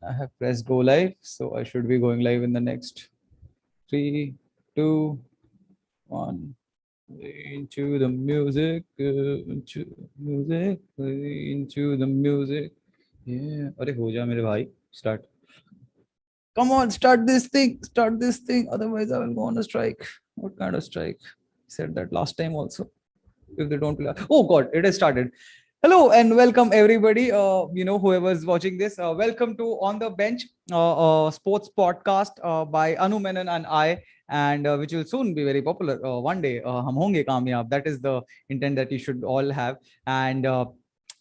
I have pressed go live, so I should be going live in the next 3, 2, 1. Into the music, into the music, into the music. Yeah. अरे हो जा मेरे भाई. Start. Come on, start this thing. Start this thing. Otherwise, I will go on a strike. What kind of strike? Said that last time also. If they don't play. Oh God, it has started. Hello and welcome everybody. Whoever's watching this, welcome to On the Bench, sports podcast by Anu Menon and I, and which will soon be very popular. One day, hum honge kamyab. That is the intent that you should all have. And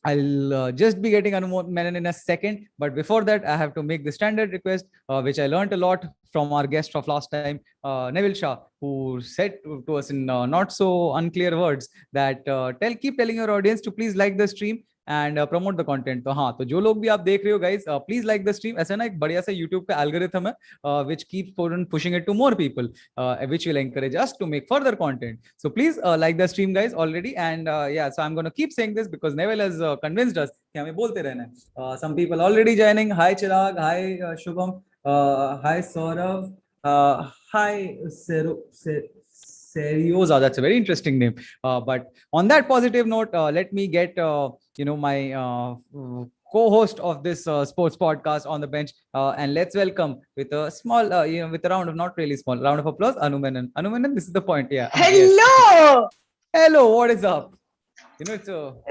I'll just be getting Anu Menon in a second. But before that, I have to make the standard request, which I learned a lot from our guest of last time, Neville Shah, who said to us in not so unclear words that keep telling your audience to please like the stream and promote the content. तो हाँ, तो जो लोग भी आप देख रहे हो guys, please like the stream. ऐसा ना एक बढ़िया सा YouTube पे algorithm है, which keeps pushing it to more people, which will encourage us to make further content. So please like the stream guys already, and yeah, so I'm going to keep saying this because Neville has convinced us कि हमें बोलते रहना है. Some people already joining. Hi Chirag, hi Shubham, hi Saurav, hi Serioza. That's a very interesting name. But on that positive note, let me get my co-host of this sports podcast on the bench, and let's welcome with a small, with a round of not really small round of applause, Anu Menon. Anu Menon, this is the point. Yeah. Hello. Yes. Hello. What is up? It's so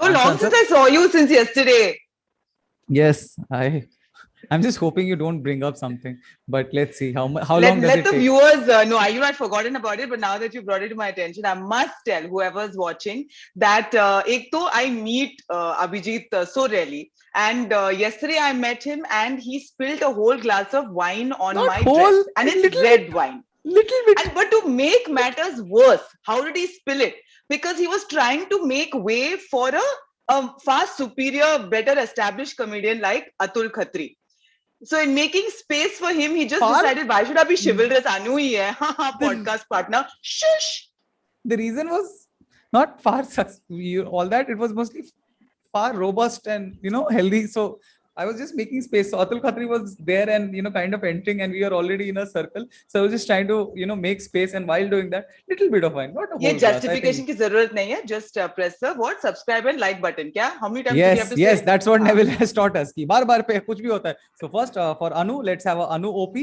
long since I saw you since yesterday. Yes, I'm just hoping you don't bring up something, but let's see how long does it take? Let the viewers know. I had forgotten about it, but now that you brought it to my attention, I must tell whoever's watching that I meet Abhijit so rarely, and yesterday I met him and he spilled a whole glass of wine on my dress, and it's red wine. Little bit. But to make matters worse, how did he spill it? Because he was trying to make way for a far superior, better established comedian like Atul Khatri. So in making space for him, he just decided, why should I be chivalrous? Anu hi hai, podcast partner. Shush. The reason was not far all that. It was mostly far robust and healthy. So I was just making space. So Atul Khatri was there and kind of entering, and we are already in a circle. So I was just trying to make space, and while doing that, little bit of wine, not a whole glass. Justification ki zarurat nahi hai. Just press the subscribe and like button. Kya? How many times yes, do you have to say? Yes, that's what Neville has taught us. Ki bar pe kuch bhi hota hai. So first for Anu, let's have a Anu OP.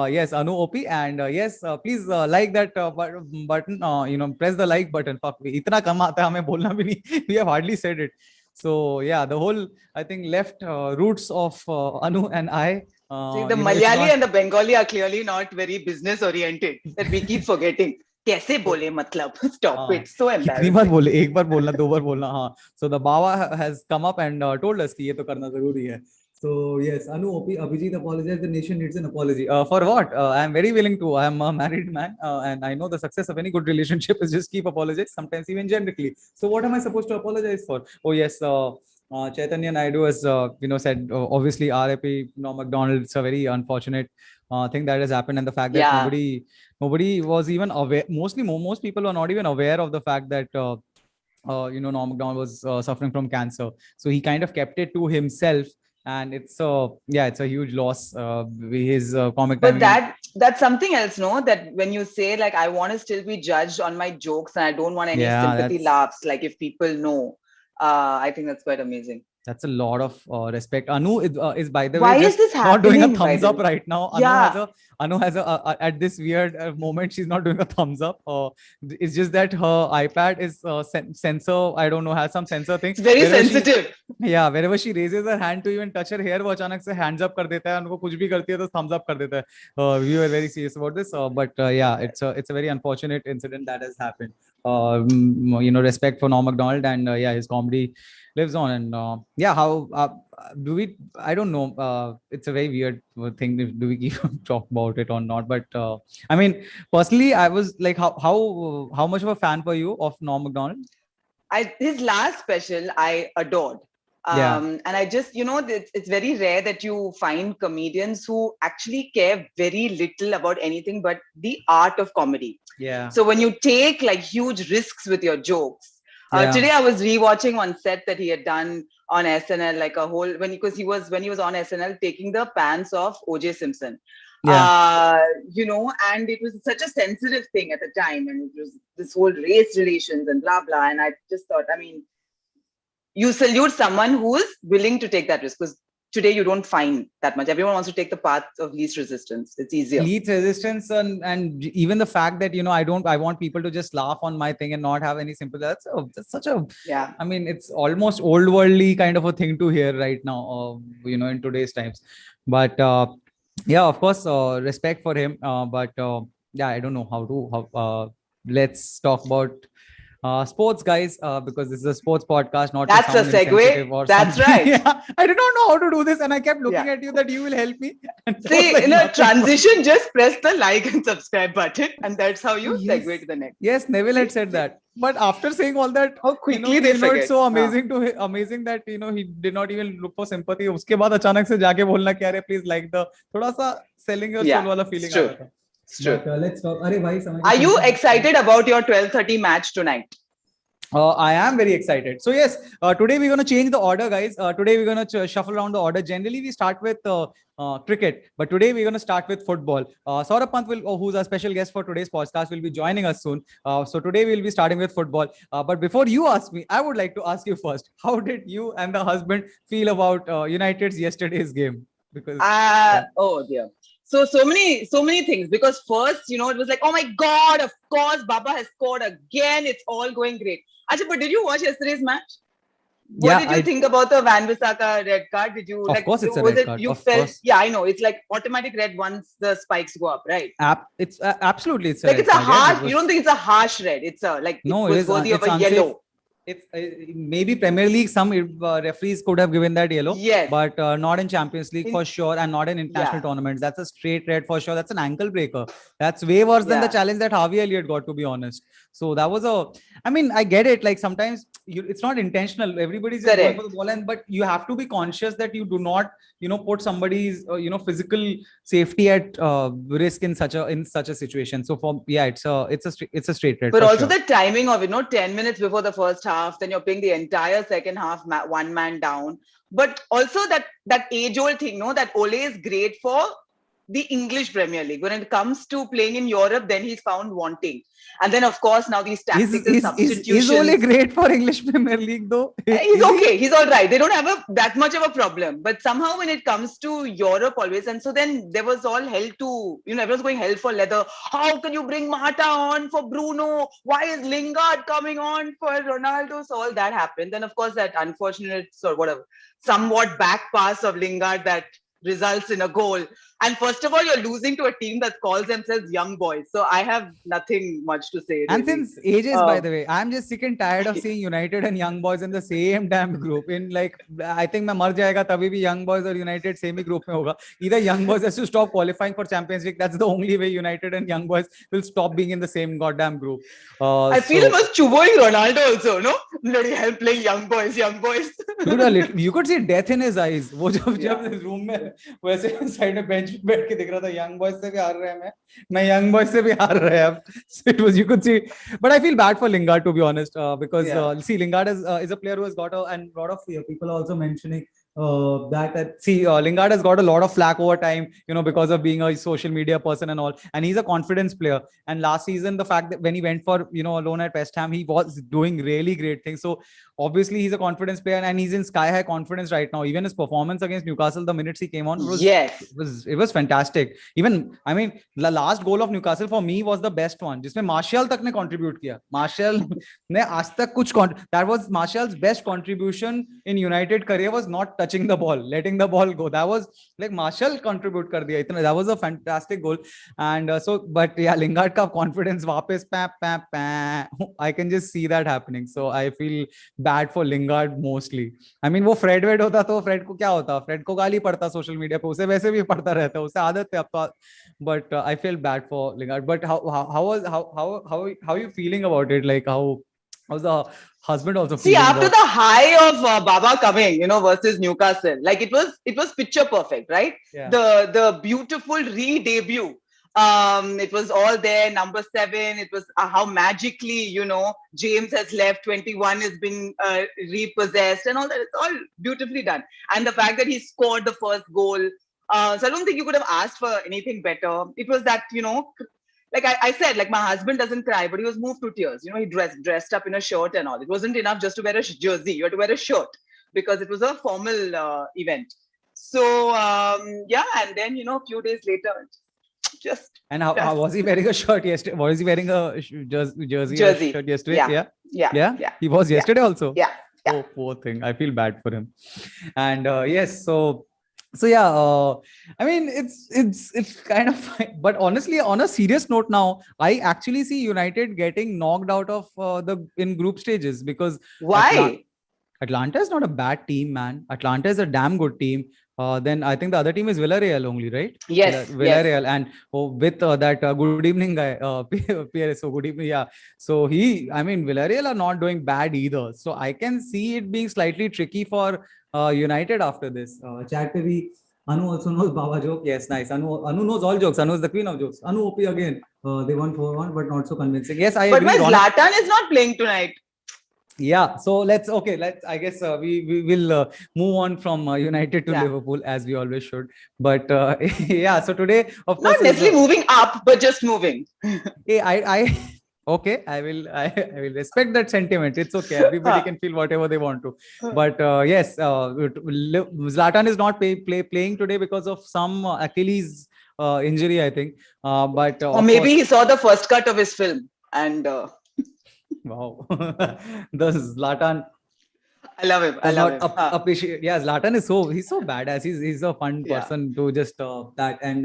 Yes, Anu OP, and yes, please like that button. Press the like button. Fuck, itna kam aata hai hame bolna bhi nahi. We have hardly said it. So yeah, the whole left roots of Anu and I. See, the Malayali and the Bengali are clearly not very business oriented. That we keep forgetting. कैसे बोले मतलब? Stop it. So embarrassing. कितनी बार बोले? एक बार बोलना, दो बार बोलना. हाँ. So the Baba has come up and told us कि ये तो करना जरूरी है. So yes, Anu Abhijit apologized. The nation needs an apology. For what? I am very willing to. I am a married man, and I know the success of any good relationship is just keep apologizing. Sometimes even generically. So what am I supposed to apologize for? Oh yes. Chaitanya Naidu has said obviously R.I.P. Norm Macdonald. It's a very unfortunate thing that has happened, and the fact that nobody was even aware. Most people were not even aware of the fact that Norm Macdonald was suffering from cancer. So he kind of kept it to himself, and it's a huge loss. His comic. But that's something else, no? That when you say like I want to still be judged on my jokes and I don't want any sympathy laughs, like if people know. I think that's quite amazing. That's a lot of respect. Anu is by the way just not doing a thumbs up right now. Yeah. Anu has a at this weird moment she's not doing a thumbs up. It's just that her iPad is sensor. I don't know, has some sensor thing. It's very sensitive. Yeah, wherever she raises her hand to even touch her hair, वो अचानक से hands up कर देता है. उनको कुछ भी करती है तो thumbs up कर देता है. We were very serious about this, but yeah, it's a very unfortunate incident that has happened. Respect for Norm Macdonald, and his comedy lives on, and how do we? I don't know. It's a very weird thing. Do we keep talk about it or not? But I mean, personally, I was like, how much of a fan were you of Norm Macdonald? His last special, I adored. And I just, it's very rare that you find comedians who actually care very little about anything but the art of comedy. Yeah. So when you take like huge risks with your jokes, today I was rewatching one set that he had done on SNL, like a whole because when he was on SNL taking the pants of OJ Simpson. Yeah. And it was such a sensitive thing at the time, and it was this whole race relations and blah blah. And I just thought, I mean, you salute someone who is willing to take that risk, because today you don't find that much. Everyone wants to take the path of least resistance. It's easier. Least resistance, and even the fact that I want people to just laugh on my thing and not have any sympathy. That's such a I mean, it's almost old worldly kind of a thing to hear right now, in today's times. But yeah, of course, respect for him. But yeah, I don't know how let's talk about sports, guys, because this is a sports podcast, not that's to a sound segue. insensitive or That's something. right. Yeah, I did not know how to do this, and I kept looking at you that you will help me. See, in a transition, just press the like and subscribe button, and that's how you segue to the next. Yes, Neville had said that. But after saying all that, how quickly they forget. It's so amazing that he did not even look for sympathy. उसके बाद अचानक से जाके बोलना क्या रे, please like the थोड़ा सा selling your soul वाला feeling आ रहा था. Sure. But let's talk. अरे भाई, are you excited about your 12:30 match tonight? I am very excited. So yes, today we're going to change the order, guys. Today we're going to shuffle around the order. Generally, we start with cricket, but today we're going to start with football. Sorabh Pant, who's our special guest for today's podcast, will be joining us soon. So today we'll be starting with football. But before you ask me, I would like to ask you first, how did you and the husband feel about United's yesterday's game? Because oh dear. So many things, because first, it was like, oh my God, of course, Baba has scored again. It's all going great. Achha, but did you watch yesterday's match? What did you think about the Van Bissaka red card? Did you of course it's a red card. You felt, yeah, I know. It's like automatic red once the spikes go up, right? It's absolutely it's a like red it's a card. harsh. You don't think it's a harsh red? It's a like no, it was worthy of a yellow. It's maybe Premier League, some referees could have given that yellow, yes, but not in Champions League for sure, and not in international tournaments. That's a straight red for sure. That's an ankle breaker. That's way worse than the challenge that Harvey Elliott got, to be honest. So that was I mean, I get it. Like sometimes it's not intentional. Everybody's just going for the ball, but you have to be conscious that you do not, put somebody's, physical safety at risk in such a situation. So it's a straight red. But also the timing of it, 10 minutes before the first half, then you're playing the entire second half, one man down. But also that age-old thing, that Ole is great for the English Premier League. When it comes to playing in Europe, then he's found wanting. And then, of course, now these tactical substitutions. Is Ole great for English Premier League, though? He's okay. He's all right. They don't have that much of a problem. But somehow when it comes to Europe always, and so then there was all hell to, everyone's going hell for leather. How can you bring Mata on for Bruno? Why is Lingard coming on for Ronaldo? So all that happened. Then, of course, that unfortunate somewhat back pass of Lingard that results in a goal. And first of all, you're losing to a team that calls themselves Young Boys. So I have nothing much to say. And since ages, by the way, I'm just sick and tired of seeing United and Young Boys in the same damn group. In like, I think मैं मर जाएगा तभी भी Young Boys और United same group में होगा. Either Young Boys has to stop qualifying for Champions League. That's the only way United and Young Boys will stop being in the same goddamn group. I feel it was chuboing Ronaldo also, no? Bloody hell, playing Young Boys. Dude, you could see death in his eyes. वो जब room में वैसे side में bench बैठ के देख रहा था, Young Boys से भी हार रहे हैं मैं Young Boys से भी हार रहे हैं. So it was, you could see, but I feel bad for Lingard, to be honest, because see, Lingard is a player who has got and a lot of people are also mentioning Lingard has got a lot of flack over time, because of being a social media person and all, and he's a confidence player. And last season, the fact that when he went for a loan at West Ham, he was doing really great things. So obviously he's a confidence player, and he's in sky high confidence right now. Even his performance against Newcastle, the minutes he came on, it was fantastic. Even, I mean, the last goal of Newcastle for me was the best one, जिसमें Martial तक ने contribute किया. Martial ने आज तक कुछ that was Martial's best contribution in United career, was not touching the ball, letting the ball go. That was like Martial contribute कर दिया इतना. That was a fantastic goal. And but yeah, Lingard का confidence वापस I can just see that happening. So I feel bad for Lingard mostly. I mean, वो Fred होता तो Fred को क्या होता? Fred को गाली पड़ता social media पे, उसे वैसे भी पड़ता रहता, उसे आदत है अब तो. But I feel bad for Lingard. But how are you feeling about it? Like how's the husband also feeling? See, after the high of Baba coming, versus Newcastle, like it was picture perfect, right? Yeah. The beautiful re-debut It was all there. Number 7. It was how magically, James has left. 21 has been repossessed, and all that. It's all beautifully done. And the fact that he scored the first goal. So I don't think you could have asked for anything better. It was that, like I said, like my husband doesn't cry, but he was moved to tears. He dressed up in a shirt and all. It wasn't enough just to wear a jersey. You had to wear a shirt because it was a formal event. So yeah, and then a few days later, just. And how was he wearing a shirt yesterday? Was he wearing a jersey or shirt yesterday? Yeah. He was yesterday also. Yeah. Oh, poor thing. I feel bad for him. And yes, so yeah, I mean, it's kind of fine. But honestly, on a serious note now, I actually see United getting knocked out of in group stages because why? Atlanta is not a bad team, man. Atlanta is a damn good team. Then I think the other team is Villarreal only, right? Yes. Villarreal. Yes. And with that good evening guy, Pierre. So good evening. Yeah. So Villarreal are not doing bad either. So I can see it being slightly tricky for United after this. Chat TV. Anu also knows Baba joke. Yes, nice. Anu knows all jokes. Anu is the queen of jokes. Anu OP again. They won 4-1, but not so convincing. Yes, I agree. But Zlatan is not playing tonight. Yeah, so let's I guess we will move on from United to Liverpool, as we always should. But yeah, so today, of course, not necessarily moving up, but just moving. Hey, I okay, I will respect that sentiment. It's okay, everybody can feel whatever they want to. But yes, Zlatan is not playing today because of some Achilles injury, I think. But or maybe he saw the first cut of his film and. Wow, the Zlatan. I love him. I love him. Appreciate. Yeah, Zlatan is he's so badass. He's a fun person to just that. And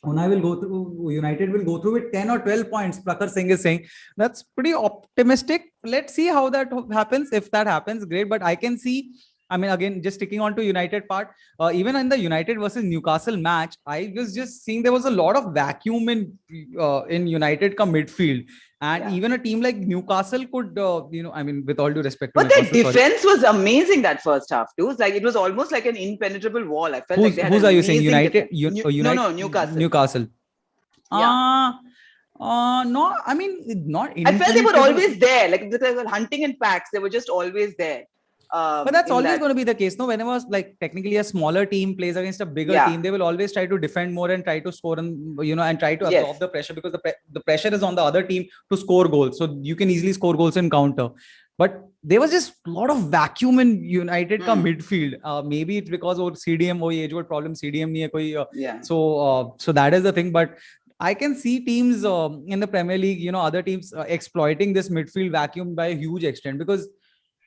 United will go through with 10 or 12 points. Prakhar Singh is saying that's pretty optimistic. Let's see how that happens. If that happens, great. But I can see. I mean, again, just sticking on to United part, even in the United versus Newcastle match, I was just seeing there was a lot of vacuum in United midfield. And even a team like Newcastle could, with all due respect. But their defense was amazing that first half too. It was almost like an impenetrable wall. I felt like they had who's are you saying? United? No, Newcastle. Newcastle. Yeah. No, I mean, not. I felt they were always there. Like they were hunting in packs. They were just always there. But that's always going to be the case. No, whenever technically a smaller team plays against a bigger team, they will always try to defend more and try to score and and try to absorb the pressure because the pressure is on the other team to score goals. So you can easily score goals in counter. But there was just a lot of vacuum in United midfield. Maybe it's because CDM age old problem CDM nahi hai koi. So that is the thing. But I can see teams in the Premier League, other teams exploiting this midfield vacuum by a huge extent because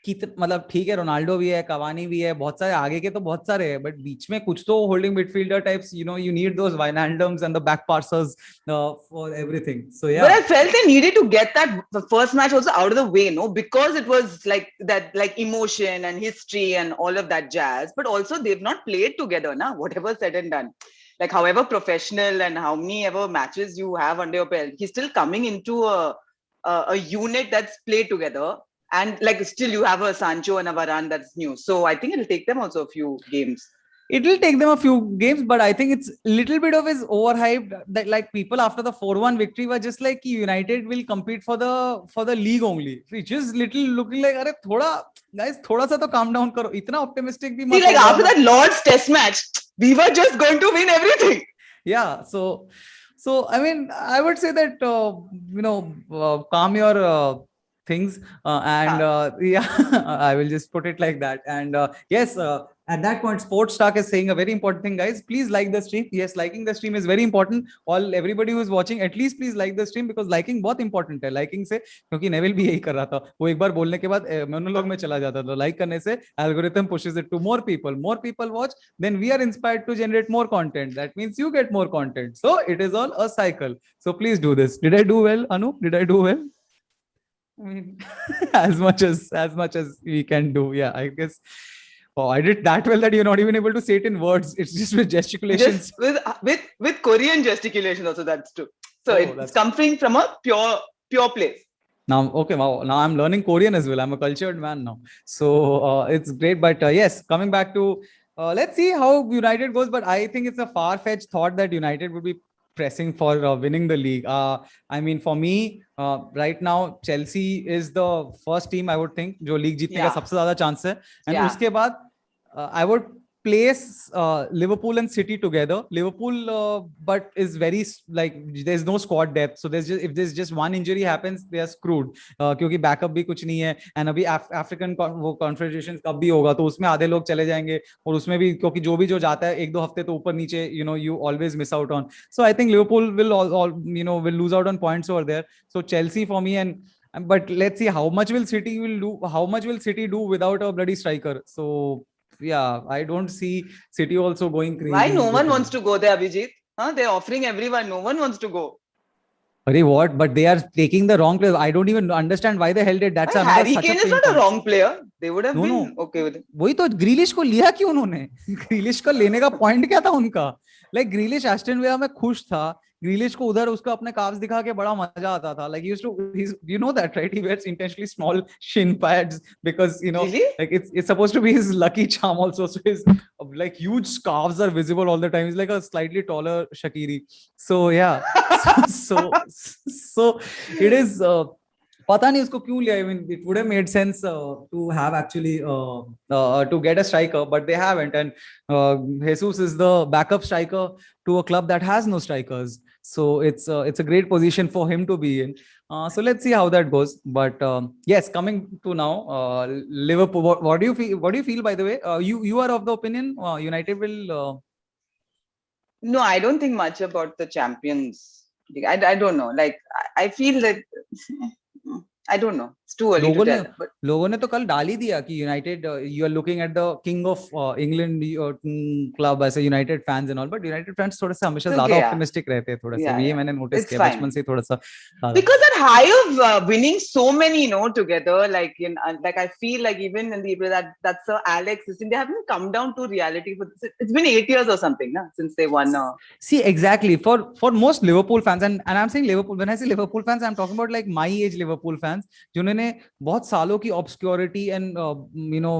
मतलब ठीक है Ronaldo भी है Cavani भी है बहुत सारे आगे के तो बहुत सारे हैं बट बीच में कुछ तो holding midfielder types you need those Wijnaldums and the back passers for everything. So yeah, but I felt they needed to get that the first match also out of the way, because it was like that, like emotion and history and all of that jazz, but also they've not played together now, whatever said and done. Like however professional and how many ever matches you have under your belt, he's still coming into a unit that's played together. And like still you have a Sancho and a Varane that's new. So I think it'll take them also a few games. It will take them a few games, but I think it's a little bit of is overhyped that like people after the 4-1 victory were just like United will compete for the league only. Which is little looking like thoda sa to calm down karo. Itna optimistic bhi See, like after that Lord's test match, we were just going to win everything. Yeah, so I mean, I would say that calm your things and I will just put it like that. And yes, at that point Sports Talk is saying a very important thing, guys. Please like the stream. Yes, liking the stream is very important. Everybody who is watching, at least please like the stream because liking बहुत important है. Liking से क्योंकि Neville भी यही कर रहा था, वो एक बार बोलने के बाद मोनोलॉग में चला जाता था. Like करने से algorithm pushes it to more people watch, then we are inspired to generate more content. That means you get more content. So it is all a cycle. So please do this. Did I do well, Anu? Did I do well? I mean, as much as we can do. Yeah, I guess. Oh, I did that well that you're not even able to say it in words. It's just with gesticulations. Just with Korean gesticulation also, that's true. So it's coming from a pure place. Now, okay, wow. Now I'm learning Korean as well. I'm a cultured man now. So it's great. But yes, coming back to, let's see how United goes. But I think it's a far-fetched thought that United would be pressing for winning the league. I mean, for me, right now, Chelsea is the first team I would think जो league जीतने का Yeah. सबसे ज़्यादा chance है. And Yeah. उसके बाद I would place Liverpool and City together. Liverpool, but is very like there's no squad depth. So there's just if there's just one injury happens, they are screwed. क्योंकि backup भी कुछ नहीं है. And अभी African वो confederation कब भी होगा तो उसमें आधे लोग चले जाएंगे और उसमें भी क्योंकि जो जाता है एक दो हफ्ते तो ऊपर नीचे you always miss out on. So I think Liverpool will all will lose out on points over there. So Chelsea for me but let's see how much will City do without a bloody striker. So yeah, I don't see City also going crazy. Why no one wants to go there, Abhijit? They're offering everyone. No one wants to go. Arey, what? But they are taking the wrong player. I don't even understand why the hell did that. Harry Kane is not a wrong player. They would have been okay with it. वही तो Grealish को लिया क्यों उन्होंने? Grealish को लेने का point क्या था उनका? Like ग्रीलिश एस्टन विला में खुश था. ग्रीलिश को उधर उसका अपने काव्स दिखा के बड़ा मजा आता था. Like you know that, right? He wears intentionally small shin pads because really? like it's supposed to be his lucky charm also. So his like huge scarves are visible all the time. He's like a slightly taller Shaqiri. So yeah. So it is. पता नहीं उसको क्यों लिया. I mean, it would have made sense to have actually to get a striker, but they haven't. And Jesus is the backup striker to a club that has no strikers. So it's a great position for him to be in. So let's see how that goes. But yes, coming to now, Liverpool. What do you feel? What do you feel? By the way, you are of the opinion United will. No, I don't think much about the Champions League. I don't know. Like I feel that. I don't know. It's too early to tell. But लोगों ने तो कल डाल ही दिया कि United, you are looking at the king of England club as a United fans and all, but United fans थोड़ा सा हमेशा ज़्यादा optimistic रहते हैं थोड़ा सा. ये मैंने notice किया बचपन से थोड़ा सा. Because that high of winning so many, together, like like I feel like even in that's Sir Alex, they haven't come down to reality. It's been 8 years or something, since they won. See, exactly for most Liverpool fans, and I'm saying Liverpool. When I say Liverpool fans, I'm talking about like my age Liverpool fans. जिन्होंने बहुत सालों की obscurity and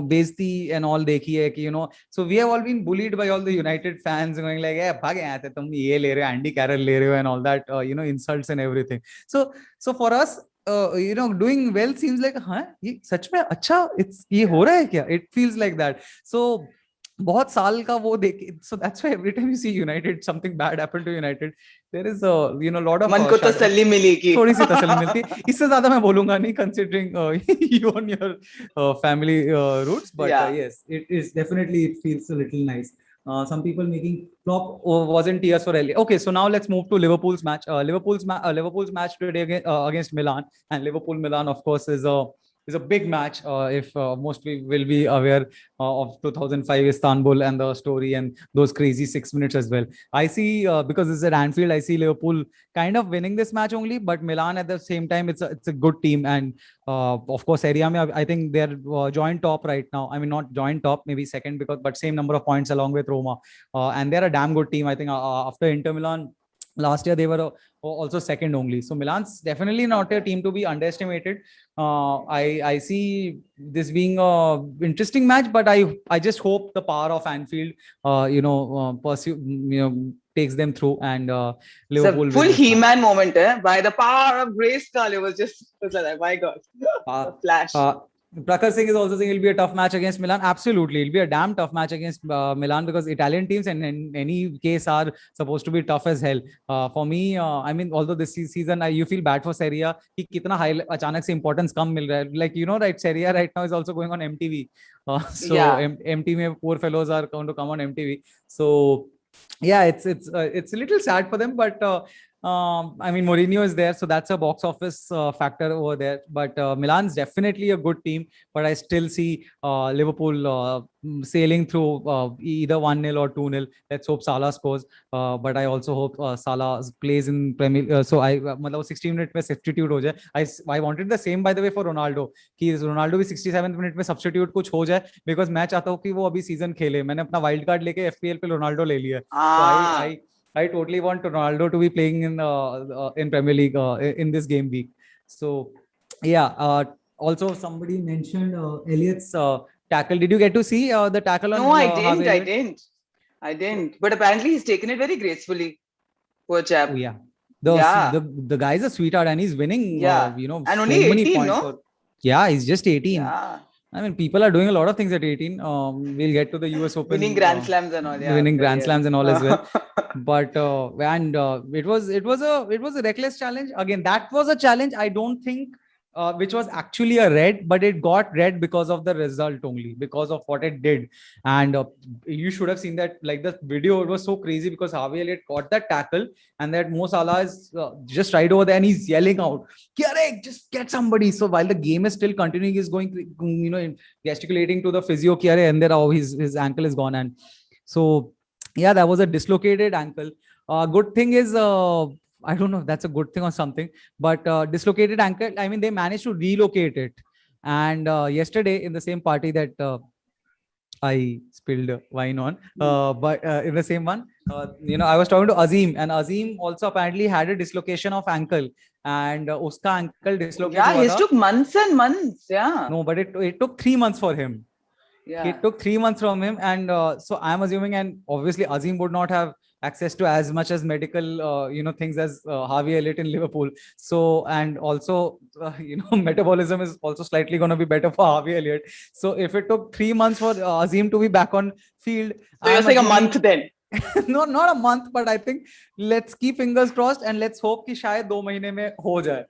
बेइज्जती and all देखी है कि so we have all been bullied by all the United fans going like भागे आते तुम ये ले रहे हो Andy Carroll ले रहे हो and all that insults and everything. So for us doing well seems like हाँ ये सच में अच्छा ये हो रहा है क्या? It feels like that. So बहुत साल का वो देख. So that's why every time you see United, something bad happen to United, there is a lot of मन को तसल्ली मिलेगी. थोड़ी सी तसल्ली मिलती. इससे ज्यादा मैं बोलूंगा नहीं, considering you and your family roots, but yes, it feels a little nice. Some people making flop wasn't tears for LA. Okay, so now let's move to Liverpool's match. Liverpool's match today against Milan, and Liverpool-Milan, of course, is a big match. If most people will be aware of 2005 Istanbul and the story and those crazy 6 minutes as well. I see because it's at Anfield, I see Liverpool kind of winning this match only, but Milan at the same time, it's a good team. And of course, Serie A, I think they're joint top right now. I mean, not joint top, maybe second, but same number of points along with Roma. And they're a damn good team. I think after Inter Milan, last year they were also second only. So Milan's definitely not a team to be underestimated. I see this being a interesting match, but I just hope the power of Anfield, takes them through, and Liverpool. It's a full He-Man moment, by the power of Grayskull. It was like, my God, flash. Prakhar Singh is also saying it'll be a tough match against Milan. Absolutely, it'll be a damn tough match against Milan, because Italian teams in any case are supposed to be tough as hell. For me, I mean, although this season you feel bad for Serie A, कि कितना high अचानक से importance कम मिल रहा है. Like right, Serie A right now is also going on MTV. So MTV poor fellows are going to come on MTV. So yeah, it's a little sad for them, but I mean, Mourinho is there, so that's a box office factor over there. But Milan's definitely a good team, but I still see Liverpool sailing through either 1-0 or 2-0. Let's hope Salah scores. But I also hope Salah plays in Premier. So I 16 minutes में substitute हो जाए. I wanted the same, by the way, for Ronaldo. कि Ronaldo भी 67th minute में substitute कुछ हो जाए, because मैं चाहता हूँ कि वो अभी season खेले. मैंने अपना wild card लेके FPL पे Ronaldo ले लिया. So I totally want Ronaldo to be playing in Premier League in this game week. So yeah. Also, somebody mentioned Elliott's tackle. Did you get to see the tackle? No, I didn't. But apparently, he's taken it very gracefully. Poor chap. Oh, yeah. Yeah. The guy's a sweetheart and he's winning, Yeah. And so only many 18, points. no? Yeah, he's just 18. Yeah. I mean, people are doing a lot of things at 18. We'll get to the US Open. Winning Grand Slams and all. Yeah. Winning very Grand early. Slams and all as well. But it was a reckless challenge. Again, that was a challenge. I don't think which was actually a red, but it got red because of the result only, because of what it did. And you should have seen that, like the video, it was so crazy because Harvey Elliott got that tackle and that Mo Salah is just right over there and he's yelling out, Kiare, just get somebody. So while the game is still continuing, he's going, gesticulating to the physio, Kiare, and there his ankle is gone. And so, yeah, that was a dislocated ankle. Good thing is, I don't know if that's a good thing or something, but dislocated ankle, I mean, they managed to relocate it. And yesterday in the same party that I spilled wine on, but in the same one, I was talking to Azim, and Azim also apparently had a dislocation of ankle, and uska ankle dislocated. Yeah, it took months and months. Yeah. No, but it took 3 months for him. Yeah. It took 3 months from him, and so I'm assuming, and obviously Azim would not have access to as much as medical things as Harvey Elliott in Liverpool. So, and also metabolism is also slightly going to be better for Harvey Elliott. So if it took 3 months for Azim to be back on field, so you're saying a month then? No, not a month, but I think let's keep fingers crossed and let's hope कि शायद 2 महीने में हो जाए.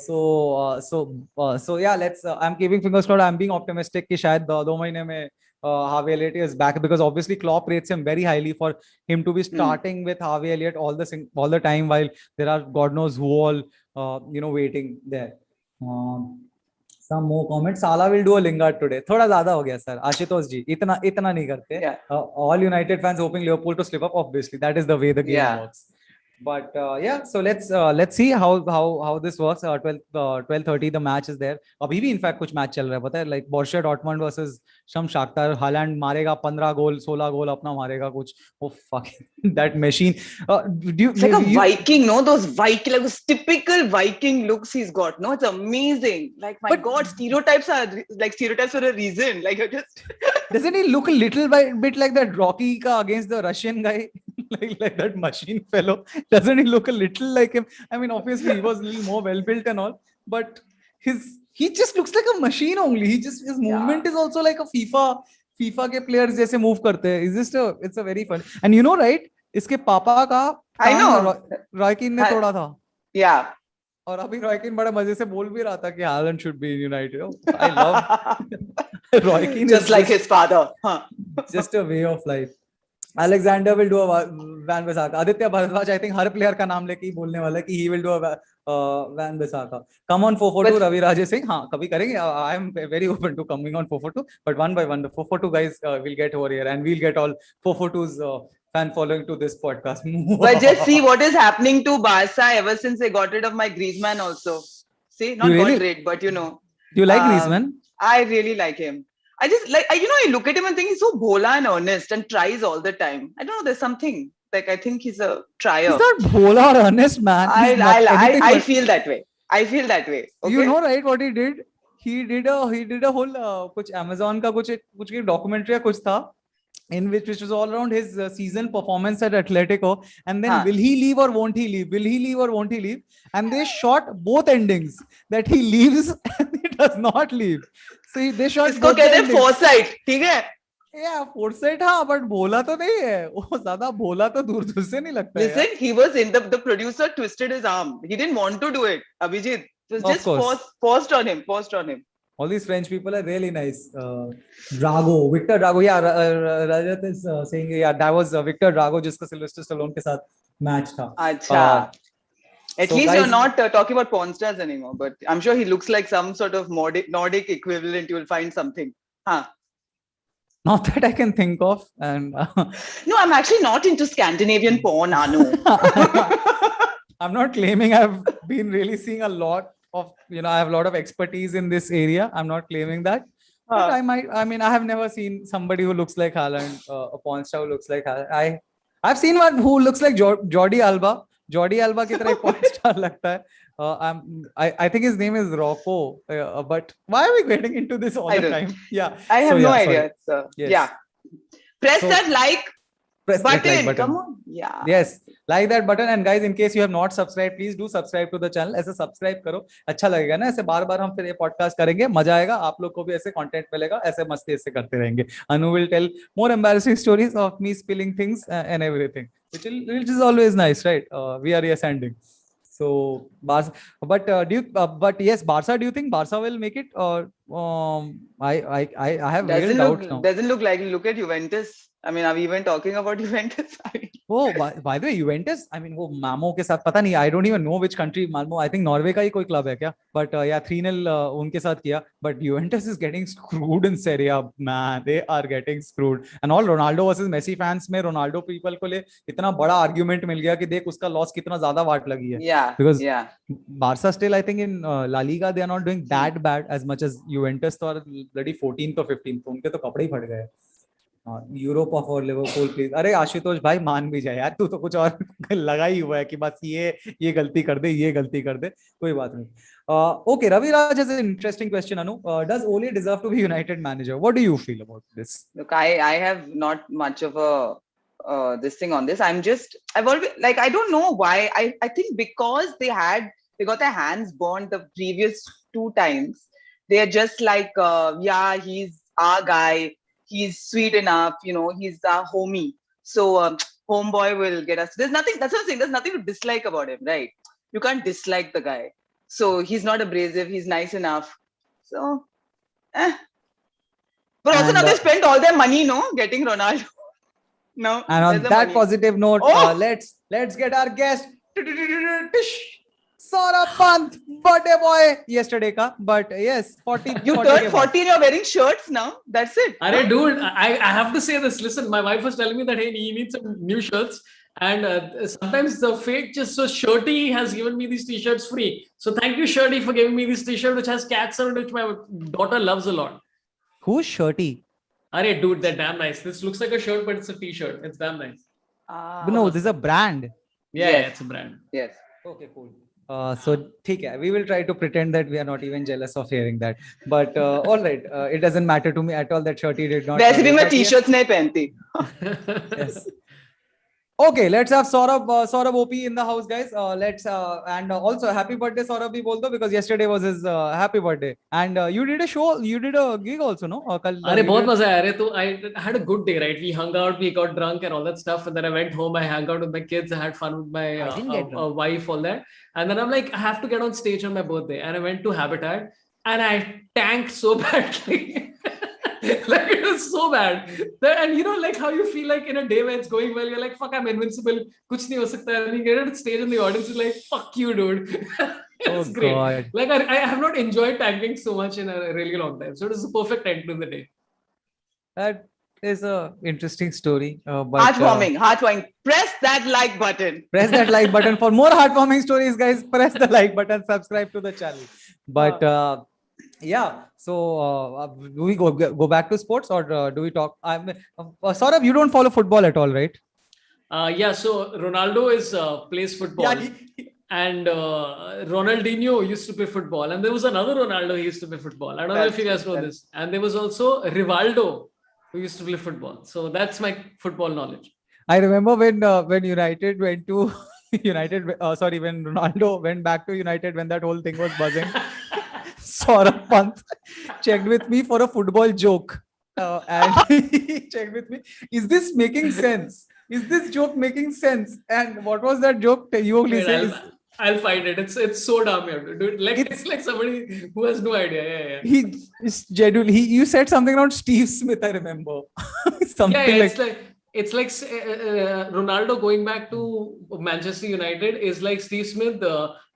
So yeah, let's I'm keeping fingers crossed. I'm being optimistic कि शायद 2 महीने में Harvey Elliott is back, because obviously Klopp rates him very highly for him to be starting with Harvey Elliott all the time, while there are God knows who all waiting there. Some more comments. Salah will do a Lingard today. थोड़ा ज़्यादा हो गया sir. Ashutosh ji, इतना नहीं करते. Yeah. All United fans hoping Liverpool to slip up. Obviously, that is the way the game works. But yeah, so let's see how this works. 12:30 the match is there. अभी भी in fact कुछ match चल रहा है, पता है, like Borussia Dortmund versus some Shakhtar. Haaland मारेगा 15 गोल 16 गोल अपना मारेगा कुछ. Oh fucking that machine. It's like a Viking, no? Those Viking, like those typical Viking looks he's got. No, it's amazing. Like my God, stereotypes are like stereotypes for a reason. Like you're just. Doesn't he look a little bit like that Rocky ka against the Russian guy? like that machine fellow. Doesn't he look a little like him? I mean, obviously he was a little more well built and all, but he just looks like a machine only. His movement is also like a FIFA के players जैसे move करते हैं. It's a very fun. And you know, right? इसके पापा का I know. रॉयकिन ने तोड़ा था. Yeah. और अभी रॉयकिन बड़ा मजे से बोल भी रहा था कि Haaland should be in United. I love रॉयकिन. Just like his father. Huh. Just a way of life. Alexander will do a Van Bissaka. Aditya Bharadwaj, I think her player का नाम लेके ही बोलने वाला है कि he will do a Van Bissaka. Come on 442 Ravi Rajesh Singh. हाँ, कभी करेंगे. I am very open to coming on 442, but one by one the 442 guys will get over here, and we'll get all 442's fan following to this podcast. But just see what is happening to Barca ever since they got rid of my Griezmann also. See, not got rid, but you know. You like Griezmann? I really like him. I just like, I look at him and think he's so bhola and earnest and tries all the time. I don't know, there's something. Like, I think he's a trier. He's not bhola or earnest, man. I feel that way. I feel that way. Okay? You know, right, what he did? He did a whole कुछ Amazon का कुछ documentary या कुछ था, in which was all around his season performance at Atletico, and then will he leave or won't he leave? Will he leave or won't he leave? And they shot both endings, that he leaves and he does not leave. So they shot. इसको कहते हैं foresight, ठीक है? Yeah, foresight हाँ, but भोला तो नहीं है. वो ज़्यादा भोला तो दूर से नहीं लगता है. Listen, he was in the producer twisted his arm. He didn't want to do it. Abhijit, it was just forced on him. All these French people are really nice. Victor Drago. Yeah, Rajat is saying, yeah, that was Victor Drago, जिसका Sylvester Stallone के साथ match था. अच्छा. At least you're not talking about porn stars anymore, but I'm sure he looks like some sort of Nordic equivalent. You will find something. Huh? Not that I can think of. And no, I'm actually not into Scandinavian porn, Anu. I'm not claiming I've been really seeing a lot of, I have a lot of expertise in this area. I'm not claiming that. But I have never seen somebody who looks like Haaland, a porn star who looks like Haaland. I've seen one who looks like Jordi Alba. Jordi Alba की तरह porn star लगता है. I think his name is Rocco. But why are we getting into this all the time? Yeah. I have no idea. So, yes. Yeah. Press that like press that like Button, button. come on. Yeah. Yes, like that button. And guys, in case you have not subscribed, please do subscribe to the channel. ऐसे subscribe करो, अच्छा लगेगा ना. ऐसे बार-बार हम फिर ये podcast करेंगे, मजा आएगा. आप लोग को भी ऐसे content मिलेगा. ऐसे मस्ती ऐसे करते रहेंगे. Anu will tell more embarrassing stories of me spilling things and everything, which is always nice, right? We are yes ending. So Barca, but but yes, Barca. Do you think Barca will make it? Or I have real doubts now. Doesn't look like. Look at Juventus. I mean, are we even talking about Juventus? Oh, by the way, Juventus. I mean, वो Malmo के साथ पता नहीं. I don't even know which country Malmo. I think Norway का ही कोई club है क्या? But yeah, 3-0 उनके साथ किया. But Juventus is getting screwed in Serie A. Man, they are getting screwed. And all Ronaldo versus Messi fans में Ronaldo people को ले इतना बड़ा argument मिल गया कि देख उसका loss कितना ज़्यादा वाट लगी है. Yeah. Because yeah. Barca still, I think in La Liga they are not doing that bad as much as Juventus. तो bloody 14th or 15th. तो उनके तो कपड़े ही फट गए. यूरोप ऑफ और लिवरपूल प्लीज. अरे आशुतोष भाई मान भी जाए यार, तू तो कुछ और लगा ही हुआ है कि बस ये गलती कर दे, ये गलती कर दे. कोई बात नहीं. Okay, Ravi Raj has an interesting question. Anu, does Ole deserve to be United manager? What do you feel about this? Look, I have not much of a this thing on this. I've always like, I don't know why. I think because they got their hands burned the previous 2 times. They are just like, yeah, he's our guy. He's sweet enough, he's our homie. So homeboy will get us. There's nothing, that's what I'm saying. There's nothing to dislike about him, right? You can't dislike the guy. So he's not abrasive. He's nice enough. So, But also now they spent all their money, getting Ronaldo. No. And on that positive note, let's get our guest. Sorabh Pant, birthday boy yesterday ka, but yes, 40. You turned 14, you're wearing shirts now. That's it. Arey, dude, I have to say this. Listen, my wife was telling me that, hey, he needs some new shirts. And sometimes the fake just so Shirty has given me these t-shirts free. So thank you, Shirty, for giving me this t-shirt, which has cats on it, which my daughter loves a lot. Who's Shirty? Arey, dude, they're damn nice. This looks like a shirt, but it's a t-shirt. It's damn nice. No, this is a brand. Yeah, it's a brand. Yes. Okay, cool. So we will try to pretend that we are not even jealous of hearing that. But all right, it doesn't matter to me at all that Shirty did not. वैसे भी मैं t-shirts नहीं पहनती. Yes. Okay, let's have Sorabh OP in the house, guys. And also happy birthday, Sorabh bhi bol do, because yesterday was his happy birthday. And you did a show, you did a gig also, no? Arey, बहुत मजा आया. Arey, I had a good day, right? We hung out, we got drunk and all that stuff. And then I went home, I hung out with my kids, I had fun with my wife, all that. And then I'm like, I have to get on stage on my birthday. And I went to Habitat and I tanked so badly. Like it was so bad. And like how you feel like in a day where it's going well, you're like, fuck, I'm invincible. Kuch nahi ho sakta. And you get on stage and the audience is like, fuck you, dude. It's great. God. Like I have not enjoyed tanking so much in a really long time. So it was a perfect end to the day. That is a interesting story. Heartwarming. Press that like button. Press that like button for more heartwarming stories, guys. Press the like button. Subscribe to the channel. But yeah, so do we go back to sports or do we talk? Saurabh, you don't follow football at all, right? Yeah, so Ronaldo plays football. Yeah, and Ronaldinho used to play football, and there was another Ronaldo who used to play football. I don't know if you guys know this. And there was also Rivaldo who used to play football. So that's my football knowledge. I remember when United went to when Ronaldo went back to United, when that whole thing was buzzing. Sorabh Pant checked with me for a football joke, and he checked with me. Is this making sense? Is this joke making sense? And what was that joke? You only say. I'll find it. It's so dumb, dude. It's like somebody who has no idea. Yeah. He genuinely. You said something around Steve Smith. I remember. It's like Ronaldo going back to Manchester United is like Steve Smith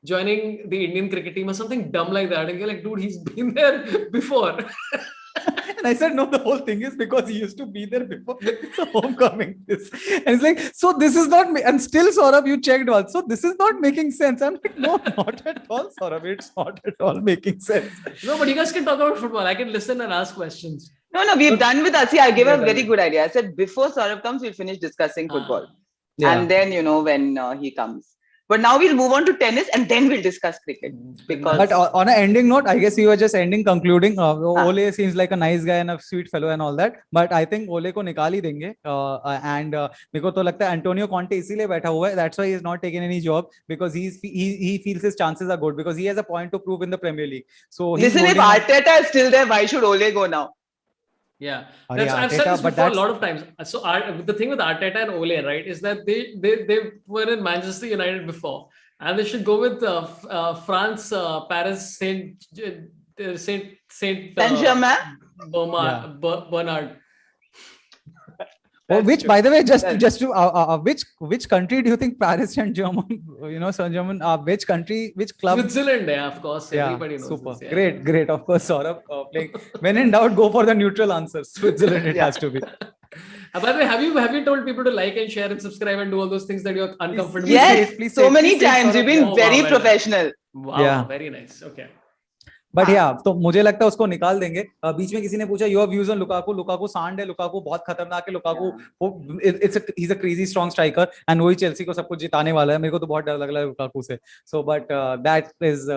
joining the Indian cricket team or something dumb like that. And you're like, dude, he's been there before. And I said, no, the whole thing is because he used to be there before. It's a homecoming. And it's like, so this is not, and still, Saurabh, you checked once. So this is not making sense. I'm like, no, not at all, Saurabh. It's not at all making sense. No, but you guys can talk about football. I can listen and ask questions. No, we've done with us. I gave a very good idea. I said, before Saurabh comes, we'll finish discussing football. Yeah. And then, when he comes. But now we'll move on to tennis and then we'll discuss cricket. Because But on an ending note, I guess you were just concluding. Ole seems like a nice guy and a sweet fellow and all that. But I think Ole को निकाल ही देंगे. And मेरे को तो लगता है Antonio Conte इसीलिए बैठा हुआ है. That's why he is not taking any job, because he feels his chances are good because he has a point to prove in the Premier League. So listen, if Arteta is still there, why should Ole go now? Yeah, I've said this before a lot of times. So the thing with Arteta and Ole, right, is that they were in Manchester United before, and they should go with France, Paris, Saint Germain, Bernard. Which, by the way, just to which country do you think Paris Saint-Germain, Saint-Germain, which country, which club? Switzerland, yeah, of course. Yeah, everybody knows super. This, yeah. Great. Of course, Sorabh. When in doubt, go for the neutral answer. Switzerland, it has to be. By the way, have you told people to like and share and subscribe and do all those things that you're uncomfortable with? Yes, so many times. You've been very professional. Wow, very nice. Okay. But yeah, तो मुझे लगता है उसको निकाल देंगे. बीच में किसी ने पूछा your views on Lukaku सांड है, Lukaku बहुत खतरनाक है, Lukaku he's a crazy strong striker and वही चेल्सी को सब कुछ जिताने वाला है. मेरे को तो बहुत डर लग रहा है Lukaku से. So but that is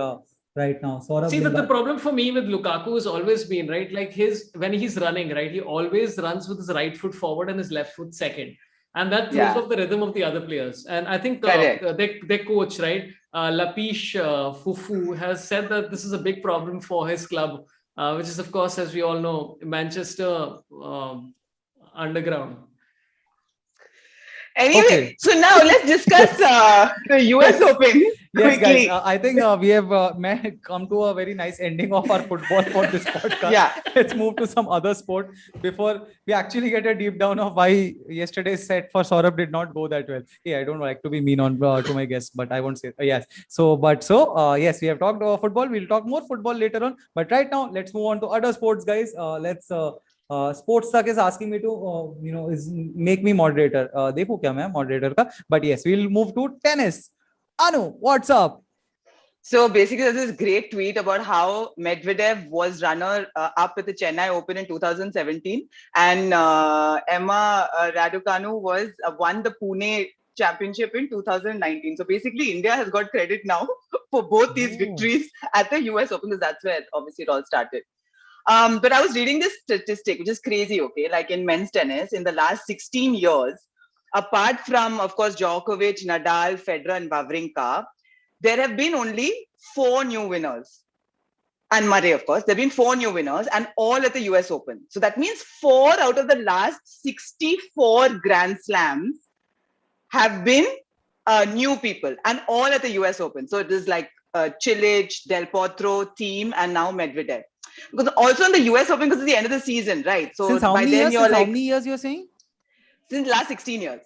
right now. See, the problem for me with Lukaku has always been, right, like when he's running, right, he always runs with his right foot forward and his left foot second. And that throws off the rhythm of the other players. And I think their coach, right, Lapish Fufu, has said that this is a big problem for his club, which is, of course, as we all know, Manchester Underground. Anyway, so now let's discuss the US Open. Yes, guys, I think we have come to a very nice ending of our football for this podcast. Yeah. Let's move to some other sport before we actually get a deep down of why yesterday's set for Sorabh did not go that well. Yeah, I don't like to be mean on to my guests, but I won't say yes. Yes, we have talked about football. We'll talk more football later on. But right now, let's move on to other sports, guys. Sports Tuck is asking me to, make me moderator. देखो क्या मैं moderator का. But yes, we'll move to tennis. Anu, what's up? So basically, there's this great tweet about how Medvedev was runner up at the Chennai Open in 2017, and Emma Raducanu won the Pune Championship in 2019. So basically, India has got credit now for both these victories at the US Open, because that's where obviously it all started. But I was reading this statistic, which is crazy, okay? Like in men's tennis, in the last 16 years, apart from, of course, Djokovic, Nadal, Federer, and Wawrinka, there have been only 4 new winners. And Murray, of course. There have been 4 new winners, and all at the US Open. So that means 4 out of the last 64 Grand Slams have been new people, and all at the US Open. So it is like Cilic, Del Potro, Thiem, and now Medvedev. Because also in the US Open, because it's the end of the season, right? So since how many years? Since how many years you're saying? Since the last 16 years.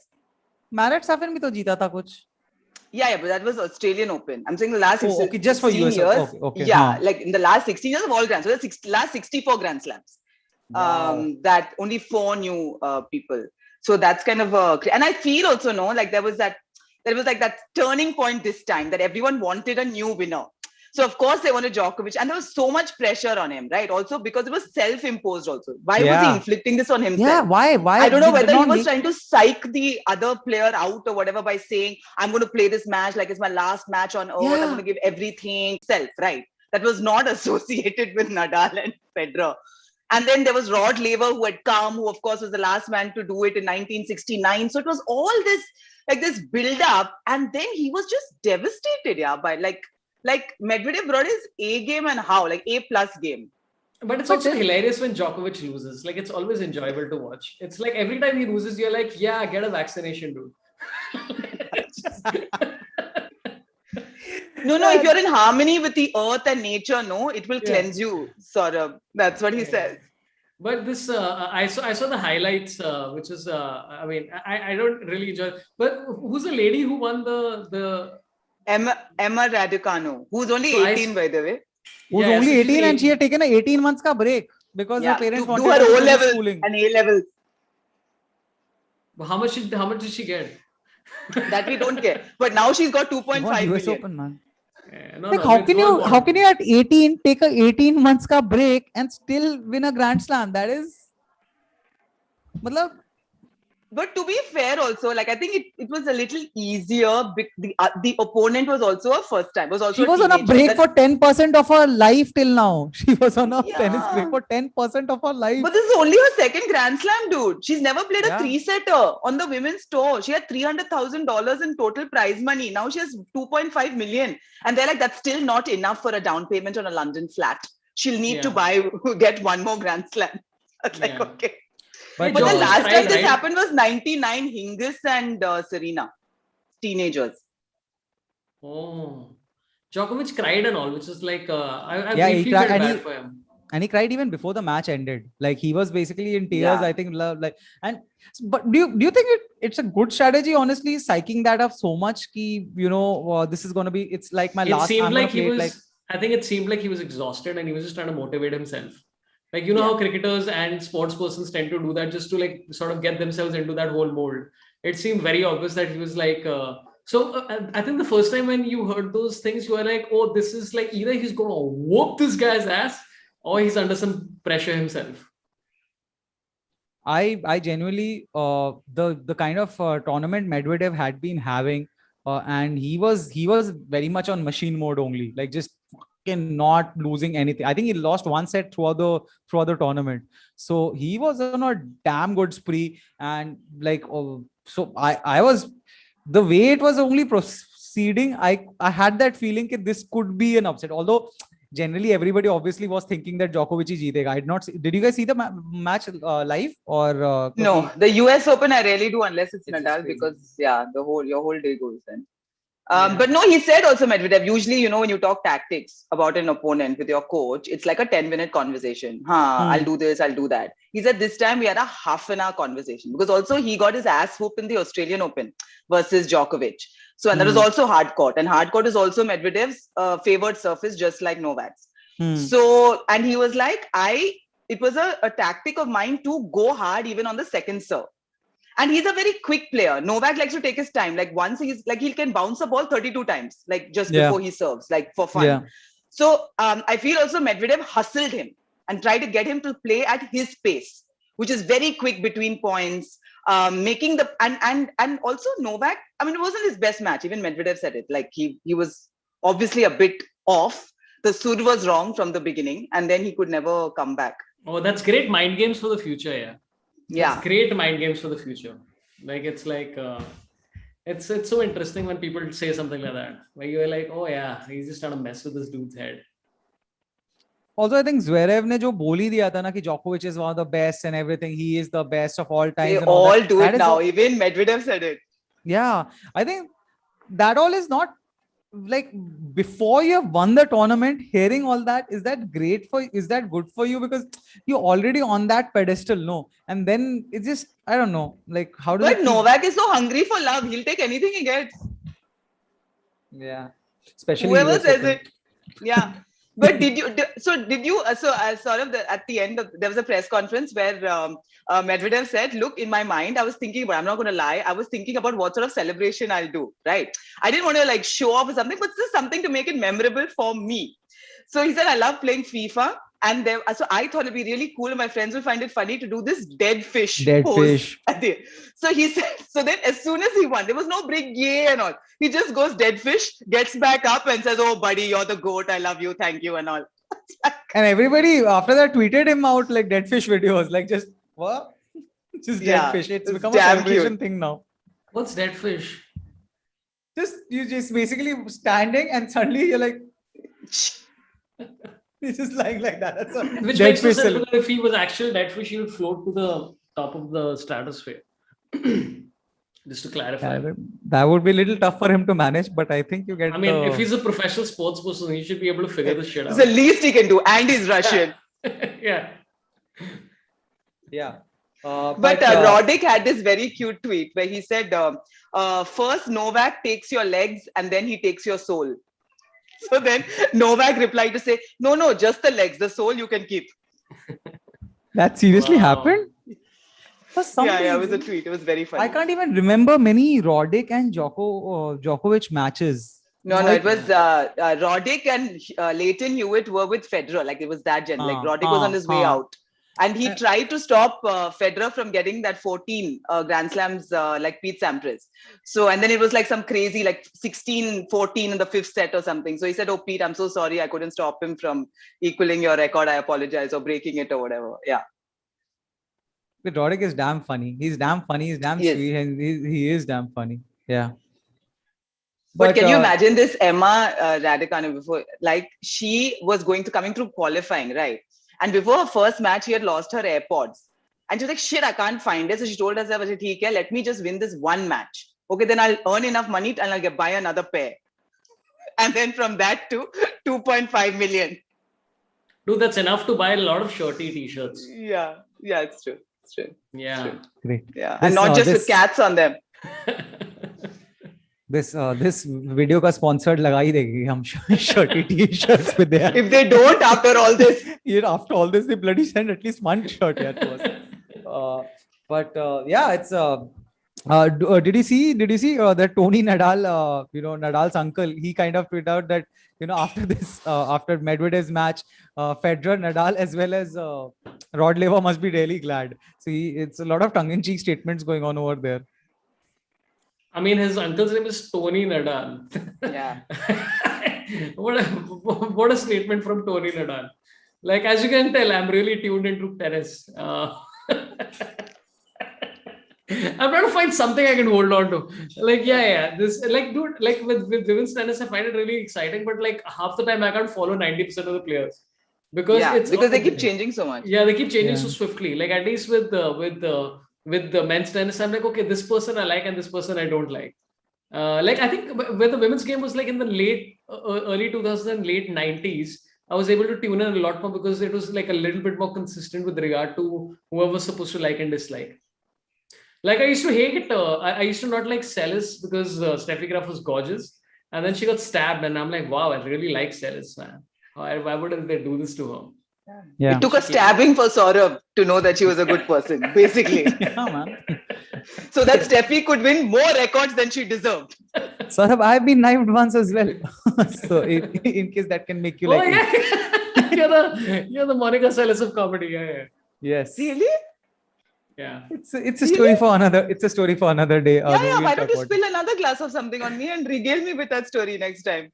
Marat Safin bhi to jeeta tha kuch. Yeah, but that was Australian Open. I'm saying the last 16 okay, just for US years. Okay. Yeah, like in the last 16 years of all Grand Slams. So the last 64 Grand Slams. Wow. That only 4 new people. So that's kind of and I feel also, like there was that turning point this time that everyone wanted a new winner. So of course they wanted Djokovic, and there was so much pressure on him, right? Also because it was self-imposed also. Why was he inflicting this on himself? Yeah, why? I don't know whether he was trying to psych the other player out or whatever by saying, I'm going to play this match like it's my last match on earth. I'm going to give everything self, right? That was not associated with Nadal and Federer. And then there was Rod Laver who had come, who of course was the last man to do it in 1969. So it was all this, like this build up. And then he was just devastated, by like Medvedev brought his A game and how, like A+ game. But it's also hilarious when Djokovic loses. Like, it's always enjoyable to watch. It's like every time he loses, you're like, yeah, get a vaccination, dude. No, if you're in harmony with the earth and nature, it will cleanse you, Sorabh. That's what he says. But this, I saw the highlights, which is, I don't really enjoy. But who's the lady who won the Emma Raducanu, who's only 18, by the way. Who's only 18 and she had taken 18 months ka break because her parents wanted to do her O-level schooling and A-level. How much did she get? That we don't care. But now she's got 2.5 million. US Open, man. Like, how can you at 18 take a 18 months ka break and still win a Grand Slam? That is, But to be fair, also, like I think it was a little easier. The opponent was also a first time. Was also She a was on a teenager. break for 10% of her life till now. She was on a tennis break Yeah. for 10% of her life. But this is only her second Grand Slam, dude. She's never played a Yeah. three-setter on the women's tour. She had $300,000 in total prize money. Now she has 2.5 million. And they're like, that's still not enough for a down payment on a London flat. She'll need to get one more Grand Slam. I was like, okay. But But the Djokovic last tried, time this right? happened was 99, Hingis and Serena, teenagers. Oh, Djokovic cried and all, which is like, I Yeah, he briefly cried, felt and bad for him. and he cried even before the match ended. Like he was basically in tears. Yeah. I think but do you think it's a good strategy, honestly, psyching that up so much ki, this is going to be, it's like my It last, seemed I'm like going to he play it was, like. I think it seemed like he was exhausted and he was just trying to motivate himself. Like, you know Yeah. how cricketers and sports persons tend to do that just to like sort of get themselves into that whole mold. It seemed very obvious that he was like, I think the first time when you heard those things, you were like, oh, this is like either he's going to whoop this guy's ass or he's under some pressure himself. I genuinely the kind of tournament Medvedev had been having, and he was very much on machine mode only, like just fucking not losing anything. I think he lost one set throughout the tournament, so he was on a damn good spree. And like, so I was, the way it was only proceeding, I had that feeling that this could be an upset, although generally everybody obviously was thinking that Djokovic is jeetega. I did not see, did you guys see the match live or No, the US Open I rarely do unless it's It's Nadal, crazy. because your whole day goes then. Yeah. But no, he said also, Medvedev, usually, when you talk tactics about an opponent with your coach, it's like a 10-minute conversation. I'll do this, I'll do that. He said this time we had a half an hour conversation, because also he got his ass whooped in the Australian Open versus Djokovic. So, and that was also hard court. And hard court is also Medvedev's favored surface, just like Novak's. So, and he was like, it was a tactic of mine to go hard even on the second serve. And he's a very quick player. Novak likes to take his time. Like once he's like, he can bounce the ball 32 times, like just before he serves, like for fun. Yeah. So I feel also Medvedev hustled him and tried to get him to play at his pace, which is very quick between points, making the, and also Novak, I mean, it wasn't his best match. Even Medvedev said it. Like he was obviously a bit off. The sur was wrong from the beginning, and then he could never come back. Oh, that's great mind games for the future. Yeah. Yeah. It's great mind games for the future. Like, it's like, it's so interesting when people say something like that. Like, you're like, oh yeah, he's just trying to mess with this dude's head. Also, I think Zverev ne jo boli diya tha na ki Djokovic is one of the best and everything. He is the best of all times. They and all all that. do That it is now. Even Medvedev said it. Yeah, I think that all is not like, before you have won the tournament, hearing all that, is that good for you? Because you're already on that pedestal, no? And then it's just, I don't know, like, how does But it Novak is so hungry for love. He'll take anything he gets. Yeah, especially Whoever US says Open. it. Yeah. But sort of at the end of, there was a press conference where Medvedev said, look, in my mind, I was thinking about, I'm not going to lie, I was thinking about what sort of celebration I'll do, right? I didn't want to like show off or something, but this is something to make it memorable for me. So he said, I love playing FIFA. And so I thought it'd be really cool, and my friends will find it funny to do this dead fish pose. So he said, so then as soon as he won, there was no big yay and all. He just goes dead fish, gets back up and says, oh, buddy, you're the GOAT. I love you. Thank you and all. And everybody after that tweeted him out like dead fish videos, like just, what? Just dead fish. It's become a celebration thing now. What's dead fish? You just basically standing and suddenly you're like, he's just lying like that. That's a Which makes no sense, because if he was actual dead fish, he would float to the top of the stratosphere. Just to clarify. Yeah, that would be a little tough for him to manage, but I think you get. I mean, if he's a professional sports person, he should be able to figure this shit out. It's the least he can do, and he's Russian. Yeah. Yeah. But Roddick had this very cute tweet where he said, first Novak takes your legs and then he takes your soul. So then Novak replied to say, no, just the legs. The soul you can keep. That seriously happened? Yeah, it was a tweet. It was very funny. I can't even remember many Roddick and Djokovic matches. No, it was Roddick and Leighton Hewitt were with Federer. Like, it was that gen. Like, Roddick was on his way out. And he tried to stop Federer from getting that 14 Grand Slams like Pete Sampras. So, and then it was like some crazy, like 16-14 in the 5th set or something. So he said, oh, Pete, I'm so sorry. I couldn't stop him from equaling your record. I apologize, or breaking it or whatever. Yeah. But Roddick is damn funny. He's damn funny. He's damn Yes. sweet. And he is damn funny. Yeah. But can you imagine this Emma Raducanu before? Like, she was coming through qualifying, right? And before her first match, she had lost her AirPods. And she was like, shit, I can't find it. So she told herself, okay, let me just win this one match. Okay, then I'll earn enough money and I'll buy another pair. And then from that to 2.5 million. Dude, that's enough to buy a lot of shorty t-shirts. Yeah, it's true. It's true. Yeah. It's true. Great. Yeah, and not just with cats on them. This video का sponsored लगा ही देगी हम shirty t-shirts with their. If they don't after all this. After all this, they bloody send at least one shirt here to us. But yeah, it's. Did you see that Tony Nadal, Nadal's uncle, he kind of tweeted out that, after this, after Medvedev's match, Federer, Nadal, as well as Rod Laver must be really glad. So it's a lot of tongue-in-cheek statements going on over there. I mean, his uncle's name is Tony Nadal. Yeah. What a statement from Tony Nadal. Like, as you can tell, I'm really tuned into tennis. I'm trying to find something I can hold on to. Like, this, like, dude, like with women's tennis, I find it really exciting, but like half the time I can't follow 90% of the players because they keep changing so much. Yeah, they keep changing so swiftly. Like, at least with the men's tennis, I'm like, okay, this person I like and this person I don't like. Like, I think when the women's game was like in the early 2000s, late 90s, I was able to tune in a lot more because it was like a little bit more consistent with regard to whoever was supposed to like and dislike. Like, I used to hate I used to not like Celis because Steffi Graf was gorgeous, and then she got stabbed, and I'm like, wow, I really like Celis, man. Why wouldn't they do this to her? Yeah. It took a stabbing for Sorabh to know that she was a good person, basically. Yeah, man. So that Steffi could win more records than she deserved. Sorabh, I've been knifed once as well. So in case that can make you like. Yeah. you're the Monica Seles of comedy. Yeah. Yes. Really? Yeah. It's a story for another. It's a story for another day. Why don't you spill another glass of something on me and regale me with that story next time?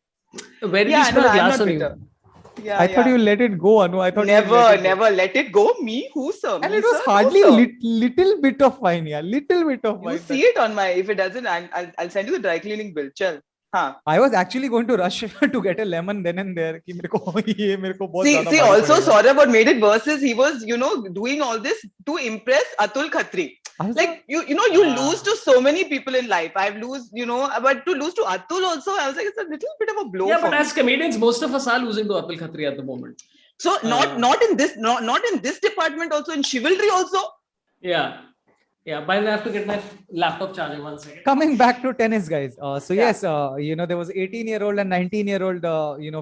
Where did you spill a glass on you? Yeah, I thought you let it go, Anu. I thought never let it go. Me, who sir? And me, it was sir? hardly No, sir. little bit of wine, yeah. Little bit of wine. You see it on my. If it doesn't, I'll send you the dry cleaning bill. Chal. Huh. I was actually going to rush to get a lemon then and there. See, also Sorabh, what made it worse is he was, doing all this to impress Atul Khatri. Like, you lose to so many people in life. I've lose, but to lose to Atul also, I was like, it's a little bit of a blow. Yeah, but as comedians, most of us are losing to Atul Khatri at the moment. So not in this department also, in chivalry also. Yeah. Yeah, but I have to get my laptop charging 1 second. Coming back to tennis, guys. Yes, there was 18-year-old and 19-year-old,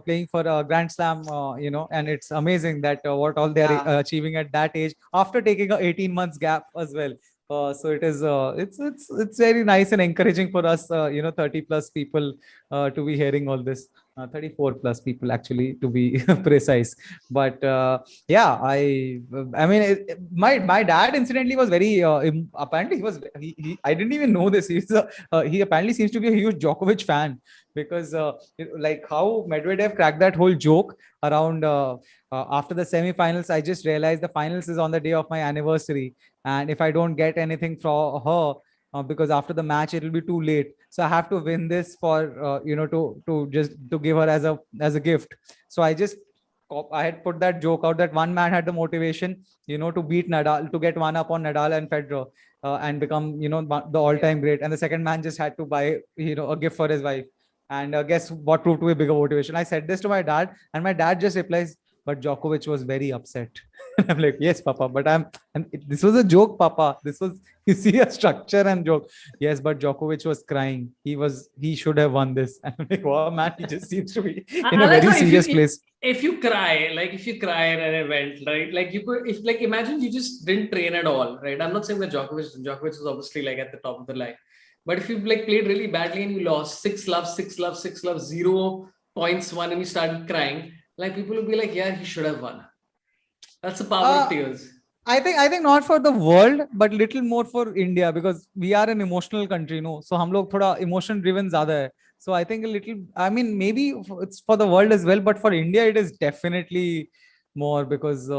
playing for a Grand Slam, and it's amazing that what all they're achieving at that age after taking a 18 months gap as well. So it is, it's very nice and encouraging for us, 30 plus people to be hearing all this. 34 plus people actually, to be precise. But yeah, I mean, my dad incidentally was very apparently he I didn't even know this. He apparently seems to be a huge Djokovic fan, because like how Medvedev cracked that whole joke around after the semi-finals. I just realized the finals is on the day of my anniversary, and if I don't get anything from her, because after the match it will be too late, so I have to win this for to give her as a gift. So I had put that joke out that one man had the motivation to beat Nadal, to get one up on Nadal and Federer, and become the all-time great, and the second man just had to buy a gift for his wife. And guess what proved to be a bigger motivation? I said this to my dad, and my dad just replies, but Djokovic was very upset. I'm like, yes, Papa, but this was a joke, Papa. This was, you see, a structure and joke. Yes, but Djokovic was crying. He should have won this. And I'm like, wow, man, he just seems to be in a very serious place. If you cry in an event, right? Like imagine you just didn't train at all, right? I'm not saying that Djokovic was obviously like at the top of the line. But if you played really badly and you lost 6 loves, 0 points won, and you started crying, like people will be like, yeah, he should have won. That's the power of tears. I think not for the world, but little more for India because we are an emotional country, no. So हम लोग थोड़ा emotion driven ज़्यादा है. So I think a little. I mean, maybe it's for the world as well, but for India it is definitely more because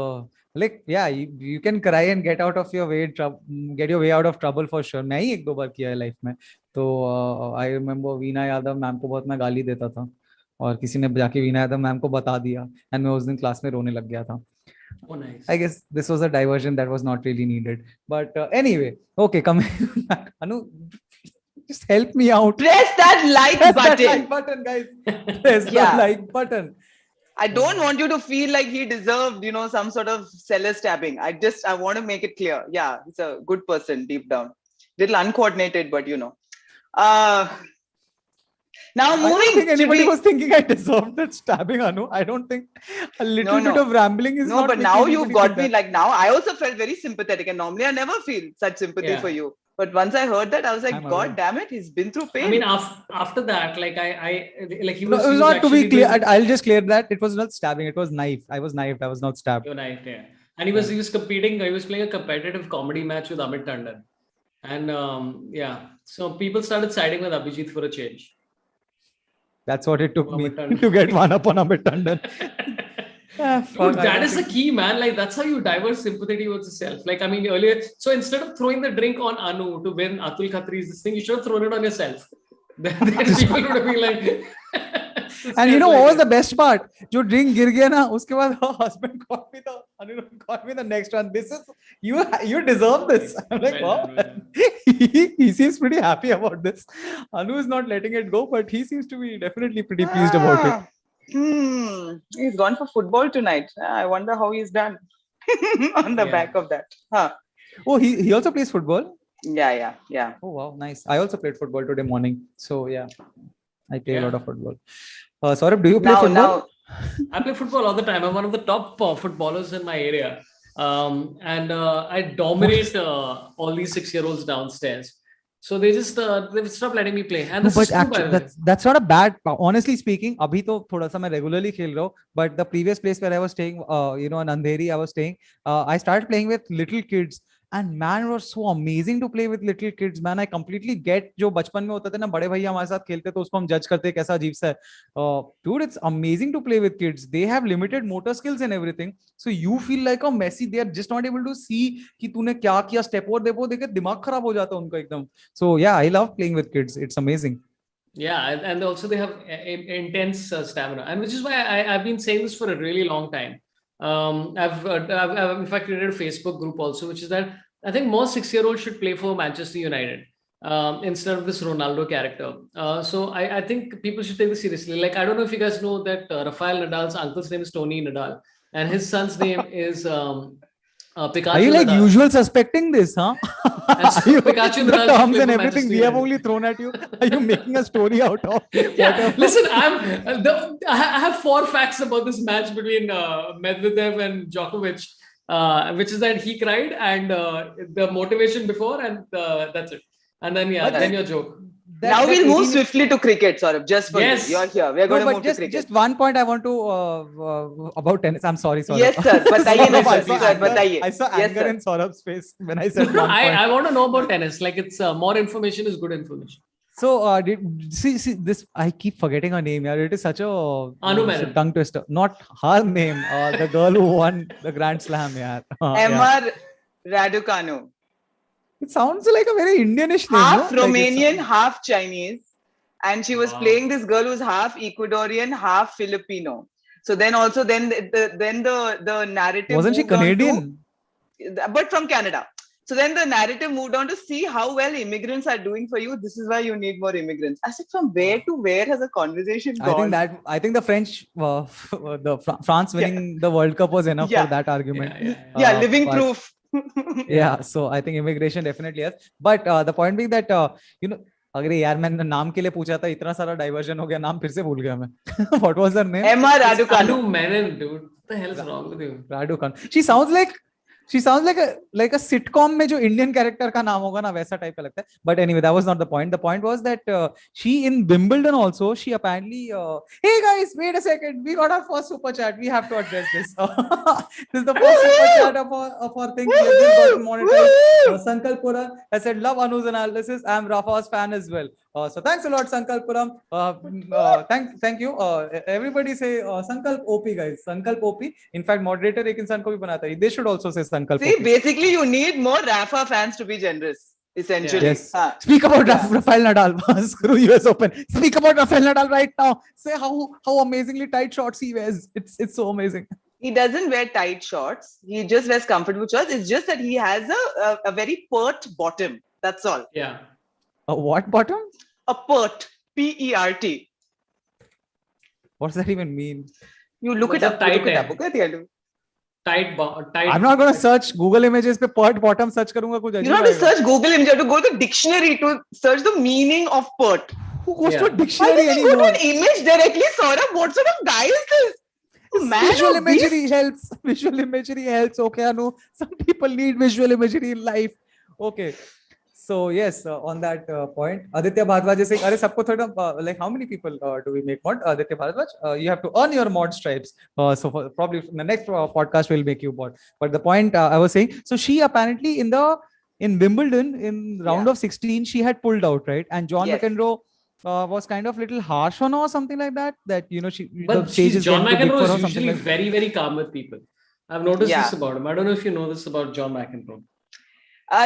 like yeah, you can cry and get out of your way, get your way out of trouble for sure. मैं ही एक दो बार किया है life में. तो I remember Veena Yadav ma'am को बहुत मैं गाली देता था और किसी ने जाके वीना यादव मैम को बता दिया एंड मैं उस दिन क्लास में रोने लग गया था. Oh, nice. I guess this was a diversion that was not really needed. But anyway, okay, coming back. Anu, just help me out. Press that like Press button. that like button, guys. Press the like button. I don't want you to feel like he deserved, some sort of cellar stabbing. I want to make it clear. Yeah, he's a good person deep down. Little uncoordinated, but Now moving. I don't think anybody was thinking I deserved that stabbing, Anu. I don't think a little bit of rambling is not. No, but now you've got me like now. I also felt very sympathetic, and normally I never feel such sympathy for you. But once I heard that, I was like, God damn it, he's been through pain. I mean, after that, like he was. No, it was not to be clear. I'll just clear that it was not stabbing. It was knife. I was knifed. I was not stabbed. You knifed, yeah. And he was competing. He was playing a competitive comedy match with Amit Tandon, and so people started siding with Abhijit for a change. That's what it took me to get one up on Amit Tandon. Dude, that is the key, man. Like, that's how you divert sympathy towards yourself. Like, I mean, earlier, so instead of throwing the drink on Anu to win Atul Khatri's this thing, you should have thrown it on yourself. Then people would have been like. And you know what was the best part? जो drink गिर गया ना, उसके बाद her husband got me the next one. This is you deserve this. I'm like, wow. He seems pretty happy about this. Anu is not letting it go, but he seems to be definitely pretty pleased about it. He's gone for football tonight. I wonder how he's done on the back of that. Oh, he also plays football? Yeah. Oh, wow, nice. I also played football today morning. So, yeah, I play a lot of football. Sorabh, do you play football? I play football all the time. I'm one of the top footballers in my area. And I dominate all these 6-year-olds downstairs. So they just they stopped letting me play. And but actually, that's not a bad. Honestly speaking, abhi to thoda sa main regularly khel raha hu. But the previous place where I was staying, in Andheri, I was staying. I started playing with little kids, and man, it was so amazing to play with little kids. Man, I completely get जो बचपन में होता था ना बड़े भैया हमारे साथ खेलते तो उसको हम जज करते कैसा अजीब सा है. Dude, it's amazing to play with kids. They have limited motor skills and everything. So you feel like a Messi. They are just not able to see कि तूने क्या किया step over देखो देखे दिमाग खराब हो जाता है उनका एकदम. So yeah, I love playing with kids. It's amazing. Yeah, and also they have intense stamina, and which is why I've been saying this for a really long time. I've in fact created a Facebook group also, which is that I think more 6-year-olds should play for Manchester United instead of this Ronaldo character. So I think people should take this seriously. Like, I don't know if you guys know that Rafael Nadal's uncle's name is Tony Nadal, and his son's name is Pikachu. Are you like Nadal. usual suspecting this, huh? So Pikachu the Nadal terms and everything we have only thrown at you. Are you making a story out of? Yeah, listen, I have 4 facts about this match between Mededev and Djokovic, which is that he cried and the motivation before, and that's it. And then then your joke. Now we'll move swiftly to cricket, Sorabh. Just for you. You're here. We're going to move to cricket. Just one point I want to about tennis. I'm sorry, Sorabh. Yes, sir. Bataiye, I saw anger in Saurabh's face when I said one point. I want to know about tennis. Like, it's more information is good information. So see this. I keep forgetting her name. Yeah, it is such a Menon. tongue twister. Not her name. The girl who won the Grand Slam. Yeah. Emma Raducanu. It sounds like a very Indianish name. Half Romanian, half Chinese, and she was playing this girl who's half Ecuadorian, half Filipino. So then the narrative wasn't she Canadian? But from Canada. So then the narrative moved on to see how well immigrants are doing for you. This is why you need more immigrants. I said, from where to where has a conversation gone? I think the French, France winning the World Cup was enough for that argument. Yeah, living proof. Yeah, so I think immigration definitely has. But the point being that अगर यार मैंने नाम के लिए पूछा था इतना सारा डाइवर्जन हो गया नाम फिर से भूल गया मैं. What was her name? Emma Raducanu. Menon, dude. What the hell is wrong with you? Raducanu. She sounds like She sounds like a sitcom में जो Indian character का नाम होगा ना वैसा type का लगता है. But anyway, that was not the point. The point was that she in Wimbledon also, she apparently hey guys, wait a second, we got our first super chat. We have to address this. This is the first super chat of our thing. We have just gotten monetized. Sankalpura has said, love Anu's analysis. I'm Rafa's fan as well. So thanks a lot, Sankalpuram. Thank you. Everybody say Sankalp OP, guys. Sankalp OP. In fact, moderator एक इंसान को भी बनाता है. They should also say Sankalp See, OP. basically, you need more Rafa fans to be generous. Essentially. Yes. Speak about Rafael Nadal. Screw US Open. Speak about Rafael Nadal right now. Say how amazingly tight shorts he wears. It's so amazing. He doesn't wear tight shorts. He just wears comfortable shorts. It's just that he has a very pert bottom. That's all. Yeah. A what bottom? A pert. P-E-R-T. What does that even mean? You look it up. Tight. I'm not going to search Google images पे pert bottom search करूंगा कुछ. You don't have to search Google image. You have to go to the dictionary to search the meaning of pert. Who goes to a Why dictionary did you anymore? go to an image directly, Saurabh? What sort of guy is this? Man Visual or imagery beast? helps. Visual imagery helps. Okay, Anu. Some people need visual imagery in life. Okay. So yes, on that point, Aditya Bhardwaj is saying, "Arey, sabko thoda, like how many people do we make mod?" Aditya Bhardwaj, you have to earn your mod stripes. So probably in the next podcast we'll make you mod. But the point I was saying, so she apparently in Wimbledon in round of 16 she had pulled out, right? And John McEnroe was kind of little harsh on her or something like that. That the stage is John McEnroe is usually like very, very calm with people. I've noticed this about him. I don't know if you know this about John McEnroe.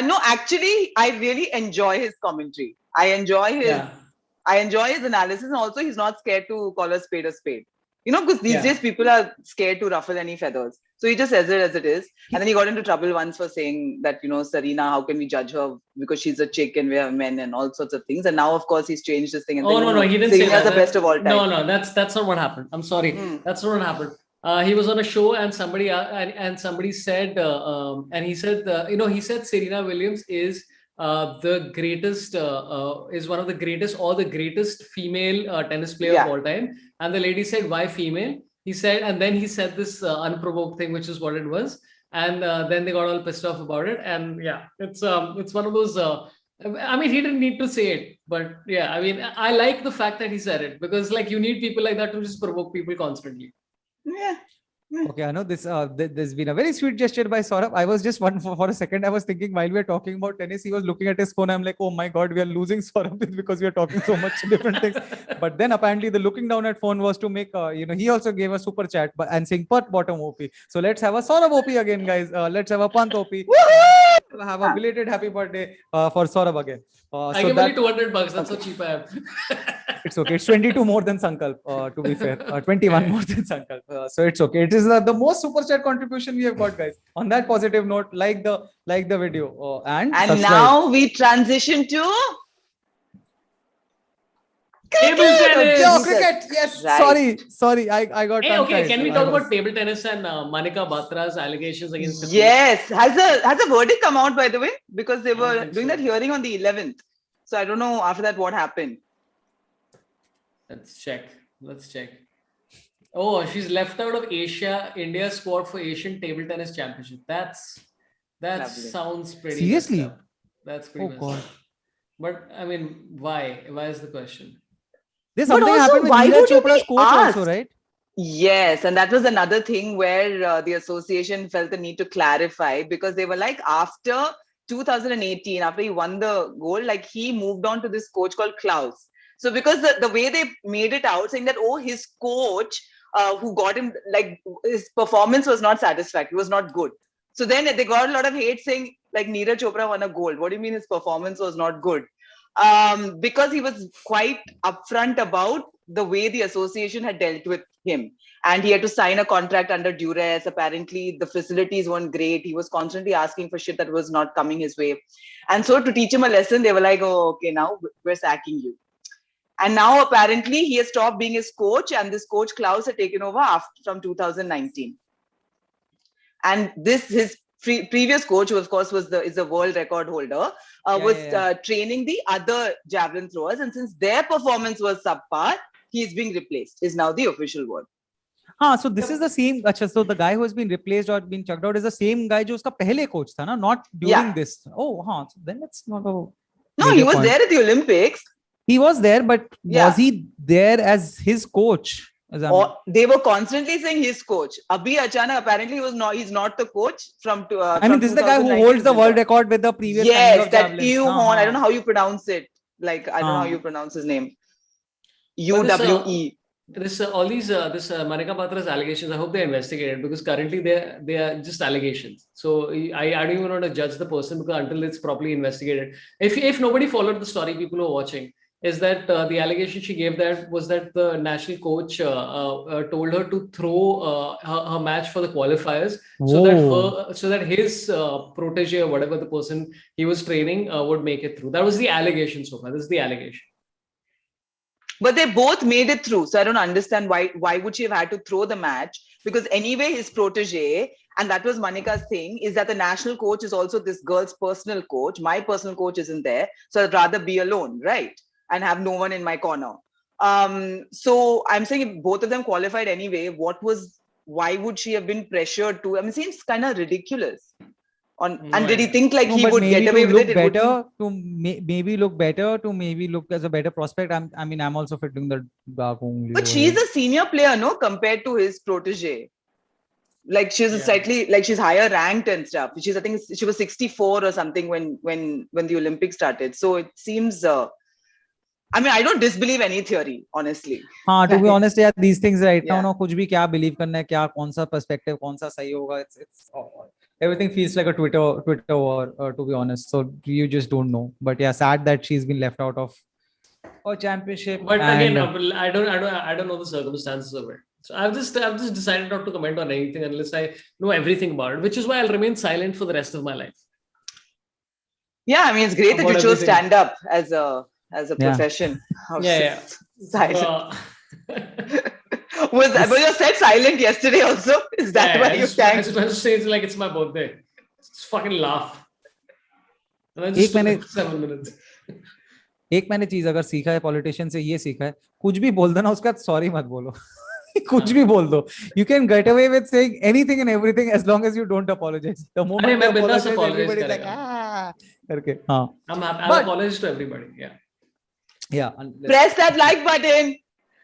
No, actually, I really enjoy his commentary. I enjoy his analysis, and also he's not scared to call a spade a spade. Because these days people are scared to ruffle any feathers. So he just says it as it is. And then he got into trouble once for saying that, Serena, how can we judge her because she's a chick and we are men and all sorts of things. And now, of course, he's changed this thing. And No, he didn't Serena's say that. the best of all time. No, that's not what happened. I'm sorry. That's not what happened. He was on a show and somebody said, and he said, he said Serena Williams is the greatest, is one of the greatest or the greatest female tennis player of all time. And the lady said, why female? He said, and then he said this unprovoked thing, which is what it was. And then they got all pissed off about it. And it's one of those, he didn't need to say it, but I like the fact that he said it because you need people like that to just provoke people constantly. Yeah. Okay, I know this. There's been a very sweet gesture by Sorabh. I was just for a second. I was thinking while we were talking about tennis, he was looking at his phone. I'm like, oh my god, we are losing Sorabh because we are talking so much different things. But then apparently the looking down at phone was to make. He also gave a super chat and saying "Put bottom OP." So let's have a Sorabh OP again, guys. Let's have a Pant OP. Have a belated happy birthday for Sorabh again. I give only $200. That's how cheap I am. It's okay. It's 22 more than Sankalp, to be fair. 21 more than Sankalp. So it's okay. It is the most super chat contribution we have got, guys. On that positive note, like the video and subscribe. Now we transition to table tennis. Cricket. Yes. Right. Sorry. I got. Hey, okay. Can we talk about table tennis and Manika Batra's allegations against? Yes. Has a verdict come out, by the way? Because they were doing that hearing on the 11th. So I don't know after that what happened. Let's check. Oh, she's left out of India's squad for Asian Table Tennis Championship. That Lovely. Sounds pretty. Seriously? That's pretty. Oh God. But why? Why is the question? There's something happened with Neeraj Chopra's coach also, right? Yes, and that was another thing where the association felt the need to clarify because they were like after 2018, after he won the gold, he moved on to this coach called Klaus. So because the way they made it out, saying that, his coach who got him, his performance was not satisfactory, was not good. So then they got a lot of hate saying, Neeraj Chopra won a gold. What do you mean his performance was not good? Because he was quite upfront about the way the association had dealt with him. And he had to sign a contract under duress. Apparently, the facilities weren't great. He was constantly asking for shit that was not coming his way. And so to teach him a lesson, they were like, oh, okay, now we're sacking you. And now apparently he has stopped being his coach and this coach Klaus had taken over from 2019. And his previous coach, who of course is a world record holder, was training the other javelin throwers. And since their performance was subpar, he is being replaced, is now the official word. So this is the same. Achha, so the guy who has been replaced or been chucked out is the same guy जो उसका पहले coach था ना, not during this. Oh, so then it's not a No, he was there at the Olympics. He was there, but was he there as his coach? They were constantly saying his coach. Abhi Achana apparently he's not the coach from. I mean, this is the guy who holds the world record with the previous. Yes, that Ew Horn. I don't know how you pronounce it. Like I don't know how you pronounce his name. UWE. All these Manika Batra's allegations, I hope they're investigated, because currently they are just allegations. So I don't even want to judge the person, because until it's properly investigated. If nobody followed the story, people who are watching, is that the allegation she gave that was that the national coach told her to throw her match for the qualifiers, so that his protege or whatever the person he was training would make it through. That was the allegation so far. This is the allegation. But they both made it through. So I don't understand why would she have had to throw the match? Because anyway, his protege, and that was Manika's thing, is that the national coach is also this girl's personal coach. My personal coach isn't there. So I'd rather be alone, right? And have no one in my corner. So I'm saying if both of them qualified anyway, why would she have been pressured to? I mean, it seems kind of ridiculous. And did he think like he would get away with it? Maybe look better, to maybe look as a better prospect. I'm also fitting the dark only. But she's a senior player, no, compared to his protege. Like she's slightly, like she's higher ranked and stuff. I think she was 64 or something when the Olympics started. So it seems. I mean, I don't disbelieve any theory, honestly. To be honest, yeah, these things right now, no, कुछ भी क्या believe करना है, क्या कौन सा perspective, कौन सा सही होगा, it's everything feels like a Twitter war, to be honest. So you just don't know. But yeah, sad that she's been left out of a championship. But again, I don't know the circumstances of it. So I've just decided not to comment on anything unless I know everything about it, which is why I'll remain silent for the rest of my life. Yeah, I mean, it's great that you chose stand up as a profession. Silent. Was you said silent yesterday also? Is that why you thanked? I just want to say it's like it's my birthday. Just fucking laugh. And I just took 7 minutes. एक मैंने चीज अगर सीखा है politician से, ये सीखा है, कुछ भी बोल दो ना उसका सॉरी मत बोलो. कुछ भी बोल दो. You can get away with saying anything and everything as long as you don't apologize. The moment you apologize, everybody's like करके. I'm apologize to everybody. Yeah. Press that like button.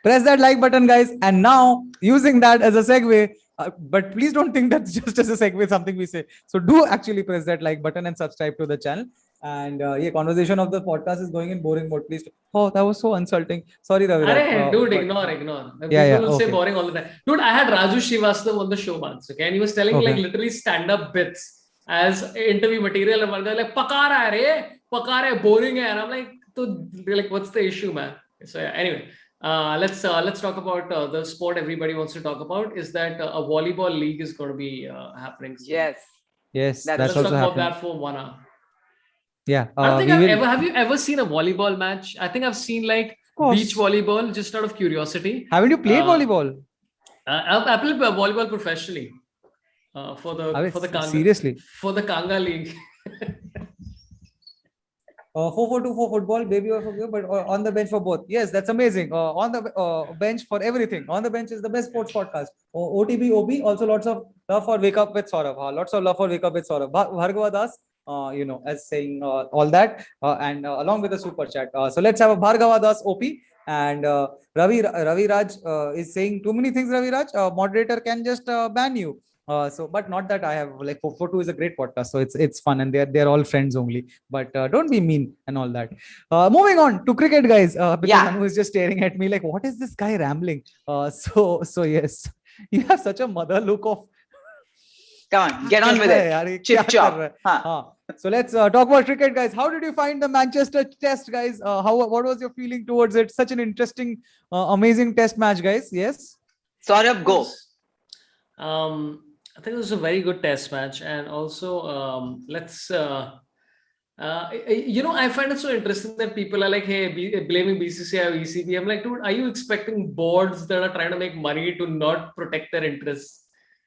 Press that like button, guys. And now, using that as a segue, but please don't think that's just as a segue, something we say. So do actually press that like button and subscribe to the channel. And conversation of the podcast is going in boring mode. Please. Oh, that was so insulting. Sorry, Ravi. Dude, ignore. People will say boring all the time. Dude, I had Raju Srivastava on the show once, okay? And he was telling like literally stand-up bits as interview material. And one guy like, paka raha hai, boring hai. And I'm like, what's the issue, man? So yeah, anyway. Let's talk about the sport everybody wants to talk about. Is that a volleyball league is going to be happening soon. Yes, let's talk about that for 1 hour. Yeah. Have you ever seen a volleyball match? I think I've seen like beach volleyball just out of curiosity. Haven't you played volleyball? I played volleyball professionally for the Kanga. Seriously? For the Kanga League. 4-4-2 for football, baby, or for but on the bench for both. Yes, that's amazing. On the bench for everything. On the bench is the best sports podcast. OTB, OB, also lots of love for Wake Up with Sorabh. Lots of love for Wake Up with Sorabh. Bhargava Das, as saying all that, and along with the super chat. So let's have a Bhargava Das OP. And Ravi Raj is saying too many things. Ravi Raj, moderator can just ban you. But not that I have like 442 is a great podcast, so it's fun and they're all friends only. But don't be mean and all that. Moving on to cricket, guys. Because Manu is just staring at me like, what is this guy rambling? So yes, you have such a mother look of. Come on, get on with it. Chip chop. So let's talk about cricket, guys. How did you find the Manchester Test, guys? What was your feeling towards it? Such an interesting, amazing Test match, guys. Yes. Saurabh, go. I think it was a very good Test match, and also I find it so interesting that people are like, hey, blaming BCCI or ECB. I'm like, dude, are you expecting boards that are trying to make money to not protect their interests?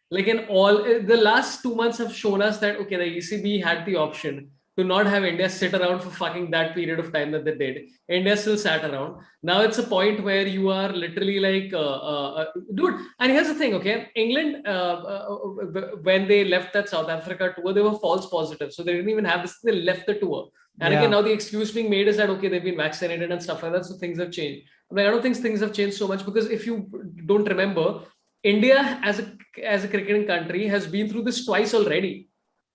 Like the last 2 months have shown us that, okay, the ECB had the option to not have India sit around for fucking that period of time that they did. India still sat around. Now it's a point where you are literally like, dude. And here's the thing, okay? England, when they left that South Africa tour, they were false positives, so they didn't even have this. They left the tour. And again, now the excuse being made is that, okay, they've been vaccinated and stuff like that, so things have changed. I mean, I don't think things have changed so much, because if you don't remember, India as a cricketing country has been through this twice already.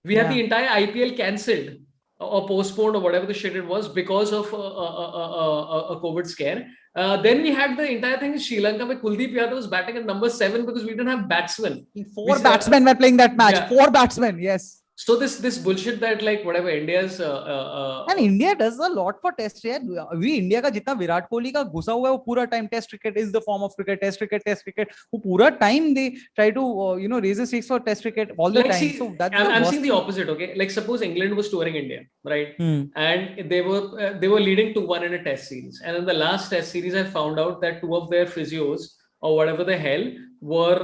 We had the entire IPL cancelled or postponed or whatever the shit it was because of a COVID scare. Then we had the entire thing in Sri Lanka where Kuldeep Yadav was batting at number 7 because we didn't have batsmen. Four batsmen were playing that match. 4 batsmen, yes. So this bullshit that like whatever India's and India does a lot for test. Yeah, we India का जितना विराट कोहली का घुसा हुआ है वो पूरा time test cricket is the form of cricket. Test cricket. वो पूरा time they try to raise the stakes for test cricket all the like, time. See, so that's I'm seeing the opposite. Okay, like suppose England was touring India, right? And they were leading 2-1 in a test series, and in the last test series, I found out that 2 of their physios or whatever the hell were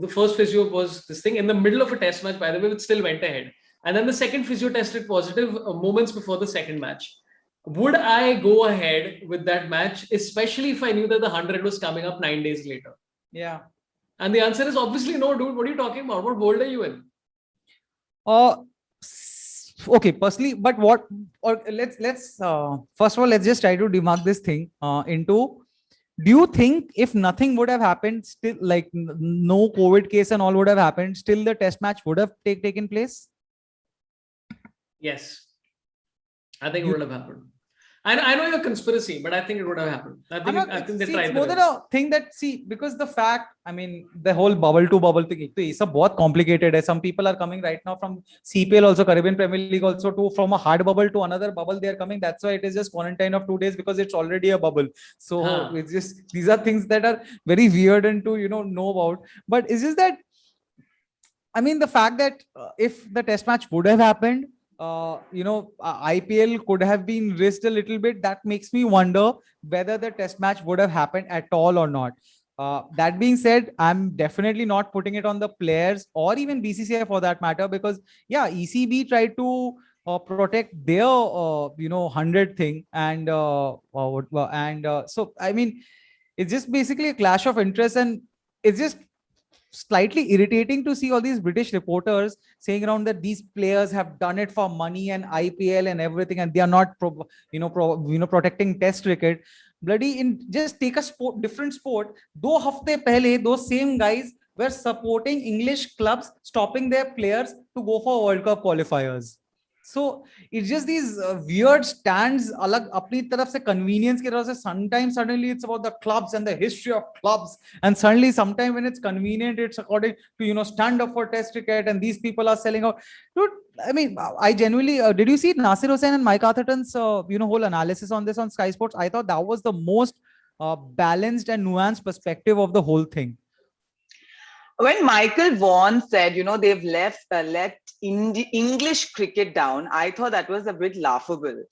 the first physio was this thing in the middle of a test match, by the way, which still went ahead. And then the second physio tested positive moments before the second match. Would I go ahead with that match, especially if I knew that the 100 was coming up 9 days later? Yeah. And the answer is obviously no, dude. What are you talking about? What world are you in? Okay, personally, but what, or let's first of all, let's just try to demark this thing into, do you think if nothing would have happened, still like no COVID case and all would have happened, still the test match would have taken place? Yes. I think it would have happened. I know you're conspiracy, but I think it would have happened. I think they tried. It's more than a thing that, because the fact, I mean, the whole bubble to bubble thing, it's very complicated. Some people are coming right now from CPL also, Caribbean Premier League also, from a hard bubble to another bubble they are coming. That's why it is just quarantine of 2 days, because it's already a bubble. So it's just, these are things that are very weird and to, know about. But it's just that, I mean, the fact that if the test match would have happened, IPL could have been risked a little bit. That makes me wonder whether the test match would have happened at all or not. That being said, I'm definitely not putting it on the players or even BCCI for that matter, because ECB tried to protect their 100 thing, and so I mean, it's just basically a clash of interests, and it's just slightly irritating to see all these British reporters saying around that these players have done it for money and IPL and everything, and they are not protecting test cricket. Bloody, just take a different sport. 2 hafte pehle, those same guys were supporting English clubs stopping their players to go for World Cup qualifiers. So it's just these weird stands, alag apni taraf se convenience ki taraf se. Sometimes suddenly it's about the clubs and the history of clubs, and suddenly sometime when it's convenient, it's according to stand up for test cricket, and these people are selling out. Dude, I mean, I genuinely did you see Nasir Hussain and Mike Atherton's whole analysis on this on Sky Sports? I thought that was the most balanced and nuanced perspective of the whole thing. When Michael Vaughan said, they've let English cricket down, I thought that was a bit laughable.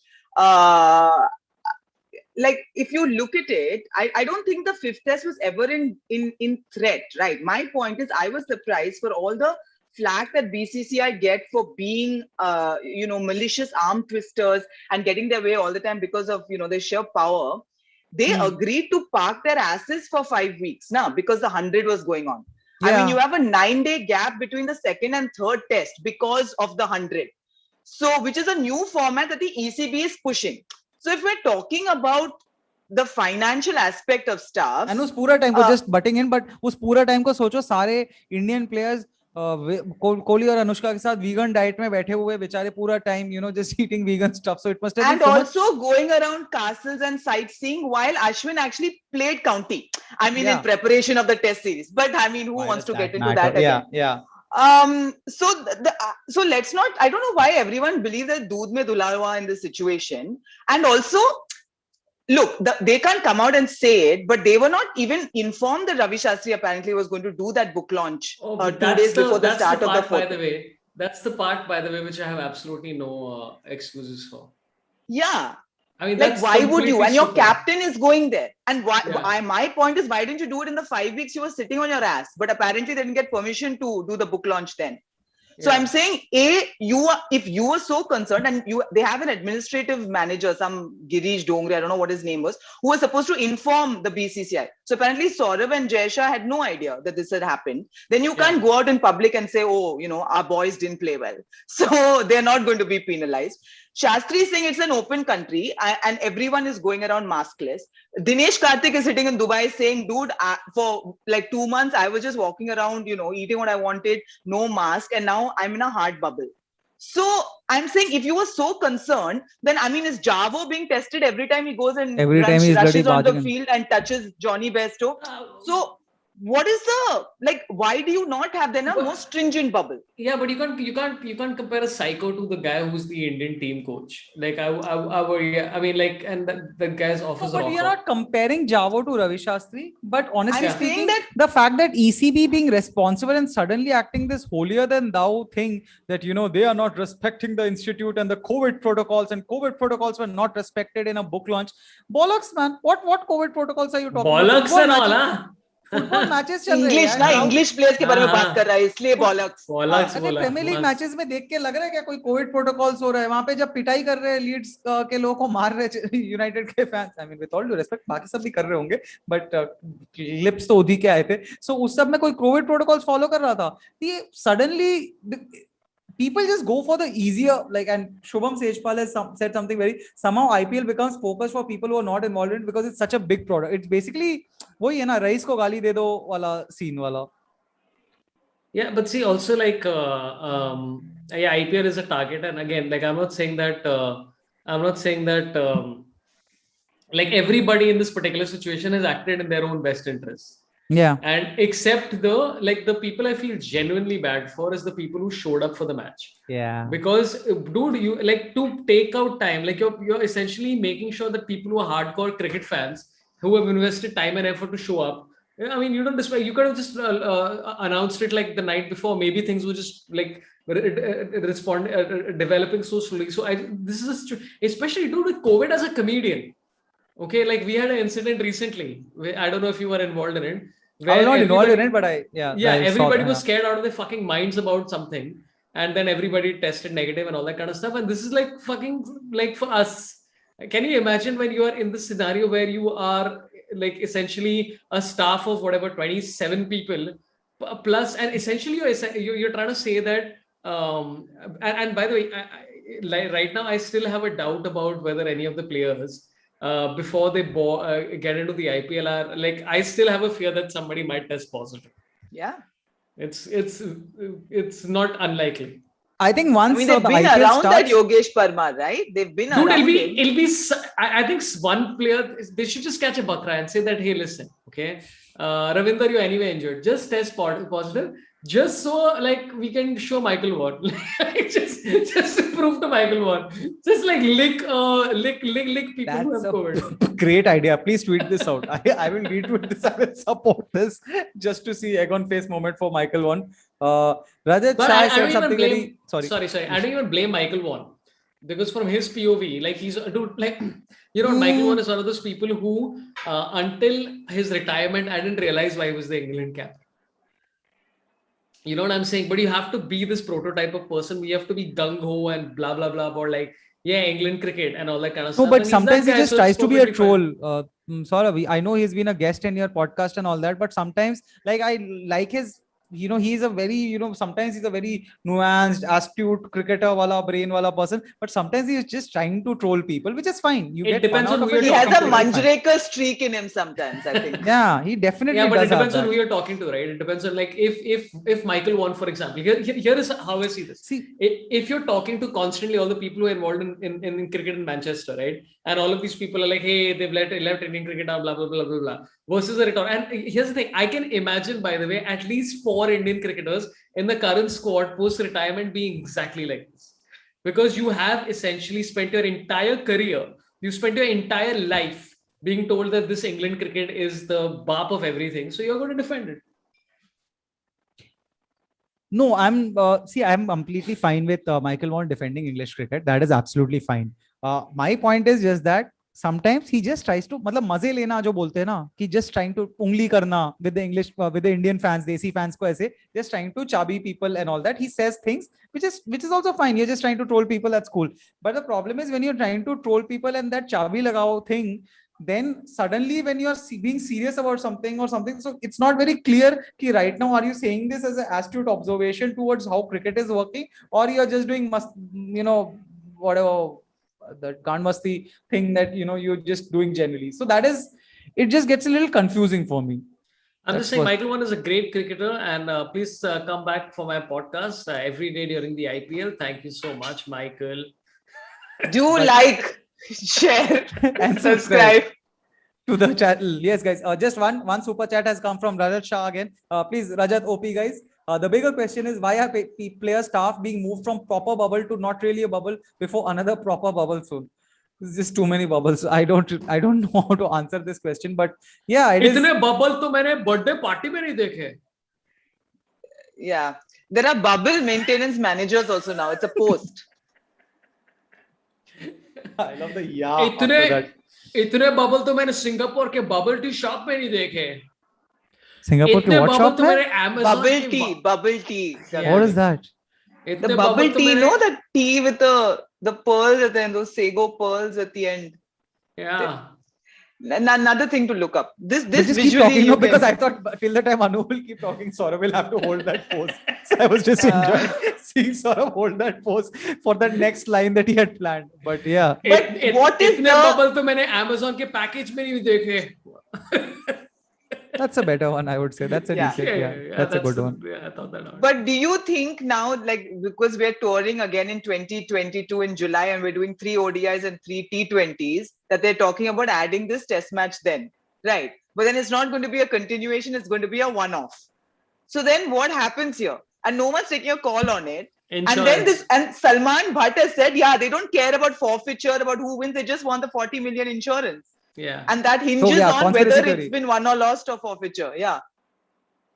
Like, if you look at it, I don't think the 5th test was ever in threat, right? My point is, I was surprised for all the flack that BCCI get for being, malicious arm twisters and getting their way all the time because of, their sheer power. They agreed to park their asses for 5 weeks now because the 100 was going on. I mean, you have a 9-day gap between the 2nd and 3rd test because of the 100. So, which is a new format that the ECB is pushing. So, if we're talking about the financial aspect of stuff, and us pura time ko just butting in, but us pura time ko socho sare Indian players Kohli और अनुष्का के साथ vegan diet में बैठे हुए बेचारे पूरा time just eating vegan stuff, so it must have been and also going around castles and sightseeing while Ashwin actually played county. I mean, in preparation of the test series. But I mean, who wants to get into that again? So let's not. I don't know why everyone believes that doodh mein dhula hua in this situation. And also, look, they can't come out and say it, but they were not even informed that Ravi Shastri apparently was going to do that book launch 2 days before the start of the 4th. By the way, that's the part, by the way, which I have absolutely no excuses for. Yeah. I mean, like, why would you? And your captain is going there. And my point is, why didn't you do it in the 5 weeks you were sitting on your ass? But apparently they didn't get permission to do the book launch then. So I'm saying, if you were so concerned, and they have an administrative manager, some Girish Dongre, I don't know what his name was, who was supposed to inform the BCCI. So apparently Saurav and Jaisha had no idea that this had happened. Then you can't go out in public and say, oh, our boys didn't play well. So they're not going to be penalized. Shastri is saying it's an open country and everyone is going around maskless. Dinesh Karthik is sitting in Dubai saying, dude, for like 2 months, I was just walking around, eating what I wanted, no mask, and now I'm in a hard bubble. So I'm saying, if you were so concerned, then is Javo being tested every time he goes and rushes on the field and touches Johnny Bairstow? So what is why do you not have then a more stringent bubble? Yeah, but you can't compare a psycho to the guy who's the Indian team coach. Like and the guy's office. But you're not comparing Javo to Ravi Shastri. But honestly speaking, that the fact that ECB being responsible and suddenly acting this holier than thou thing that they are not respecting the institute and the COVID protocols, and COVID protocols were not respected in a book launch. Bollocks, man. What COVID protocols are you talking about? Bollocks and all, football matches चल रहे हैं English players के बारे में बात कर रहा है इसलिए बॉलक्स प्रीमियर लीग मैचेस में देख के लग रहा है क्या कोई कोविड प्रोटोकॉल्स हो रहा है वहां पे जब पिटाई कर रहे हैं लीड्स के लोगों को मार रहे यूनाइटेड के fans I mean with all due respect बाकी सब भी कर रहे होंगे बट क्लिप्स तो उदी के आए थे सो उस सब में कोई कोविड प्रोटोकॉल्स फॉलो कर रहा था ये suddenly people just go for the easier, and Shubham Sejpal has said something somehow IPL becomes focused for people who are not involved in it because it's such a big product. It's basically वही है ना rice को गाली दे दो वाला scene वाला. Yeah, but see also IPL is a target, and again I'm not saying that everybody in this particular situation has acted in their own best interest. Yeah, and except the people I feel genuinely bad for is the people who showed up for the match. Yeah, because dude, you to take out time, you're essentially making sure that people who are hardcore cricket fans who have invested time and effort to show up. I mean, you don't expect, you could have just announced it the night before. Maybe things were just developing so slowly. So this is especially dude with COVID as a comedian. Okay, we had an incident recently. I don't know if you were involved in it. I was not involved in it, but everybody was scared out of their fucking minds about something, and then everybody tested negative and all that kind of stuff. And this is fucking for us. Can you imagine when you are in this scenario where you are essentially a staff of whatever 27 people plus, and essentially you're trying to say that. And by the way, right now I still have a doubt about whether any of the players. Before they get into the IPL, I still have a fear that somebody might test positive. Yeah, it's not unlikely. I think once they've been IPL around starts, that Yogesh Parmar, right? They've been dude, around. It'll be. I think one player they should just catch a bakra and say that, hey, listen, okay, Ravinder, you're anyway injured. Just test positive. Just so we can show Michael Vaughan, just to prove to Michael Vaughan, just lick people who have COVID. Great idea. Please tweet this out. I will retweet this. I will support this just to see egg on face moment for Michael Vaughan. Rajat Shah said something very sorry. I don't even blame Michael Vaughan because from his POV, he's a dude. Michael Vaughan is one of those people who, until his retirement, I didn't realize why he was the England captain. You know what I'm saying? But you have to be this prototype of person. We have to be gung-ho and blah, blah, blah about England cricket and all that kind of stuff. No, but sometimes he just tries to be a troll. Sorry, I know he's been a guest in your podcast and all that, but sometimes I like his, he's a very, sometimes he's a very nuanced, astute cricketer wala brain wala person, but sometimes he's just trying to troll people, which is fine. It depends on who you're talking to. He has a Manjrekar streak in him sometimes, I think. Yeah, he definitely does. Yeah, but it depends on who you're talking to, right? It depends on if Michael Vaughan, for example, here is how I see this. If you're talking to constantly all the people who are involved in cricket in Manchester, right? And all of these people are hey, they've left Indian cricket out, blah, blah, blah, blah, blah, versus a return. And here's the thing, I can imagine, by the way, at least 4 Indian cricketers in the current squad post-retirement being exactly like this. Because you have essentially spent your entire career, you spent your entire life being told that this England cricket is the bap of everything. So you're going to defend it. No, I'm completely fine with Michael Vaughan defending English cricket. That is absolutely fine. My point is just that sometimes he just tries to मतलब मजे लेना जो बोलते हैं ना कि just trying to उंगली करना with the English with the Indian fans देसी fans को ऐसे just trying to chabi people and all that. He says things which is also fine. You're just trying to troll people, that's cool. But the problem is when you're trying to troll people and that chabi lagao thing, then suddenly when you're being serious about something or something, so it's not very clear ki right now are you saying this as an astute observation towards how cricket is working, or you're just doing whatever that Ganmasti thing that you're just doing generally. So that is, it just gets a little confusing for me. I'm just saying, Michael Vaughan is a great cricketer, and please come back for my podcast every day during the IPL. Thank you so much, Michael. Do like, share, and subscribe to the channel. Yes, guys. Just one super chat has come from Rajat Shah again. Please, Rajat OP, guys. The bigger question is, why are player staff being moved from proper bubble to not really a bubble before another proper bubble soon? There's just too many bubbles. I don't know how to answer this question, but yeah, it is. इतने bubble तो मैंने birthday party में नहीं देखे. Yeah, there are bubble maintenance managers also now. It's a post. I love the yeah. इतने bubble तो मैंने Singapore के bubble tea shop में नहीं देखे. Singapore के what shop में? Bubble tea. Yeah. What is that? The bubble tea, the tea with the pearls at the end, those sago pearls at the end. Yeah. Another thing to look up. This just visually keep talking, because I thought till the time Anu will keep talking, Sorabh will have to hold that pose. So I was just enjoying seeing Sorabh hold that pose for the next line that he had planned. But yeah. But what is the bubble तो मैंने Amazon के package में नहीं देखे. That's a better one, I would say. That's a decent, that's a good one. Yeah, I thought that one. But do you think now, like, because we're touring again in 2022 in July and we're doing 3 ODIs and 3 T20s, that they're talking about adding this test match then, right? But then it's not going to be a continuation, it's going to be a one-off. So then what happens here? And no one's taking a call on it. Insurance. And Salman Bhatt has said, they don't care about forfeiture, about who wins, they just want the 40 million insurance. Yeah. And that hinges on whether it's been won or lost or forfeiture. Yeah.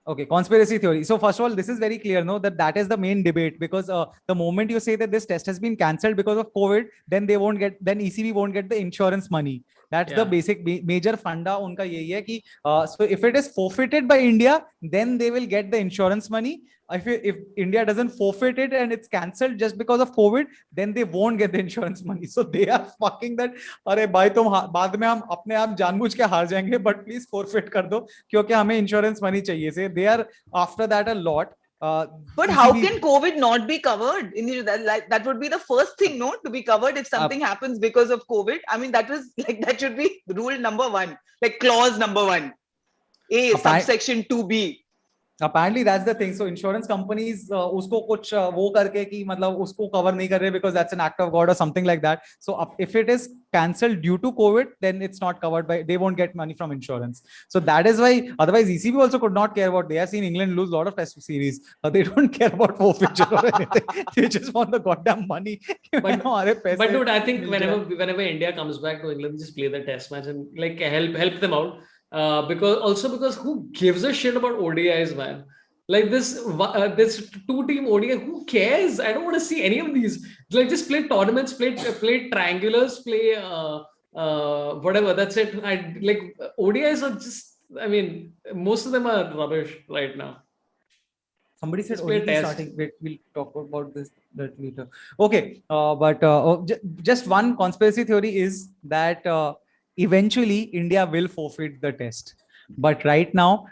Okay, conspiracy theory. So first of all, this is very clear, that is the main debate, because the moment you say that this test has been cancelled because of COVID, then ECB won't get the insurance money. That's the basic major funda unka yehi hai ki, so if it is forfeited by India, then they will get the insurance money. If India doesn't forfeit it and it's cancelled just because of COVID, then they won't get the insurance money. So they are fucking that. अरे भाई तुम बाद में हम अपने आप जानबूझ के हार जाएंगे, but please forfeit कर दो क्योंकि हमें insurance money चाहिए से. They are after that a lot. But how can COVID not be covered? That would be the first thing, to be covered if something happens because of COVID. I mean, that should be rule number 1, like clause number 1, A, subsection 2B. Apparently that's the thing. So insurance companies usko kuch wo karke ki matlab usko cover nahi kar rahe because that's an act of God or something like that. So if it is cancelled due to COVID, then it's not covered they won't get money from insurance. So that is why, otherwise ECB also could not care about, they have seen England lose a lot of test series. They don't care about forfeiture or anything. They just want the goddamn money. But dude, I think whenever India comes back to England, just play the test match and like help them out. Because who gives a shit about ODIs, man? Like this 2-team ODI, who cares? I don't want to see any of these. Like just play tournaments, play triangulars, play whatever. That's it. Like ODIs are just, I mean, most of them are rubbish right now. Somebody said ODI starting. Wait, we'll talk about that later. Okay, but just one conspiracy theory is that eventually India will forfeit the test. But right now,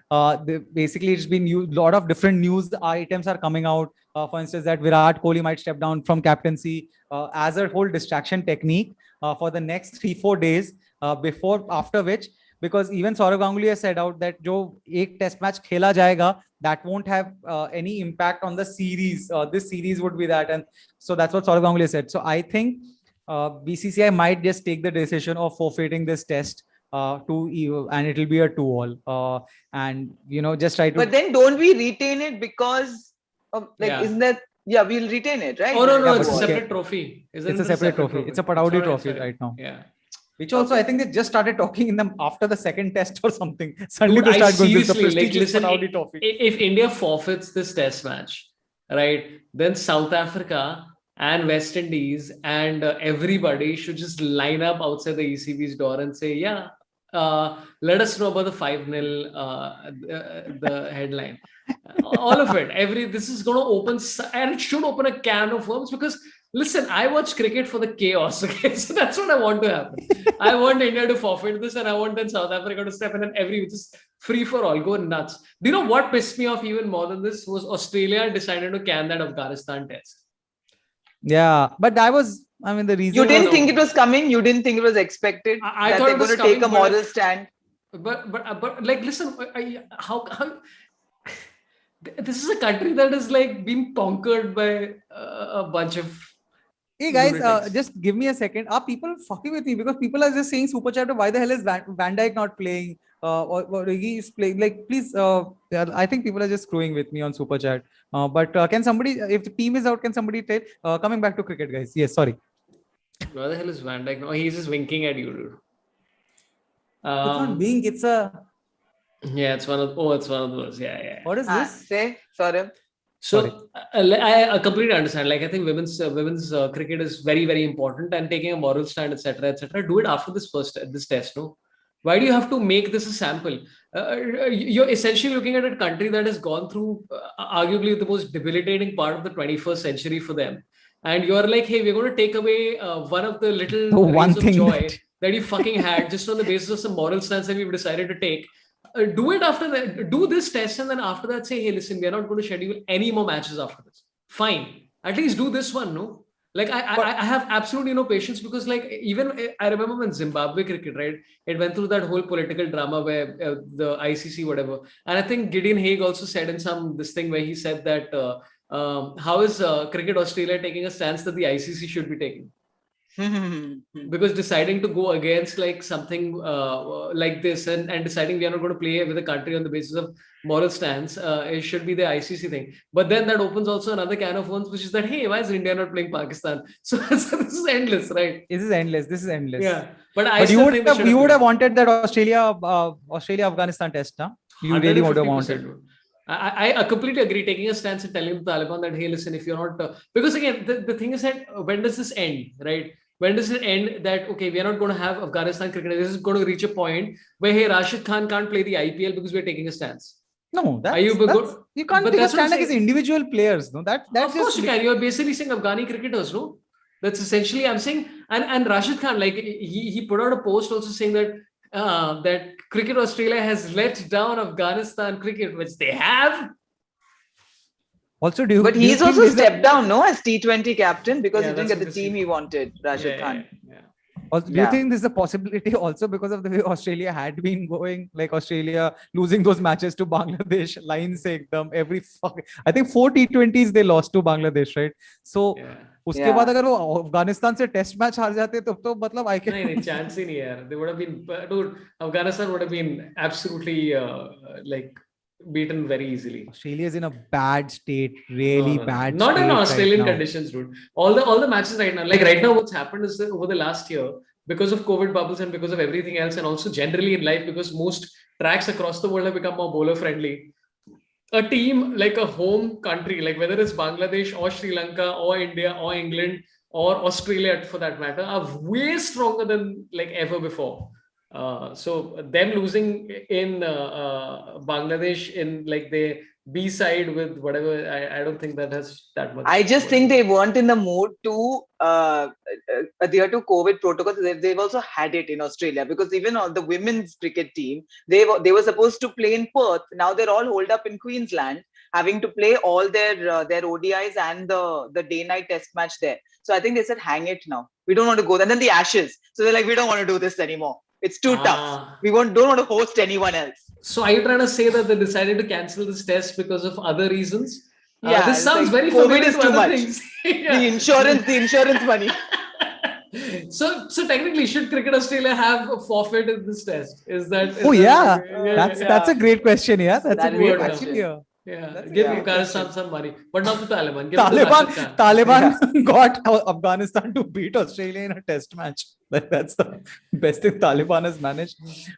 basically it's been used. A lot of different news items are coming out. For instance, that Virat Kohli might step down from captaincy as a whole distraction technique for the next 3-4 days after which, because even Saurav Ganguly has said out that jo ek test match khela jayega, that won't have any impact on the series. This series would be that. And so that's what Saurav Ganguly said. So I think BCCI might just take the decision of forfeiting this test and it will be a 2-all. And just try to. But then don't we retain it because isn't that? Yeah, we'll retain it, right? Oh no, it's a separate trophy. It's a separate trophy. It's a Pataudi trophy right now. Yeah. Which also I think they just started talking in them after the second test or something. Suddenly they start going, this is the prestigious Pataudi trophy. If India forfeits this test match, right, then South Africa and West Indies and everybody should just line up outside the ECB's door and say, yeah, let us know about the 5-0, the headline. All of it. This is going to open, and it should open a can of worms because, listen, I watch cricket for the chaos. Okay, so that's what I want to happen. I want India to forfeit this, and I want then South Africa to step in, and just free for all, go nuts. Do you know what pissed me off even more than this was Australia decided to can that Afghanistan test. Yeah, but the reason you didn't think it was coming. You didn't think it was expected. I that thought they're it was going to take a coming, moral stand. But like, listen, how this is a country that is like being conquered by a bunch of. Hey guys, just give me a second. Are people fucking with me? Because people are just saying super chat. Why the hell is Van Dijk not playing? Or he is playing. Like, please. I think people are just screwing with me on super chat. But can somebody, if the team is out, can somebody tell? Coming back to cricket, guys. Yes, sorry. Why the hell is Van Dijk? No, he's just winking at you, dude. It's not wink. It's a. Yeah, it's one of those. Yeah. What is this? Say, Sorry. So I completely understand. Like, I think women's cricket is very, very important, and taking a moral stand, etc., etc. Do it after this test. No, why do you have to make this a sample? You're essentially looking at a country that has gone through arguably the most debilitating part of the 21st century for them, and you're like, hey, we're going to take away one of the little rays of joy that you fucking had just on the basis of some moral stance that we've decided to take. Do it after that. Do this test, and then after that, say, hey, listen, we are not going to schedule any more matches after this. Fine. At least do this one, no? Like, I have absolutely no patience because, like, even I remember when Zimbabwe cricket, right? It went through that whole political drama where the ICC, whatever. And I think Gideon Haigh also said in this thing where he said that how is Cricket Australia taking a stance that the ICC should be taking? Because deciding to go against like something like this and deciding we are not going to play with a country on the basis of moral stance, it should be the ICC thing. But then that opens also another can of worms, which is that, hey, why is India not playing Pakistan? So this is endless, right? This is endless. Yeah, but you would have wanted that Australia-Afghanistan test, huh? You really would have wanted. I completely agree. Taking a stance and telling the Taliban that, hey, listen, if you're not, because again, the thing is that when does this end, right? When does it end that, okay, we are not going to have Afghanistan cricket? This is going to reach a point where, hey, Rashid Khan can't play the IPL because we're taking a stance. No, you can't take a stand against individual players. No, of course you can. You're basically saying Afghani cricketers, no? That's essentially, I'm saying, and Rashid Khan, like, he put out a post also saying that that Cricket Australia has let down Afghanistan cricket, which they have. Also, but he's also stepped down, no, as T20 captain because he didn't get the team he wanted, Rashid Khan. Yeah. Also, do you think there's a possibility also because of the way Australia had been going, like Australia losing those matches to Bangladesh, lines every I think 4 T20s they lost to Bangladesh, right? So उसके बाद अगर वो अफगानिस्तान से test match हार जाते तो मतलब I can नहीं chance ही नहीं यार. They would have been, dude, Afghanistan would have been absolutely like beaten very easily. Australia is in a bad state, really bad. Not in Australian conditions, dude. All the matches right now, like right now, what's happened is that over the last year, because of COVID bubbles and because of everything else, and also generally in life, because most tracks across the world have become more bowler friendly. A team like a home country, like whether it's Bangladesh or Sri Lanka or India or England or Australia for that matter, are way stronger than like ever before. So them losing in Bangladesh in like the B side with whatever, I don't think that has that much. I just think they weren't in the mood to adhere to COVID protocols. They've also had it in Australia because even on the women's cricket team, they were supposed to play in Perth. Now they're all holed up in Queensland, having to play all their ODIs and the day-night test match there. So I think they said, hang it now. We don't want to go there. And then the Ashes. So they're like, we don't want to do this anymore. It's too tough. We don't want to host anyone else. So are you trying to say that they decided to cancel this test because of other reasons? Yeah, this sounds like very COVID is too much. Yeah. The insurance money. So technically, should Cricket Australia have forfeited this test? Is that? That's a great question. Yeah, that's a great question. Yeah, give Afghanistan some money, but not the Taliban. Give Taliban got Afghanistan to beat Australia in a test match. That's the best thing Taliban has managed.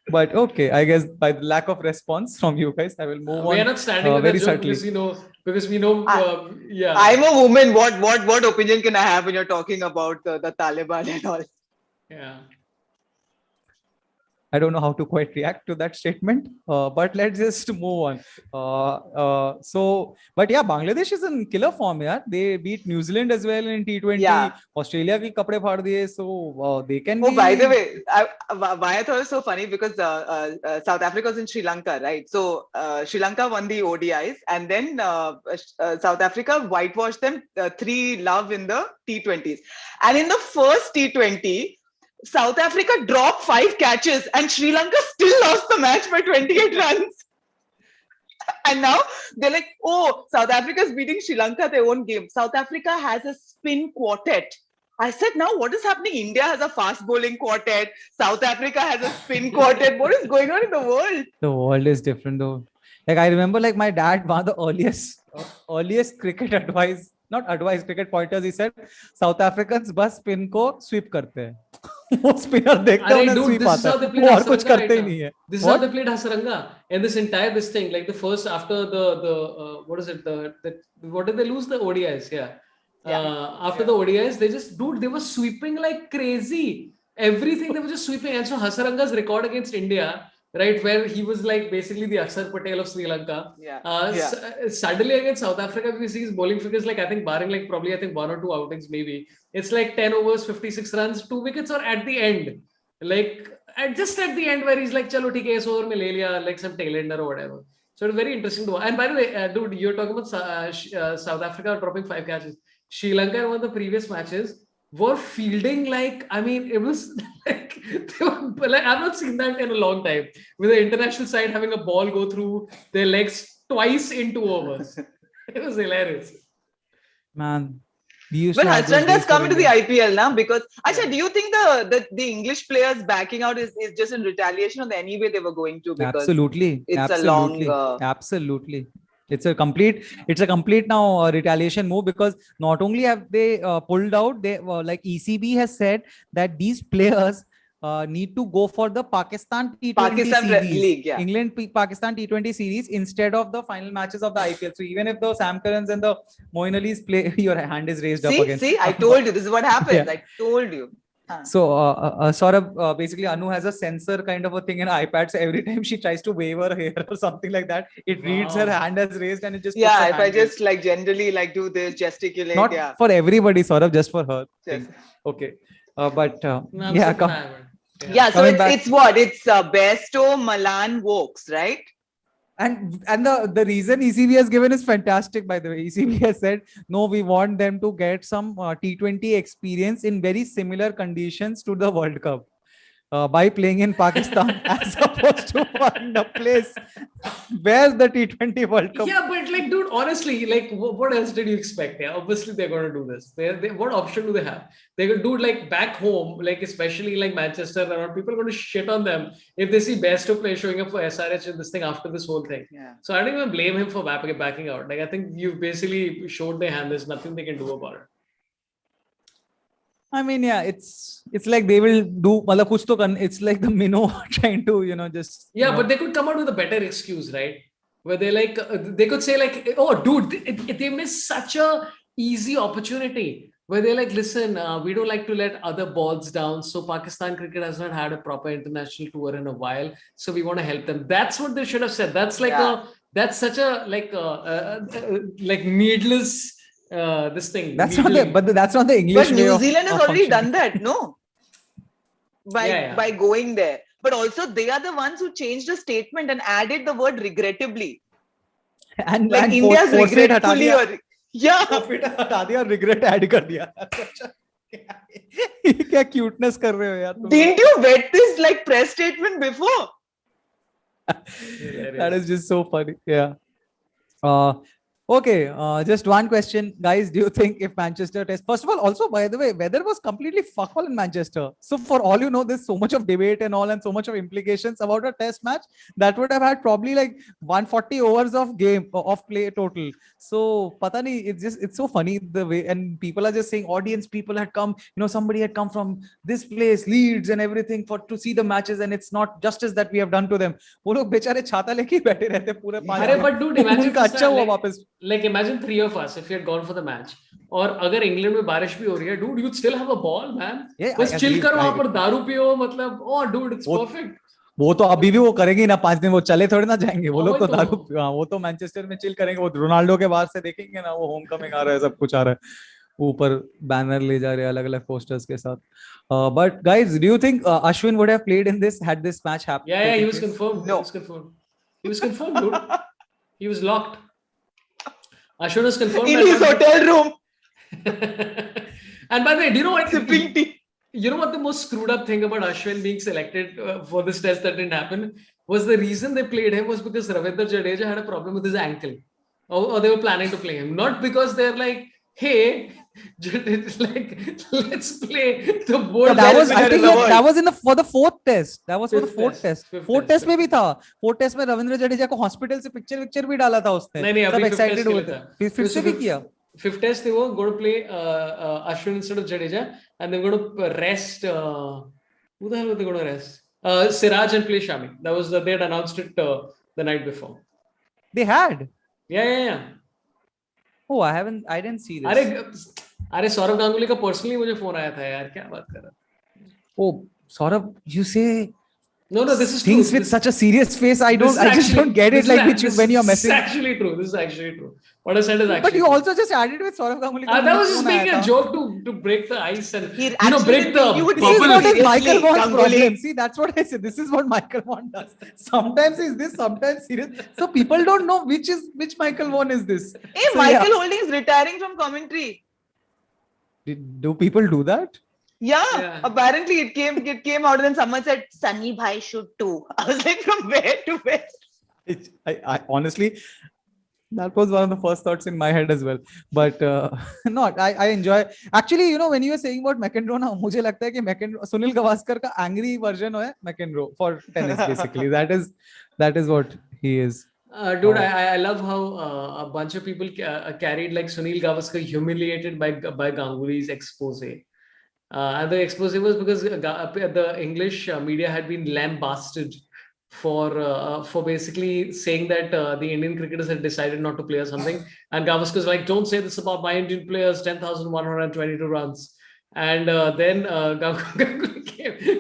But okay, I guess by the lack of response from you guys, I will move on. We are not standing with very that joke certainly. because we know. Yeah, I'm a woman. What opinion can I have when you're talking about the Taliban and all? Yeah. I don't know how to quite react to that statement, but let's just move on. But yeah, Bangladesh is in killer form. Yeah, they beat New Zealand as well in T20. Yeah. Australia ki kapde phad diye, so they can. Oh, by the way, why I thought it was so funny because South Africa was in Sri Lanka, right? So Sri Lanka won the ODIs, and then South Africa whitewashed them 3-0 in the T20s. And in the first T20, South Africa dropped 5 catches and Sri Lanka still lost the match by 28 runs. And now they're like, oh, South Africa is beating Sri Lanka at their own game. South Africa has a spin quartet. I said, now what is happening? India has a fast bowling quartet. South Africa has a spin quartet. What is going on in the world? The world is different though. Like I remember like my dad, one of the earliest cricket advice, not advice, cricket pointers, he said, South Africans bus spin ko sweep karte hain. वो spinner देखते हैं उन्हें SVEEP आता है वो और कुछ करते ही नहीं है. This is how they played Hasaranga, and this entire thing, like the first after the what is it, the what did they lose, the ODIs? After the ODIs they were sweeping like crazy. Everything they were just sweeping. And so Hasaranga's record against India, right, where he was like basically the Akshar Patel of Sri Lanka. Suddenly against South Africa, we see his bowling figures, like I think barring like probably 1 or 2 outings maybe, it's like 10 overs, 56 runs, 2 wickets, or at the end, like just at the end where he's like, chalo theek hai, is over mein le liya, like some tail ender or whatever. So it's very interesting to watch. And by the way, dude, you're talking about South Africa dropping 5 catches. Sri Lanka in one of the previous matches were fielding like, I mean, it was like, I've not seen that in a long time, with the international side having a ball go through their legs twice in 2 overs. It was hilarious. Man. But Hasranga has come into the IPL now because, Acha, do you think the English players backing out is just in retaliation of the any way they were going to? Because absolutely. Absolutely. It's a complete now retaliation move, because not only have they pulled out, they like ECB has said that these players need to go for the Pakistan T20 series, League, England Pakistan T20 series instead of the final matches of the IPL. So even if the Sam Currans and the Moeen Ali's play, your hand is raised up again. See, I told you this is what happens. I told you. So Sorabh, basically Anu has a sensor kind of a thing in iPad. So every time she tries to wave her hair or something like that, it reads her hand as raised and it just if I just like generally like do this, gesticulate. Not for everybody, Sorabh, just for her. Yes. Okay. So it's what? It's Bairstow, Malan, Vokes, right? And the reason ECB has given is fantastic, by the way. ECB has said, no, we want them to get some T20 experience in very similar conditions to the World Cup. By playing in Pakistan as opposed to find a place where the T20 World Cup. Yeah, but like, dude, honestly, like, what else did you expect? Yeah, obviously they're going to do this. What option do they have? They're going to do it like back home, like especially like Manchester, people are going to shit on them if they see Bairstow play showing up for SRH in this thing after this whole thing. Yeah. So I don't even blame him for backing out. Like, I think you've basically showed their hand. There's nothing they can do about it. I mean, yeah, it's like they will do. It's like the Menon trying to, just. Yeah, but they could come out with a better excuse, right? Where they like, they could say like, oh, dude, they missed such a easy opportunity. Where they're like, listen, we don't like to let other balls down. So Pakistan cricket has not had a proper international tour in a while. So we want to help them. That's what they should have said. That's like that's such a like needless. This thing. That's not the English. But New Zealand has already done that, no? By going there. But also they are the ones who changed the statement and added the word regrettably. And like India's regretfully forfeit हटा दिया और regret add कर दिया. क्या cuteness कर रहे हो यार तुम? Didn't you vet this like press statement before? That is just so funny. Yeah. Okay, just one question, guys. Do you think if Manchester Test, first of all, also by the way, weather was completely fuck all in Manchester. So for all you know, there's so much of debate and all, and so much of implications about a Test match that would have had probably like 140 overs of game of play total. So, pata nahi, it's so funny the way, and people are just saying audience people had come, somebody had come from this place, Leeds and everything for to see the matches, and it's not justice that we have done to them. वो लोग बेचारे छाता लेके ही बैठे रहते पूरे 5 अरे दिन. but dude, imagine उनका this अच्छा ना, हुआ like, वापस. like imagine 3 of us if we had gone for the match. और अगर इंग्लैंड में बारिश भी हो रही है, dude, you'd still have a ball, man. Yeah, बस I chill agree. करो वहाँ पर, दारू पियो, मतलब, oh dude, it's वो- perfect. वो तो अभी भी वो करेंगे ना 5 दिन, वो चले थोड़े ना जाएंगे वो लोग वही तो तो. दारू. हाँ, वो तो मैनचेस्टर में चिल करेंगे. वो रोनाल्डो के बाहर से देखेंगे ना, वो होम कमिंग आ रहा है, सब कुछ आ रहा है, ऊपर बैनर ले जा रहे हैं अलग अलग पोस्टर्स के साथ. But guys, do you think Ashwin would have played in this had this match happened? Yeah, he was confirmed. No. He was confirmed. He was confirmed, dude. He was locked. Ashwin was confirmed. In his hotel room, And by the way, do you know what? sipping tea. You know what the most screwed up thing about Ashwin being selected for this test that didn't happen was the reason they played him was because Ravindra Jadeja had a problem with his ankle, or they were planning to play him, not because they're like, hey, like let's play the board. That was, I winner think in the world. that was in the for the fourth test. That was for the Fifth fourth test. test. Fifth Fourth test. test में भी था. Fourth test में रविंद्र जडेजा को hospital से picture भी डाला था उसने. नहीं, सब अभी fifth एक्साइटेड test के हुए लिए थे. था. फिर से भी किया. Fifth test they were going to play Ashwin instead of Jadeja, and they were going to rest. Who the hell were they going to rest? Siraj and play Shami. That was they had announced it the night before. They had. Yeah. Oh, I didn't see this. अरे सौरभ गांगुली का personally मुझे phone आया था यार, क्या बात कर रहा है? Oh, Saurabh, you say No, this is things true. with such a serious face. I just don't get it. Like when you're messaging. This is actually true. This is actually true. What I said is actually. But you true. also just added with Saurabh Ganguly. That was just making a joke to break the ice and He break the you would This is bubble. what is Seriously, Michael Vaughan's Ganguly. problem. See, that's what I said. This is what Michael Vaughan does. Sometimes is this, sometimes serious. So people don't know which Michael Vaughan is this. Hey, So, Michael yeah. Holding is retiring from commentary. Do people do that? Yeah, apparently it came out and then someone said Sunny Bhai should too. I was like, from where to where? I honestly, that was one of the first thoughts in my head as well. But I enjoy. Actually, when you were saying about McEnroe, ना मुझे लगता है कि McEnroe, Sunil Gavaskar का angry version है McEnroe for tennis basically. That is what he is. Dude, I love how a bunch of people carried like Sunil Gavaskar humiliated by Ganguly's expose. And the expose was because the English media had been lambasted for basically saying that the Indian cricketers had decided not to play or something. And Gavaskar was like, don't say this about my Indian players, 10,122 runs. And then Ganguly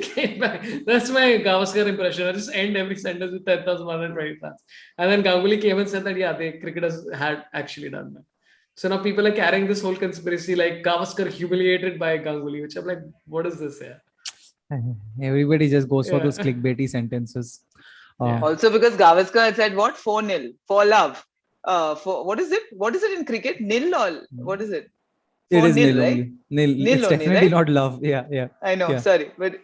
came back. That's my Gavaskar impression. I just end every sentence with 10,120 runs. And then Ganguly came and said that, yeah, the cricketers had actually done that. So now people are carrying this whole conspiracy like Gavaskar humiliated by Ganguly, which I'm like, what is this here? Everybody just goes for those clickbaity sentences. Also because Gavaskar had said what? 4-0 for love. For what is it? What is it in cricket? Nil or what is it? It is nil, right? only. Nil. Nil It's only, definitely right? not love. Yeah. I know, Yeah. sorry. But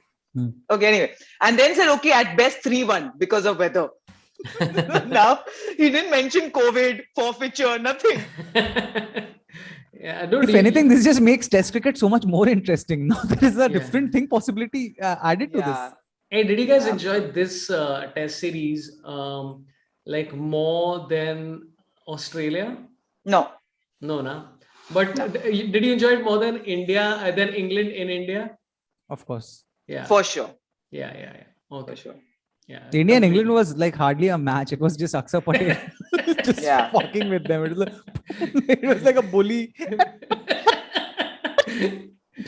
okay, anyway. And then said, okay, at best 3-1 because of weather. Now he didn't mention COVID, forfeiture, nothing. Yeah, dude, If anything, this just makes Test cricket so much more interesting. Now there is a different thing possibility added to this. Hey, did you guys enjoy this test series like more than Australia? No. No, nah. But did you enjoy it more than India, than England in India? Of course. Yeah. For sure. Yeah. Okay. For sure. Yeah. India and England was like hardly a match. It was just Aksa Patel just fucking with them. It was like a bully.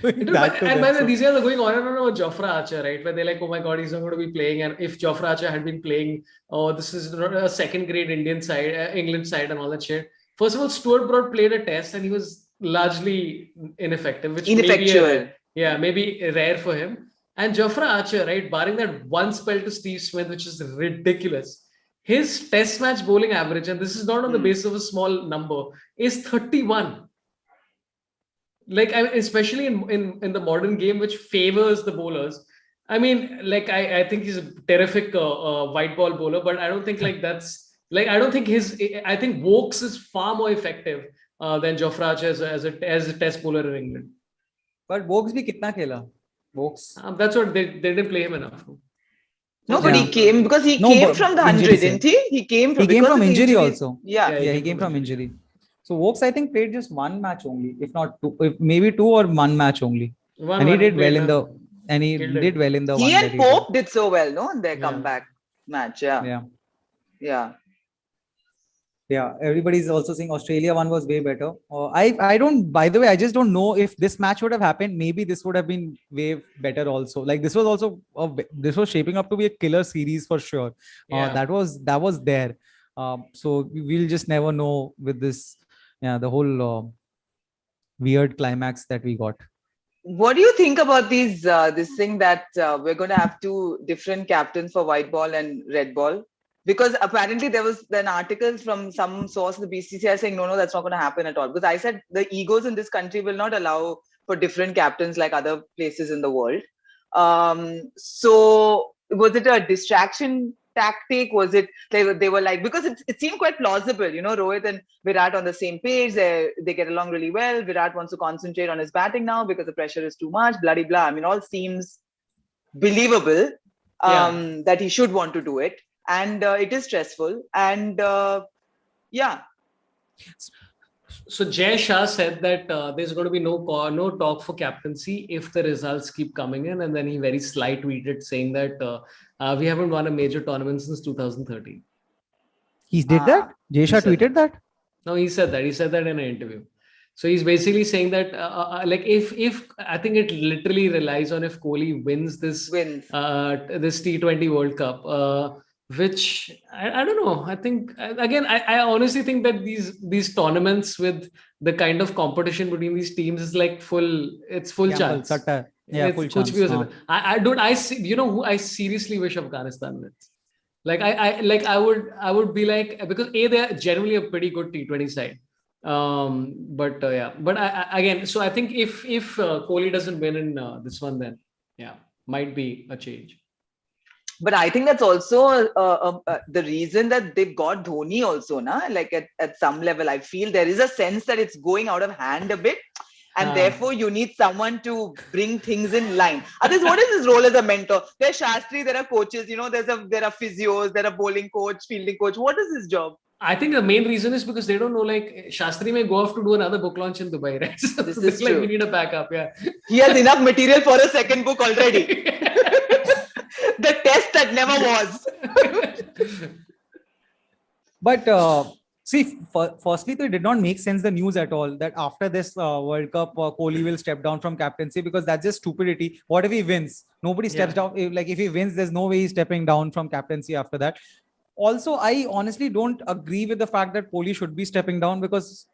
Dude, and by the way, these guys are going on and on about Jofra Archer, right? Where they're like, oh my God, he's not going to be playing. And if Jofra Archer had been playing, oh, this is not a second grade Indian side, England side and all that shit. First of all, Stuart Broad played a test and he was largely ineffective, which Ineffectual. maybe rare for him. And Jofra Archer, right, barring that one spell to Steve Smith, which is ridiculous, his test match bowling average, and this is not on the basis of a small number, is 31. Like, especially in the modern game, which favors the bowlers. I mean, like, I think he's a terrific white ball bowler, but I don't think like that's Like, I don't think I think Vokes is far more effective than Jofra Archer as a test bowler in England. But Vokes bhi kitna khela? Vokes. That's what they didn't play him enough. No, but he came because he came from the 100, didn't he? He came from injury also. Yeah, he came from injury. So Vokes, I think, played just one match only, if not two, maybe two or one match only. And he did well in the. And he did well in the one. He and Pope did so well, no? In their comeback match. Yeah. Yeah, everybody's also saying Australia one was way better. I don't, by the way, I just don't know if this match would have happened. Maybe this would have been way better also. Like this was also, this was shaping up to be a killer series for sure. That was there. So we'll just never know with this, the whole weird climax that we got. What do you think about this thing that we're going to have two different captains for white ball and red ball? Because apparently there was an article from some source in the BCCI saying, no, that's not going to happen at all. Because I said the egos in this country will not allow for different captains like other places in the world. So was it a distraction tactic? Was it, they were like, because it seemed quite plausible, Rohit and Virat on the same page, they get along really well. Virat wants to concentrate on his batting now because the pressure is too much, blah, blah, blah. I mean, all seems believable that he should want to do it. And it is stressful. And So Jay Shah said that there's going to be no talk for captaincy if the results keep coming in. And then he very sly tweeted saying that we haven't won a major tournament since 2013. He did that? Jay Shah tweeted that? No, he said that. He said that in an interview. So he's basically saying that like if I think it literally relies on if Kohli wins this T20 World Cup. Which I don't know. I think again, I honestly think that these tournaments with the kind of competition between these teams is like full chance. Yeah, full chance. I see, who I seriously wish Afghanistan wins. Like I would be like, because they are generally a pretty good T20 side. But again, so I think if Kohli doesn't win in this one, then might be a change. But I think that's also the reason that they've got Dhoni also, like at some level. I feel there is a sense that it's going out of hand a bit. And therefore, you need someone to bring things in line. Others, what is his role as a mentor? There's Shastri, there are coaches, there are physios, there are bowling coach, fielding coach. What is his job? I think the main reason is because they don't know, like, Shastri may go off to do another book launch in Dubai, right? So this is true. Like, we need a backup, He has enough material for a second book already. The test that never was. But see, firstly, it did not make sense, the news at all, that after this World Cup, Kohli will step down from captaincy, because that's just stupidity. What if he wins? Nobody steps down. Like, if he wins, there's no way he's stepping down from captaincy after that. Also, I honestly don't agree with the fact that Kohli should be stepping down, because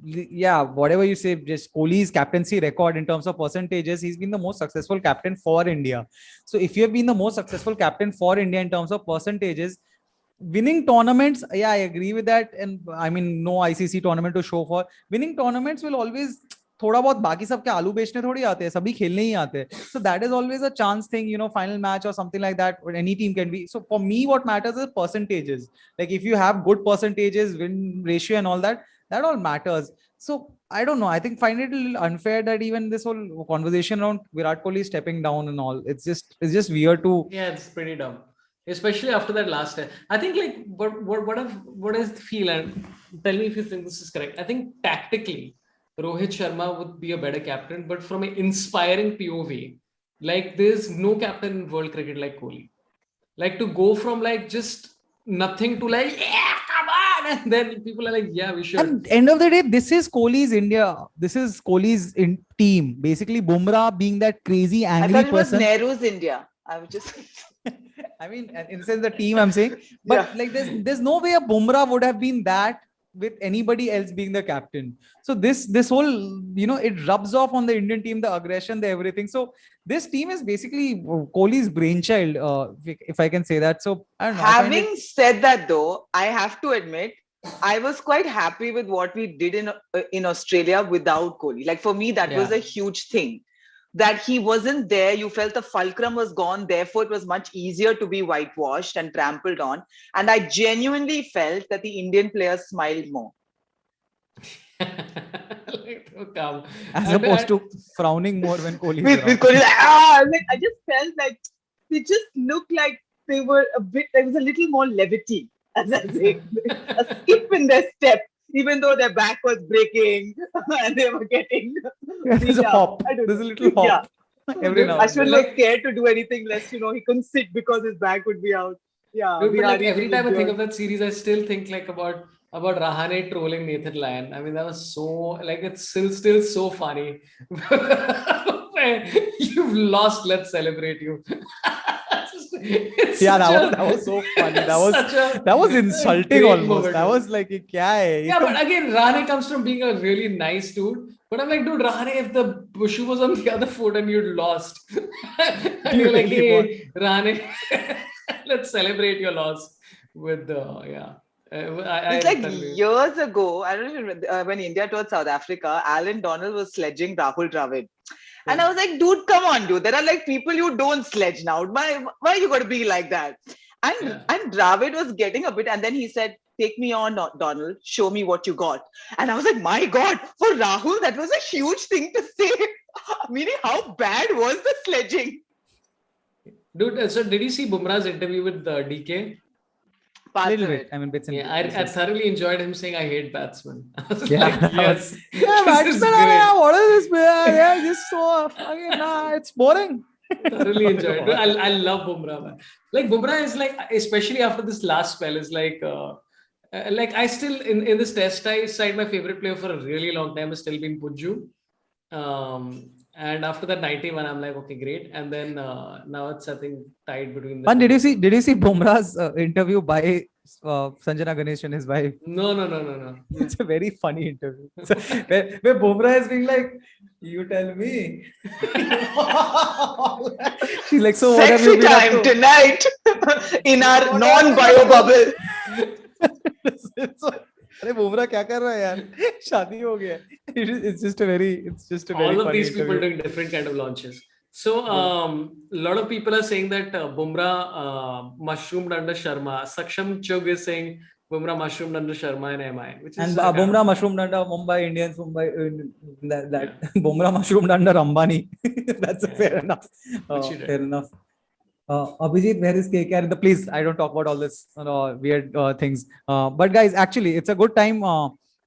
whatever you say, just Kohli's captaincy record in terms of percentages, he's been the most successful captain for India. So if you have been the most successful captain for India in terms of percentages, winning tournaments, I agree with that. And I mean, no ICC tournament to show for. Winning tournaments will always थोड़ा बहुत बाकी सबके आलू बेचने थोड़ी आते हैं, सभी खेलने ही आते हैं. So that is always a chance thing, final match or something like that, or any team can be. So for me, what matters is percentages. Like, if you have good percentages, win ratio and all that, that all matters. So I don't know. I think find it a little unfair that even this whole conversation around Virat Kohli stepping down and all, it's just weird to. Yeah, it's pretty dumb. Especially after that last time. I think, like, what I feel, and tell me if you think this is correct. I think tactically, Rohit Sharma would be a better captain, but from an inspiring POV, like, there's no captain in world cricket like Kohli. Like, to go from like just nothing to like, come on, and then people are like, we should. And end of the day, this is Kohli's India. This is Kohli's team. Basically, Bumrah being that crazy angry person. I thought it was Nehru's India. I was just. I mean, in the sense the team, I'm saying, but like, there's no way a Bumrah would have been that with anybody else being the captain. So this whole, it rubs off on the Indian team, the aggression, the everything. So this team is basically Kohli's brainchild, if I can say that. So I don't know. Having said that, though, I have to admit, I was quite happy with what we did in Australia without Kohli. Like, for me, that was a huge thing. that he wasn't there. You felt the fulcrum was gone. Therefore, it was much easier to be whitewashed and trampled on. And I genuinely felt that the Indian players smiled more. As opposed to frowning more when Kohli is With around. Kohli, I just felt like they just looked like they were a bit, there was a little more levity, as I say, a skip in their step, even though their back was breaking and they were getting There's a hop. There's a little hop. Every now and Ashwin then. was scared to do anything less, he couldn't sit because his back would be out. Yeah. Dude, but like every time I think of that series, I still think like about Rahane trolling Nathan Lyon. I mean, that was so, like, it's still so funny. You've lost, let's celebrate you. That was so funny. That was insulting almost. Moment. That was like, kya hai? Yeah, but again, Rahane comes from being a really nice dude. But I'm like, dude, Rahane, if the shoe was on the other foot and you'd lost, and you're like, hey, Rahane, let's celebrate your loss with it's like years ago, I don't know, when India toured South Africa, Alan Donald was sledging Rahul Dravid. And I was like, dude, come on, dude. There are like people you don't sledge now. Why are you going to be like that? And Dravid was getting a bit, and then he said, take me on, Donald. Show me what you got. And I was like, my God, for Rahul, that was a huge thing to say. Meaning, how bad was the sledging? Dude, so did you see Bumrah's interview with DK? A little bit. I mean, bits and yeah, I thoroughly enjoyed him saying, I hate batsmen. I was yeah, like, yes. Batsmen, what is this? Yeah, just so fucking, it's boring. Thoroughly enjoyed it. I love Bumrah, man. Like, Bumrah is like, especially after this last spell, is like I still, in this test side, my favorite player for a really long time has still been Pujju. And after that 91, I'm like, okay, great. And then now it's, I think, tied between the. And did you see Bumrah's interview by Sanjana Ganesh and his wife? No. It's a very funny interview. Where Bumrah is being like, you tell me. She's like, so what have you been time tonight in our non-bio bubble. अरे बुमराह क्या कर रहा है यार शादी हो गया it's just a very all of these interview. people doing different kind of launches. So a lot of people are saying that Bumrah mushroomed under Sharma. Saksham Chug is saying Bumrah mushroomed under Sharma and MI, which is Bumrah mushroomed under Mumbai Indians. Bumrah mushroomed under Ambani. That's fair enough. Fair enough. Abhijit, where is KKR? Please, I don't talk about all this weird things. But guys, actually, it's a good time.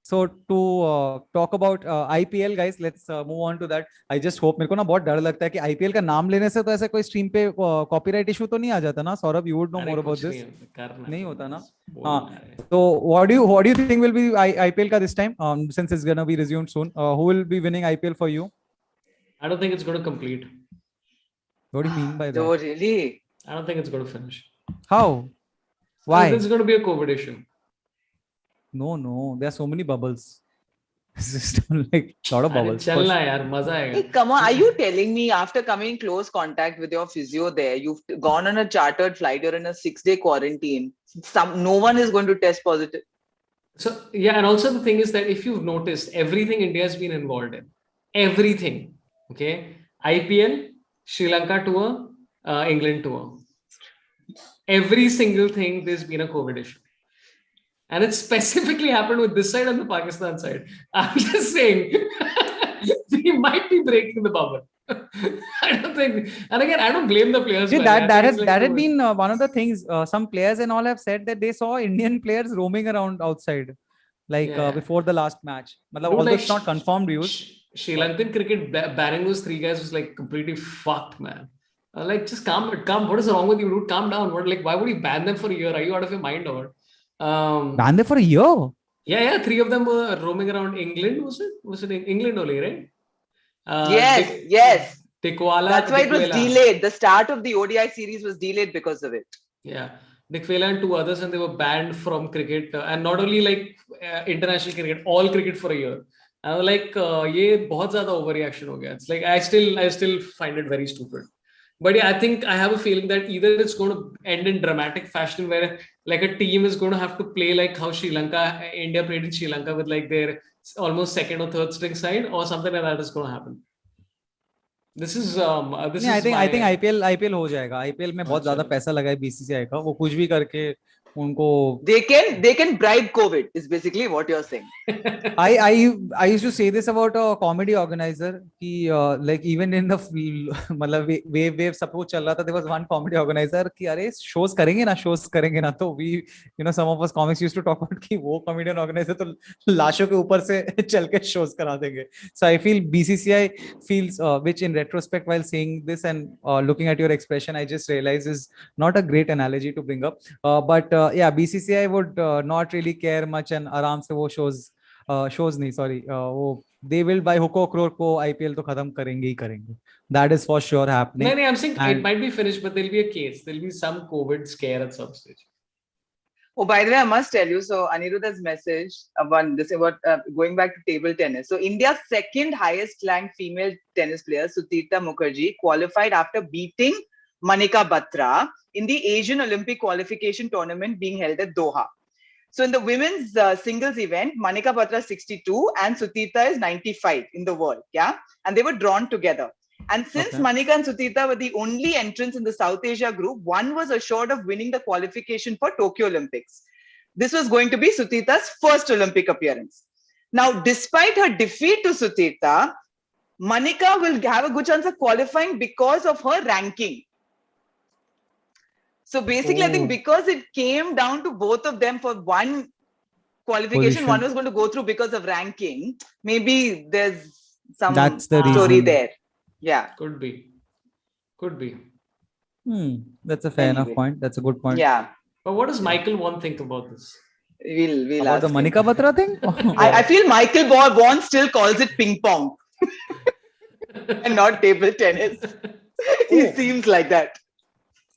So to talk about IPL, guys, let's move on to that. I just hope. मेरे को ना बहुत डर लगता है कि IPL का नाम लेने से तो ऐसा कोई stream पे copyright issue तो नहीं आ जाता ना? Saurabh, you would know more about this. नहीं होता ना? So what do you think will be IPL का this time? Since it's gonna be resumed soon, who will be winning IPL for you? I don't think it's going to complete. What do you mean by that? Oh, really? I don't think it's going to finish. How? Why? It's going to be a COVID issue. No. There are so many bubbles. It's just like a lot of bubbles. Chalna yaar, maza aayega. Hey, come on. Are you telling me after coming in close contact with your physio there, you've gone on a chartered flight, you're in a 6-day quarantine. No one is going to test positive. So, yeah. And also the thing is that if you've noticed, everything India has been involved in. Everything. Okay. IPL, Sri Lanka tour, England tour. Every single thing, there's been a COVID issue. And it specifically happened with this side and the Pakistan side. I'm just saying, we might be breaking the bubble. I don't think, and again, I don't blame the players. See, that had been one of the things. Some players and all have said that they saw Indian players roaming around outside, before the last match. Although it's not confirmed news. Sri Lankan cricket banning those three guys was like completely fucked, man. Like, just calm. What is wrong with you, dude? Calm down. Why would you ban them for a year? Are you out of your mind or? Ban them for a year? Yeah. Three of them were roaming around England. Was it England only, right? Yes. Dikwala. That's why it was delayed. The start of the ODI series was delayed because of it. Yeah. Dikwala and two others, and they were banned from cricket, and not only like international cricket, all cricket for a year. I was like, ये बहुत ज़्यादा overreaction हो गया. It's like I still find it very stupid. But yeah, I think I have a feeling that either it's going to end in dramatic fashion where like a team is going to have to play like how India played in Sri Lanka with like their almost second or third string side, or something like that is going to happen. This is this नहीं, is I think my IPL हो जाएगा. IPL में बहुत ज्यादा अच्छा. पैसा लगा है BCCI का. वो कुछ भी करके उनको They can bribe COVID is basically what you're saying. I used to say this about a comedy organizer कि like even in the मतलब wave सब कुछ चल रहा था, there was one comedy organizer कि अरे shows करेंगे ना, तो we some of us comics used to talk about कि वो comedian organizer तो लाशों के ऊपर से चल के shows करा देंगे. So I feel BCCI feels which in retrospect while saying this and looking at your expression I just realized is not a great analogy to bring up, but yeah, BCCI would not really care much and आराम से वो shows नहीं, sorry, वो they will by hook or crook को IPL तो खत्म करेंगे ही करेंगे. That is for sure happening. No, I'm saying it And might be finished, but there'll be a case. There'll be some COVID scare at some stage. Oh, by the way, I must tell you. So Aniruddha's message one this about going back to table tennis. So India's second highest ranked female tennis player, Sutirtha Mukherjee, qualified after beating Manika Batra in the Asian Olympic qualification tournament being held at Doha. So in the women's singles event, Manika Batra is 62 and Sutirtha is 95 in the world. Yeah, and they were drawn together. And since Okay. Manika and Sutirtha were the only entrants in the South Asia group, one was assured of winning the qualification for Tokyo Olympics. This was going to be Sutirtha's first Olympic appearance. Now, despite her defeat to Sutirtha, Manika will have a good chance of qualifying because of her ranking. So basically, I think because it came down to both of them for one qualification, one was going to go through because of ranking. Maybe there's some That's the story reason. there. Yeah. Could be. That's a fair enough Anyway. point. That's a good point. Yeah. But what does Michael Vaughan think about this? We'll About ask the him. Manika Batra thing? I feel Michael Vaughan still calls it ping pong and not table tennis. He seems like that.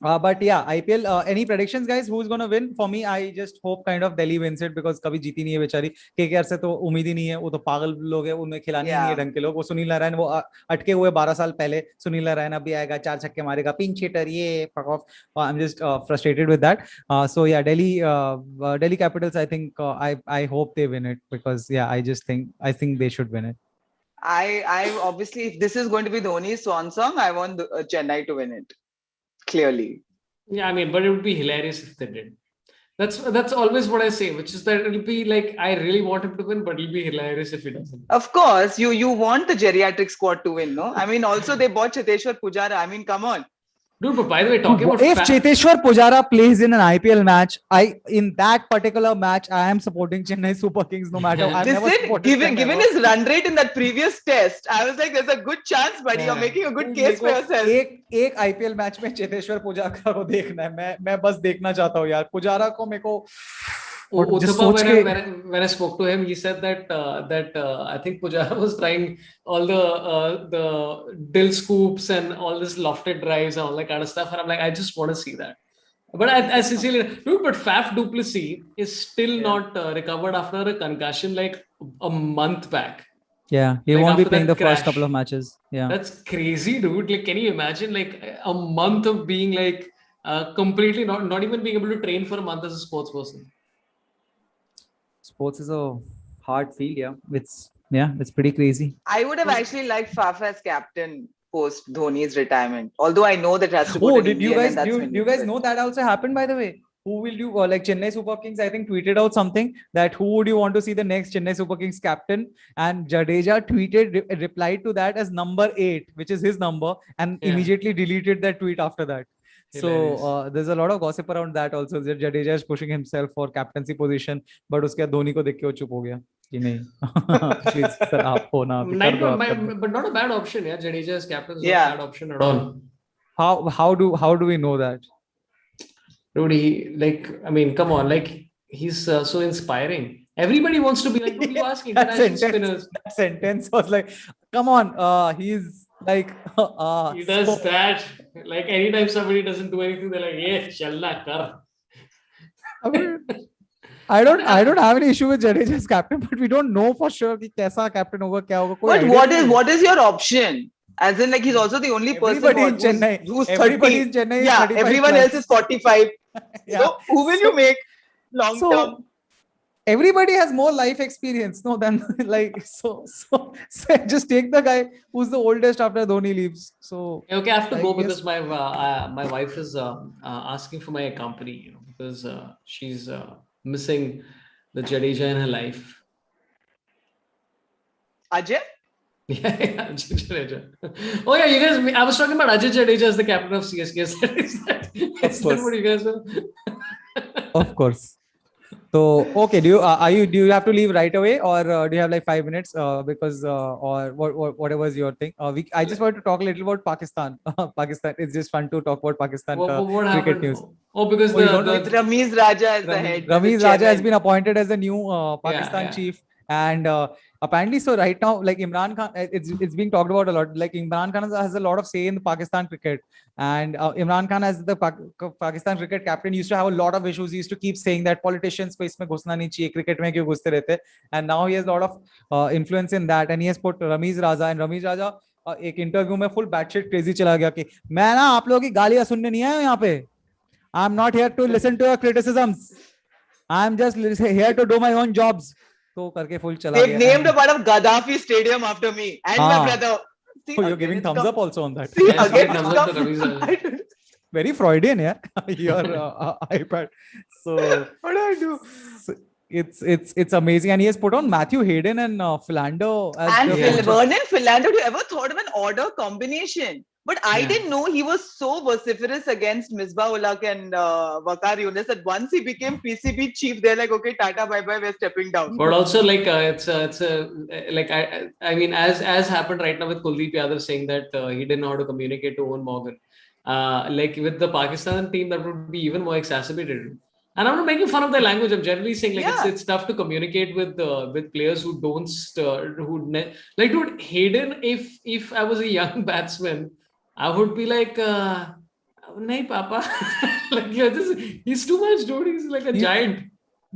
But yeah, IPL, any predictions, guys? Who's going to win? For me, I just hope kind of Delhi wins it because कभी जीती नहीं है बेचारी. KKR से तो उम्मीद ही नहीं है. वो तो पागल लोग हैं. उन्हें खिलानी ही नहीं है ढंग के लोग. वो सुनील नारायण वो अटके हुए 12 साल पहले. सुनील नारायण अभी आएगा, 4 छक्के मारेगा. Pinch hitter, ये fuck off. I'm just frustrated with that. So yeah, Delhi Capitals. I think I hope they win it because yeah, I think they should win it. I obviously, if this is going to be Dhoni's swan song, I want Chennai to win it. Clearly. Yeah, I mean, but it would be hilarious if they did. That's always what I say, which is that it'll be like I really want him to win, but it'll be hilarious if he doesn't. Of course, you want the geriatric squad to win, no? I mean, also they bought Cheteshwar Pujara. I mean, come on. Dude, but by the way, talking about if Cheteshwar Pujara plays in an IPL match, in that particular match, I am supporting Chennai Super Kings no matter. I've never supported given them ever. his run rate in that previous test, I was like, there's a good chance, buddy. You're making a good case for yourself. एक IPL match में चेतेश्वर पुजारा को देखना है. मैं बस देखना चाहता हूँ यार. पुजारा को मेरे को when I spoke to him, he said that I think Pujara was trying all the dill scoops and all this lofted drives and all that kind of stuff, and I'm like, I just want to see that. But I sincerely, dude, but Faf du Plessis is still not recovered after a concussion like a month back. Yeah, he won't be playing the first couple of matches. Yeah, that's crazy, dude. Like, can you imagine like a month of being like completely not even being able to train for a month as a sports person? Sports is a hard field. It's pretty crazy. I would have actually liked Faf as captain post Dhoni's retirement. Although I know that has to go to did you Indian, guys you guys know that also happened, by the way? Who will you like Chennai Super Kings? I think tweeted out something that who would you want to see the next Chennai Super Kings captain? And Jadeja replied to that as number 8, which is his number, and immediately deleted that tweet after that. So there's a lot of gossip around that also. Jadeja is pushing himself for captaincy position, but उसके Dhoni को देख के वो चुप हो गया कि नहीं. Please, sir, आप हो ना. But not a bad option. Yeah, Jadeja as captain is not a bad option at all. How do we know that? Dude, I mean, come on, like he's so inspiring. Everybody wants to be like, dude, you ask international spinners. That sentence was like, come on, he's like he does that. Like anytime somebody doesn't do anything, they're like, yeah, chalna kar. I mean, I don't have any issue with Jadeja as captain, but we don't know for sure कि कैसा captain होगा, क्या होगा. But what is your option? As in, like, he's also the only person who's 30. Yeah, everyone else is 45. So who will you make long term? everybody has more life experience, no, than like so just take the guy who's the oldest after Dhoni leaves. So Okay, I have to I go guess- because my wife is asking for my company, you know, because she's missing the Jadeja in her life. Ajay? Yeah, Ajay Jadeja. Oh yeah, you guys. I was talking about Ajay Jadeja as the captain of CSK. Is that what you guys know? of course. So okay, do you have to leave right away, or do you have like 5 minutes? Because or whatever is your thing. I just want to talk a little about Pakistan. Pakistan. It's just fun to talk about Pakistan What cricket happened? news. Oh, because Oh, you don't know? With Ramiz Raja as the head. Ramiz the Raja has chairman. been appointed as the new Pakistan yeah. chief, and apparently, so right now, like Imran Khan, it's being talked about a lot. Like Imran Khan has a lot of say in the Pakistan cricket, and Imran Khan as the Pakistan cricket captain used to have a lot of issues. He used to keep saying that politicians को इसमें घुसना नहीं चाहिए, cricket में क्यों घुसते रहते, and now he has a lot of influence in that, and he has put Ramiz Raja, and Ramiz Raja एक इंटरव्यू में फुल बैटशिट क्रेजी चला गया कि मैं ना आप लोगों की गालियां सुनने नहीं आया यहाँ पे. I'm not here to listen to your criticisms. I'm just here to do my own jobs. तो करके full चला They've गया. named a part of Gaddafi Stadium after me and my brother. See, So you're again giving it's thumbs come. up also on that. See, Yes, again thumbs it's up to come. Ramiz Raja. Very Freudian, yeah. Your iPad. So What do I do? it's amazing, and he has put on Matthew Hayden and Philando as And the coaches. Vernon Philander, you ever thought of an order combination? But I Yeah. didn't know he was so vociferous against Misbah Ulaq and Waqar Younis that once he became PCB chief, they're like, okay, Tata, bye bye, we're stepping down. But also, like it's like I mean, as happened right now with Kuldeep Yadav saying that he didn't know how to communicate to Owen Morgan. Like with the Pakistan team, that would be even more exacerbated. And I'm not making fun of their language. I'm generally saying like Yeah. it's tough to communicate with players who don't like dude Hayden. If I was a young batsman, I would be like, "Nahi, Papa." Like he's too much, dude. He's like a giant.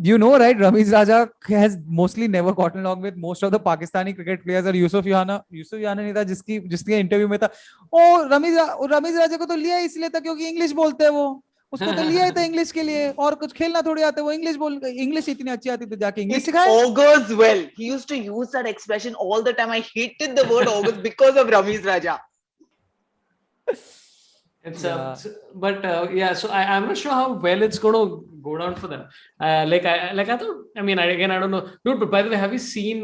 You know, right? Ramiz Raja has mostly never gotten along with most of the Pakistani cricket players. और यूसुफ याना नहीं था जिसके interview में था. ओ रमीज राजा को तो लिया इसलिए था क्योंकि इंग्लिश बोलते हैं वो. उसको तो लिया ही था इंग्लिश के लिए, और कुछ खेलना थोड़ी आता है. वो इंग्लिश इतनी अच्छी आती तो जाके इंग्लिश It सिखाए. augurs well. He used to use that expression all the time. I hated the word augurs because of Ramiz Raja. It's Yeah. but yeah, so I'm not sure how well it's going to go down for them. I thought. I mean, I don't know, dude. But by the way, have you seen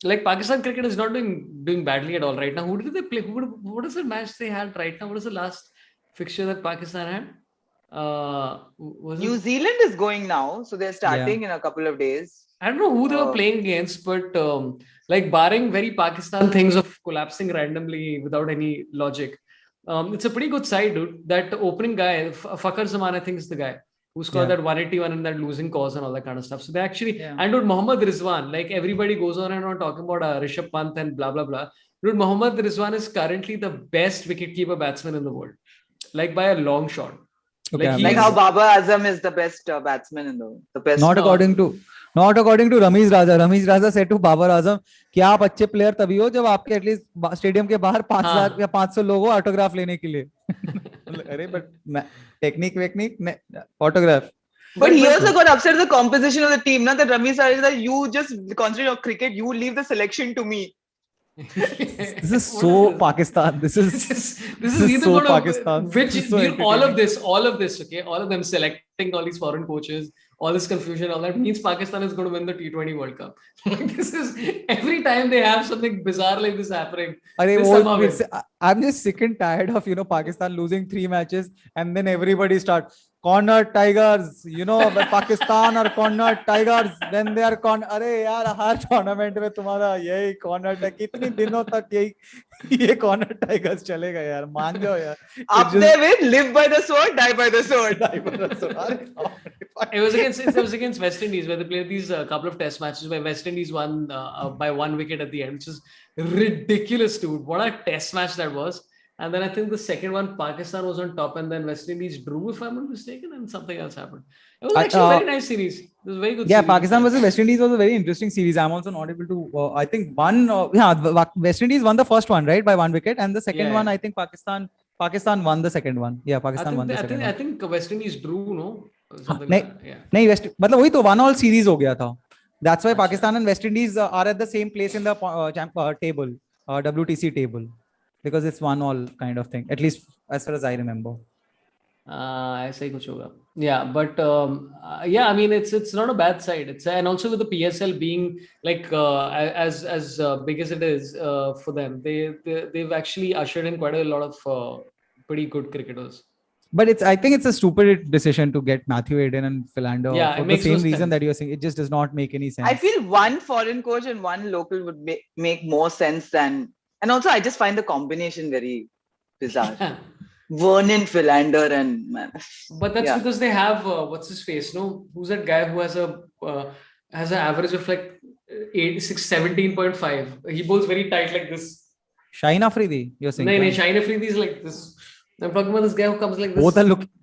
like Pakistan cricket is not doing badly at all right now? Who did they play? What is the match they had right now? What is the last fixture that Pakistan had? Was New it? Zealand is going now, so they're starting in a couple of days. I don't know who they were playing against, but like barring very Pakistan things of collapsing randomly without any logic, it's a pretty good side, dude. That opening guy, Fakhar Zaman, I think is the guy who scored that 181 in that losing cause and all that kind of stuff. So they actually, and dude, Mohammad Rizwan, like everybody goes on and on talking about Rishabh Pant and blah, blah, blah. Dude, Mohammad Rizwan is currently the best wicketkeeper batsman in the world, like by a long shot. Okay, Like how Babar Azam is the best batsman in the best. Not according to Ramiz Raja. Ramiz Raja said to Babar Azam कि आप अच्छे player तभी हो जब आपके at least stadium के बाहर 5,000 या 500 लोग हो ऑटोग्राफ लेने के लिए. अरे but technique autograph. But he also got upset with the composition of the team. Not that Ramiz Raja that you just concentrate on cricket, you leave the selection to me. This is so Pakistan. This is either so gonna, Pakistan. Which This is so all of this, okay, all of them selecting all these foreign coaches, all this confusion, all that means Pakistan is going to win the T20 World Cup. This is every time they have something bizarre like this happening. I'm just sick and tired of Pakistan losing 3 matches and then everybody starts corner tigers, Pakistan are corner tigers, then they are अरे यार हर tournament में तुम्हारा यही corner tag कितने दिनों तक ये corner tigers चलेगा यार, मान जाओ यार. Up there with live by the sword, die by the sword. It was against West Indies where they played these couple of test matches where West Indies won by 1 wicket at the end, which is ridiculous, dude. What a test match that was. And then I think the second one, Pakistan was on top, and then West Indies drew, if I'm not mistaken, and something else happened. It was actually a very nice series. It was a very good. Yeah, series. Pakistan versus West Indies was a very interesting series. I'm also not able to. I think West Indies won the first one, right, by 1 wicket, and the second one, I think Pakistan won the second one. Yeah, Pakistan won the second one. I think West Indies drew, no? नहीं West मतलब वही तो 1-all series हो गया था. That's why Achha. Pakistan and West Indies are at the same place in the table, WTC table, because it's 1-1 kind of thing. At least as far as I remember. ऐसा ही कुछ होगा. Yeah, but yeah, I mean it's not a bad side. It's and also with the PSL being like as big as it is for them, they've actually ushered in quite a lot of pretty good cricketers. But I think it's a stupid decision to get Matthew Hayden and Philander for the same reason that you're saying. It just does not make any sense. I feel one foreign coach and one local would make more sense than. And also, I just find the combination very bizarre. Vernon Philander and man. But that's because they have what's his face? No, who's that guy who has an average of like 17.5. He bowls very tight like this. Shaheen Afridi, you're saying? No, Shaheen Afridi is like this. I'm talking about this guy who comes like this.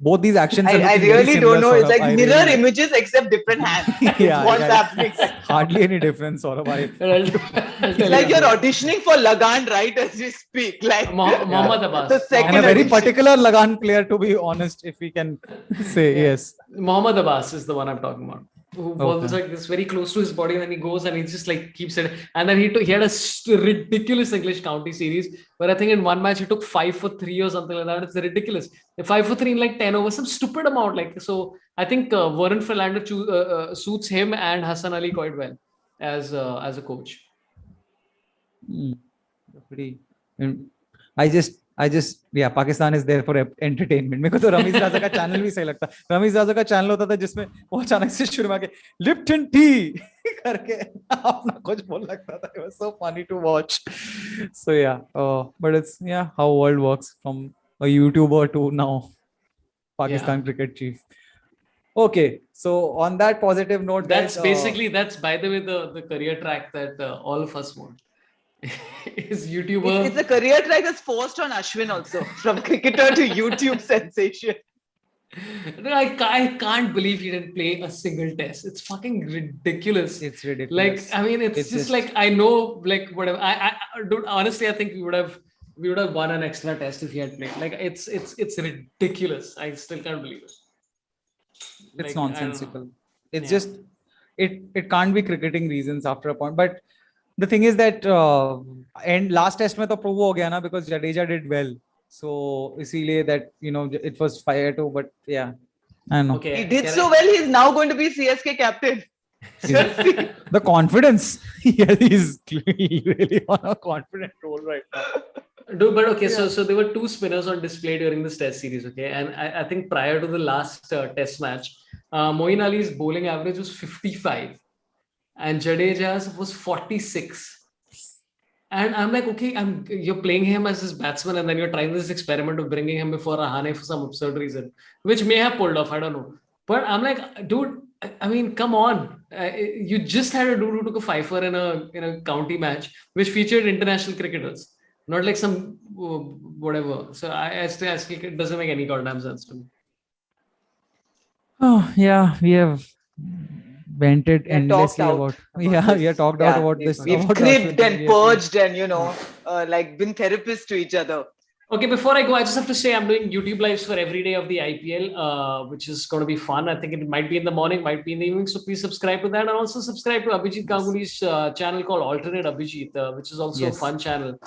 Both these actions. I really don't know. It's like mirror images except different hands. Yeah, what's happening? Hardly any difference, Sorabh. It's like you're auditioning for Lagan right as we speak. Like Mohammad Abbas. And a very particular Lagan player, to be honest, if we can say. Yes. Mohammad Abbas is the one I'm talking about. Who bowls like this very close to his body, and then he goes and he just like keeps it. And then he had a ridiculous English county series where I think in one match he took 5 for 3 or something like that. It's ridiculous. 5 for 3 in like 10 overs, some stupid amount. Like so, I think Varun Philander suits him and Hassan Ali quite well as a coach. I just Pakistan is there for entertainment. मेरे को तो रमीज राजा का channel भी सही लगता. रमीज राजा का channel होता था जिसमें वो अचानक से शुरू में आके लिप्टन टी करके अपना कुछ बोल लगता था. It was so funny to watch. So but it's how world works from a YouTuber to now Pakistan cricket chief. Okay, so on that positive note, that's by the way the career track that all of us want. Is YouTuber. It's a career track that's forced on Ashwin also, from cricketer to YouTube sensation. No, I can't believe he didn't play a single test. It's fucking ridiculous. It's ridiculous. Like, I mean, it's just like, I know, like, whatever. Dude, honestly, I think we would have won an extra test if he had played. Like, it's ridiculous. I still can't believe it. It's nonsensical. It's just it can't be cricketing reasons after a point. But the thing is that and last test mein to prove ho gaya na, because Jadeja did well. So इसीलिए that it was 5-2, but I don't know. Okay. He did so well. He's now going to be CSK captain. The confidence. He's really on a confident role right now. Dude, but okay, so there were 2 spinners on display during this test series, okay? And I think prior to the last test match, Moeen Ali's bowling average was 55 and Jadeja's was 46. And I'm like, okay, you're playing him as his batsman and then you're trying this experiment of bringing him before Rahane for some absurd reason, which may have pulled off, I don't know. But I'm like, dude, I mean, come on. You just had a dude who took a fifer in a county match, which featured international cricketers. Not like some whatever. So I still it doesn't make any goddamn sense to me. Oh yeah, we have vented endlessly about. We have talked out about this. We've cribbed and purged and like been therapists to each other. Okay, before I go, I just have to say I'm doing YouTube lives for every day of the IPL, which is going to be fun. I think it might be in the morning, might be in the evening. So please subscribe to that, and also subscribe to Abhijit Ganguly's channel called Alternate Abhijit, which is also a fun channel,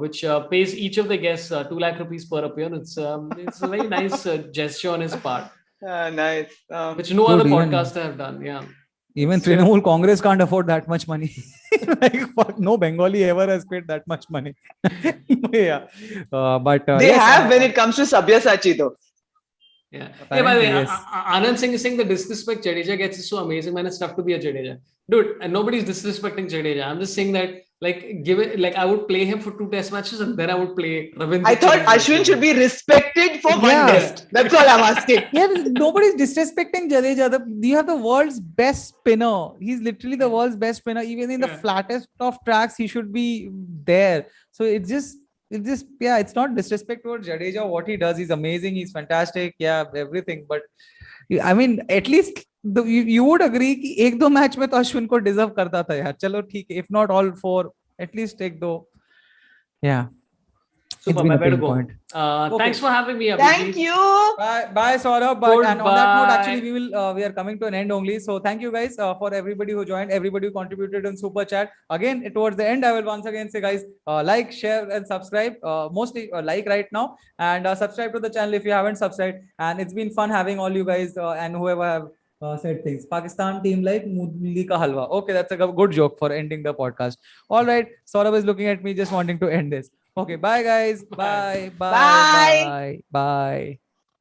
which pays each of the guests 2 lakh rupees per appearance. It's a very nice gesture on his part. Nice. Which no other podcaster have done. Yeah. Even Trinamool Congress can't afford that much money. Like, fuck, no Bengali ever has paid that much money. But they have when it comes to Sabyasachi though. Yeah. Hey, by the way, Anand Singh is saying the disrespect Jadeja gets is so amazing, man. It's tough to be a Jadeja. Dude, and nobody's disrespecting Jadeja. I'm just saying that, I would play him for 2 test matches and then I would play Ravindra. I thought Ashwin should be respected for 1 test. That's all I'm asking. Nobody's disrespecting Jadeja. You have the world's best spinner. He's literally the world's best spinner. Even in the flattest of tracks, he should be there. So it's not disrespect towards Jadeja. What he does, he's amazing. He's fantastic. Yeah, everything. But I mean, at least you would agree कि 1-2 match में तो अश्विन को deserve करता था यार. चलो ठीक है, if not all 4, at least 1-2. Yeah. Super. been I a better pain go. point. Thanks for having me, Thank Abhijit. you. Bye, Saurabh. But and on that note, Goodbye. actually, we are coming to an end only. So thank you guys for everybody who joined, everybody who contributed in super chat. Again, towards the end, I will once again say, guys, like, share, and subscribe. Mostly like right now, and subscribe to the channel if you haven't subscribed. And it's been fun having all you guys and whoever have said things. Pakistan team like Mudli ka halwa. Okay, that's a good joke for ending the podcast. All right, Saurabh is looking at me, just wanting to end this. Okay, bye guys. Bye. Bye. Bye. Bye. Bye.